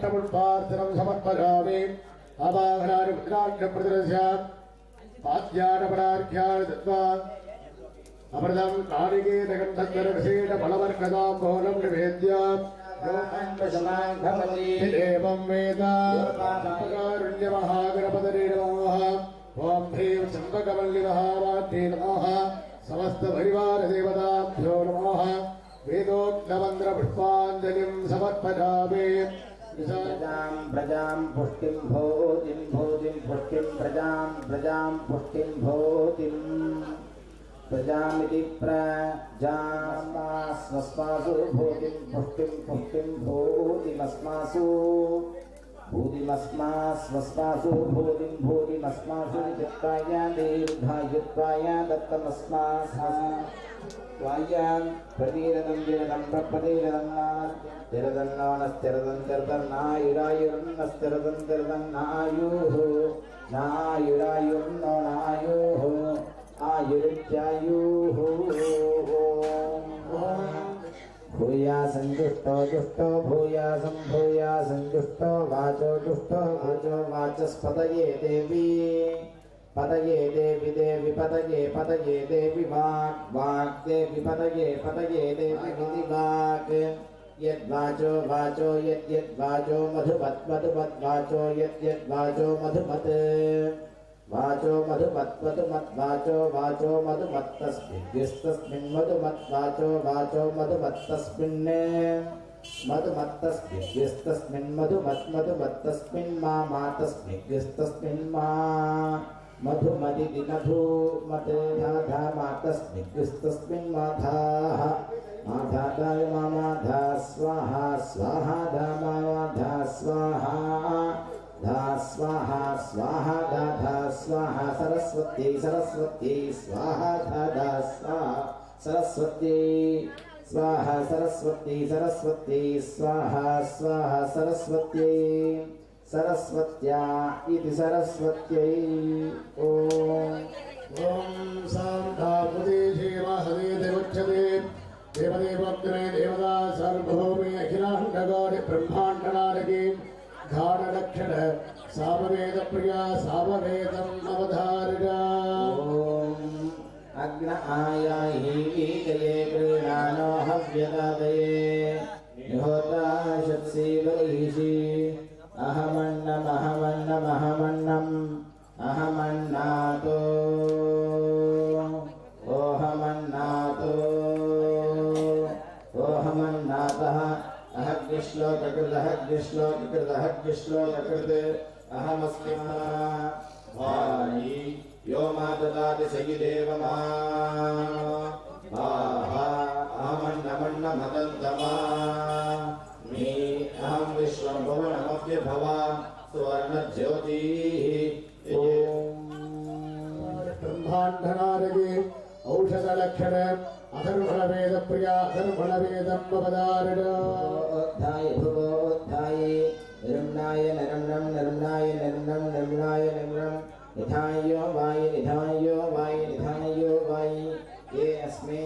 अष्टपुष्पार्चनं समर्पयामि आवाहनानि पुत्रार्घ्यं प्रतिदर्शयामि पाद्यानपरार्घ्यानि दत्त्वा अमृतं कालिकेतगन्धर्वविशेषफलवर्गदाम्बोलं निवेद्य एवं वेद कारुण्यमहागणपतये नमः ॐ ह्रीं चम्पकवल्लिमहावाद्ये नमः समस्तपरिवारदेवताभ्यो नमः वेदोक्तमन्त्रपुष्पाञ्जलिं समर्पयामि प्रजां पुष्टिं भूतिं पुष्टिं प्रजां पुष्टिं भूतिं प्रजामिति प्रजामास्मस्मासु भूतिं पुष्टिं भूतिमस्मासु भूतिमस्मास्मस्मासु भूतिमस्मासु चित्ताय दीर्घायुत्वाय दत्तमस्मास्वायां प्रतीरदं दिनदं प्रपदीरदन्नायुरायुर्नस्तिरदन्तिरदन्नायुः नायुरायुर्नो नायुः आयुरित्यायुः भूया संजुष्टो जुष्टो भूया संजुष्टो वाचो जुष्टो भुजो वाचस्पतये देवी पतये देवी देवी पतये देवी वाक् देवी पतये देवी विधि वाक् यद्वाचो वाचो यद्वाचो मधुमत् वाचो यद्वाचो मधुमत् वाचो मधुमत् वाचो मधुमत्तस्मिन् मधुमत् वाचो मधुमत्तस्मिन् मधुमत्तस्मिन् मातस्मिन् मा मधुमदिति मधुमत् धाधा मातस्मिन् माधाः माधादाय माधा स्वाहा स्वाहा धामाधा स्वाहा धा स्वाहा स्वाहा दाधा स्वाहा सरस्वती स्वाहा धाधा स्वाहा सरस्वती स्वाहा सरस्वती स्वाहा सरस्वत्या इति सरस्वत्यै ॐ सान्धापुदेशे महदे देवोच्यते देवदेवोग्रे देवता सर्वभौमे अखिलाण्डगारि ब्रह्माण्डनारके घाणलक्षण सामवेद प्रिया सामवेदम् अवधारिणा अग्न आयाहि वीतये गृणानो हव्यदादये निहोता शत्सि वरीषि अहमन्नातो ओहमन्नातः अहग्निश्लोककृत अहमस्मि भायि यो मा ददाति स हि देवमा अहमन्नमन्नमदन्तमा मे अहं विश्वं भुवनमभ्यभवा सुवर्णज्योतिः ब्रह्माण्डनारके औषधलक्षण अथर्वणवेद प्रिया अथर्वणवेदम् अवधारिणा भुवोद्धाये निर्मणाय निर्मणाय निधायो वायि ये अस्मे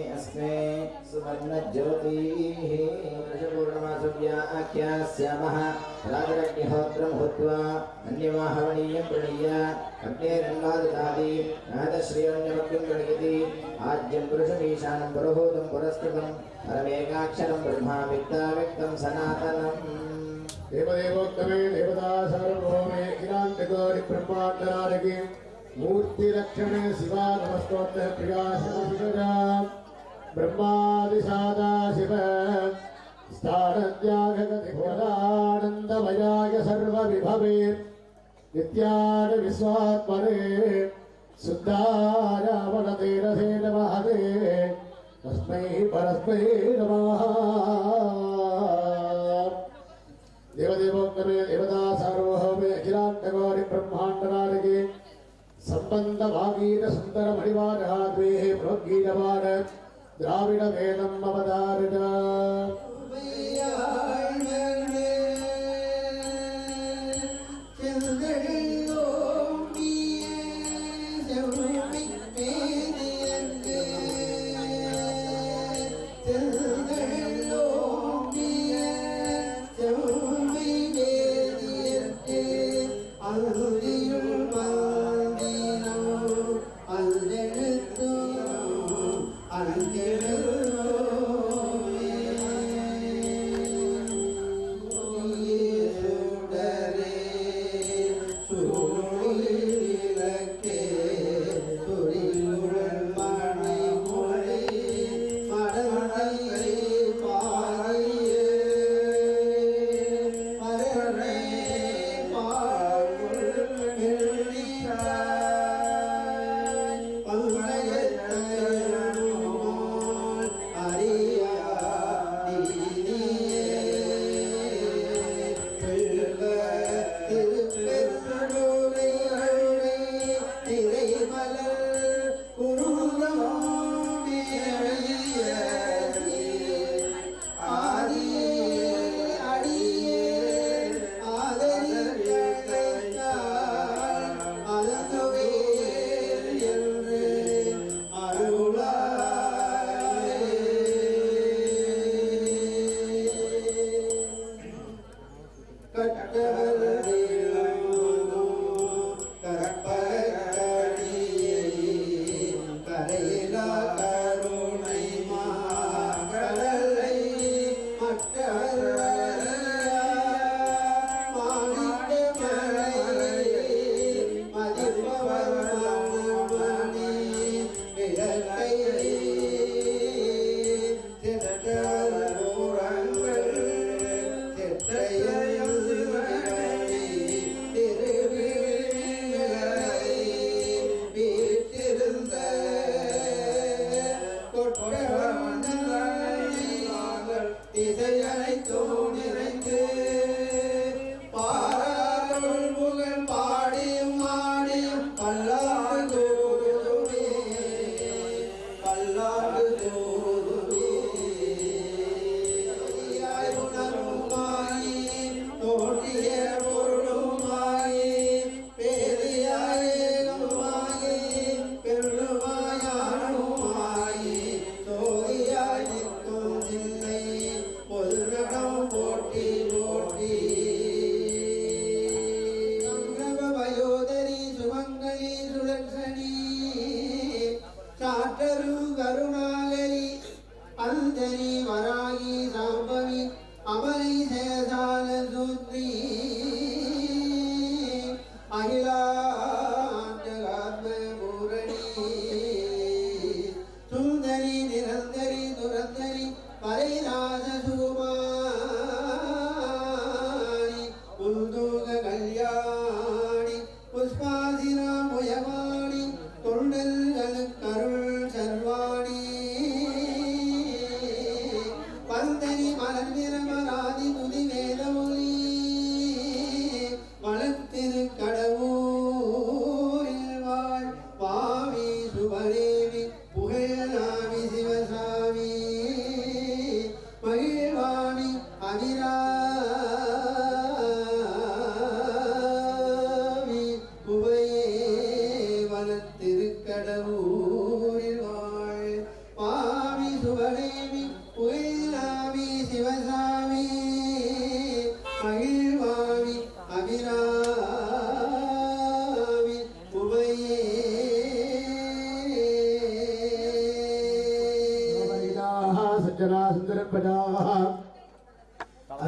सुवर्णज्योतिः पूर्णमासव्याख्यास्यामः राजरग्निहोत्रं भूत्वा अन्यमाहवणीयं प्रणीय अग्नेरन्वाददाति नादश्रियोऽन्यमग्निं गणयति आद्यं पुरुषमीशानं पुरोहूतं पुरस्कृतं परमेकाक्षरं ब्रह्मा व्यक्तं सनातनम् देवदेवोत्तमे देवता सर्वभौमे अखिलाण्डगारि ब्रह्माण्डनारके मूर्तिलक्षणे शिवा नमस्तोत्र प्रिया शिवजा ब्रह्मादिसादा शिव स्थानत्यागगतिभोदानन्दमयाय सर्वविभवे नित्याय विश्वात्मने शुद्धाय वनतेरसे नमः तस्मै परस्मै नमः देवदेवोत्तमे देवता सार्वभौमे अखिलाण्डकोटि ब्रह्माण्डनायके संबंध वागीत सुंदर मणिवारहाद्वेः प्रोद्गीतवान द्राविड वेदम् अवतारय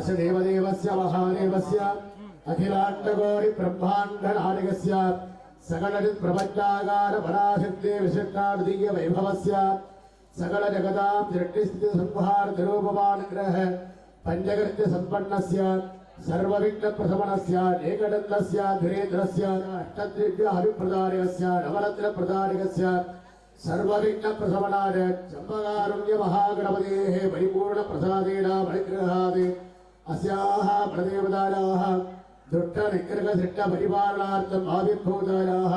अस्य देवदेवस्य महादेवस्य अखिलाण्डकोटि ब्रह्माण्डनायकस्य सकलजित् प्रपञ्चाकार पराशक्ति विशिष्टाद्वितीय वैभवस्य सकल जगतां सृष्टिस्थिति संहार निरूपमानुग्रह पंचकृत्य संपन्नस्य सर्वविघ्न प्रशमनस्य एकदन्तस्य धीरेन्द्रस्य अष्टद्रव्य अभिप्रदायकस्य नवरत्न प्रदायकस्य सर्वविघ्न प्रशमनाय चम्पकारुण्य महागणपतेः परिपूर्ण प्रसादेन परिग्रहात् अस्याः प्रदेवतायाः दुष्टनिग्रहशिष्टपरिपालनार्थम् आविर्भूतायाः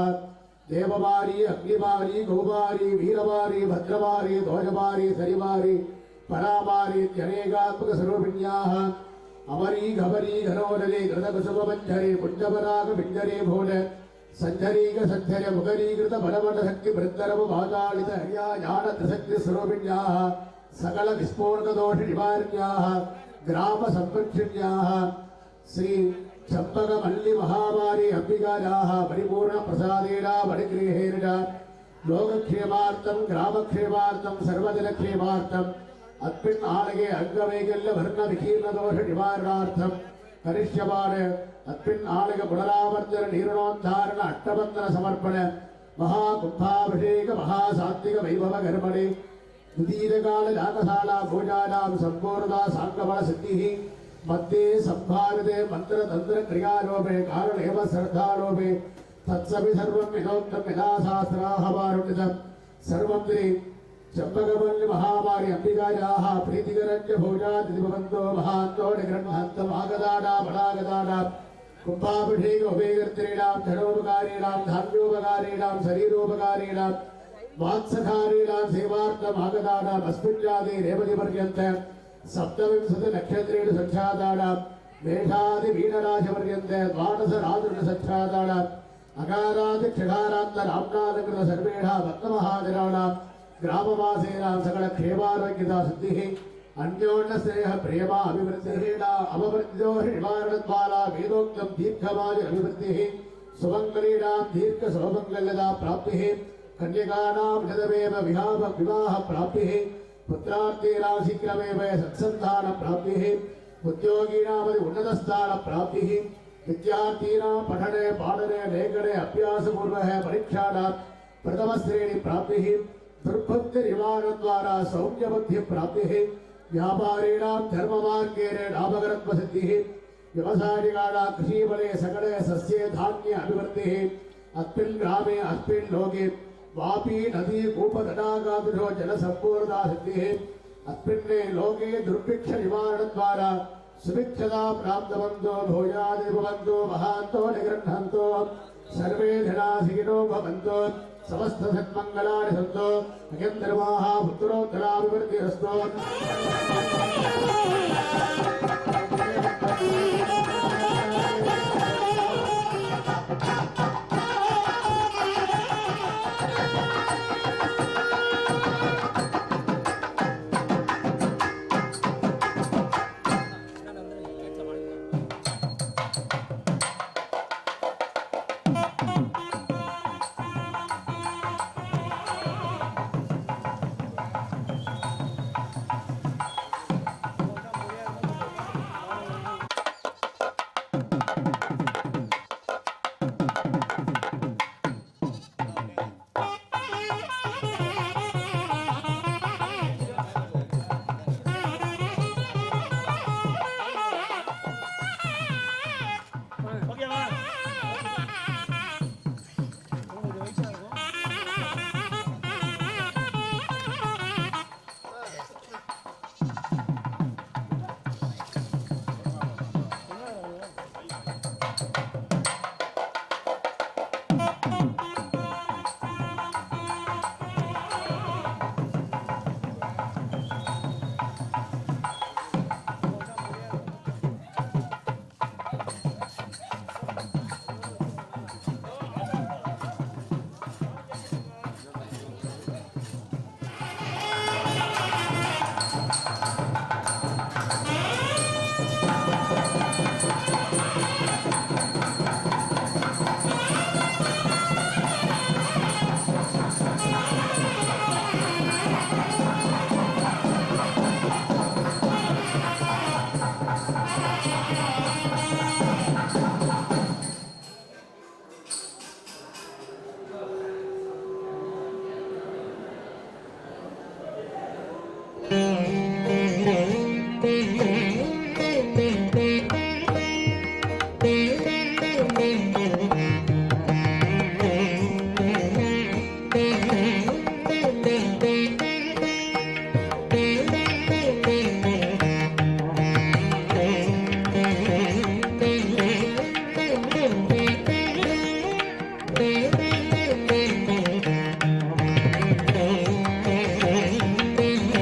देववारी अग्निवारी गौवारी वीरवारी भद्रवारी ध्वजवारी सरिवारी परावारी इत्यनेकात्मकस्वरूपिण्याः अमरी घवरी घनोदरे घृतकुसुममञ्जरे पुण्यपरागपिञ्जरे भूल सञ्जरीक सञ्जर मुखरीकृत बलवटशक्तिवृत्तरवभागालित हर्यायाणत्रिशक्तिस्वरूपिण्याः सकल विस्फोटदोषनिवारिण्याः ग्रामसंरक्षिण्याः श्री चम्पकमल्लि महामारी अंबिकायाः परिपूर्ण प्रसादेन परिगृहेण लोकक्षेमार्थं ग्रामक्षेमार्थं सर्वजनक्षेमार्थम् अस्मिन् आलये अंगवैकल्य वर्ण विकीर्ण दोष निवारणार्थं करिष्यमाणे अस्मिन् आलय पुनरावर्तन निर्णोद्धारण अष्टबन्धन समर्पण महाकुंभाभिषेक महासात्विक वैभव कर्मणि द्वितीयकाल यागशाला भोजानां संपूर्णता सांगबल सिद्धिः मध्ये संभाविते मंत्र तंत्र क्रियारोपे कारणेव श्रद्धारोपे तत्सवि सर्वं विनोक्तं विनाशास्त्राहवारुणितं सर्वं श्री चम्पकमल्लि महामारी अंबिकायाः प्रीतिकरञ्च भोजादिति भवन्तो महान्तो निगृह्णान्तं आगदानां बलागदानां कुम्भाभिषेक उभयकर्तॄणां धनोपकारीणां धान्योपकारीणां शरीरोपकारीणां वात्सकारीणां सेवार्थम् आगदानाम् अस्मिन् जाते रेवतिपर्यन्तं सप्तविंशति नक्षत्रेण सञ्जातानां मेषादि मीनराशिपर्यन्तं द्वादशराजसञ्जातानाम् अकारादि क्षकारान्तराम्नालकृत सर्वेषां भक्तमहाजनानां ग्रामवासीनां सकलक्षेमारोग्यता सिद्धिः अन्योन्यस्नेह प्रेमा अभिवृद्धिः अपवृद्धिदोष निवारणद्वारा वेदोक्तं दीर्घमायु अभिवृद्धिः सुमङ्गलीनां दीर्घसौमङ्गल्यता प्राप्तिः कन्यकानां शतमेव विवाह प्राप्तिः पुत्रार्थीनां शीघ्रमेव सत्सन्तान प्राप्तिः उद्योगिनामपि उन्नतस्थान प्राप्तिः विद्यार्थीनां पठने पाठने लेखने अभ्यासपूर्वः परीक्षाणां प्रथमश्रेणी प्राप्तिः दुर्बुद्धि निवारणद्वारा सौम्यबुद्धि प्राप्तिः व्यापारीणां धर्ममार्गेण लाभकरत्वसिद्धिः व्यवसायिकाणां कृषिबले सकले सस्ये धान्य अभिवृद्धिः अस्मिन् ग्रामे अस्मिन् लोके वापी नदी कूपतटागादिषु जलसम्पूर्णता सिद्धिः अस्मिन् लोके दुर्भिक्ष निवारणद्वारा सुभिक्षता प्राप्तवन्तो भोजादि भवन्तो महान्तो निगृह्णन्तो सर्वे धनासीनो भवन्तो समस्त सन्मङ्गलानि सन्तो अयं धर्माः पुत्रोत्तराभिवृद्धिरस्तु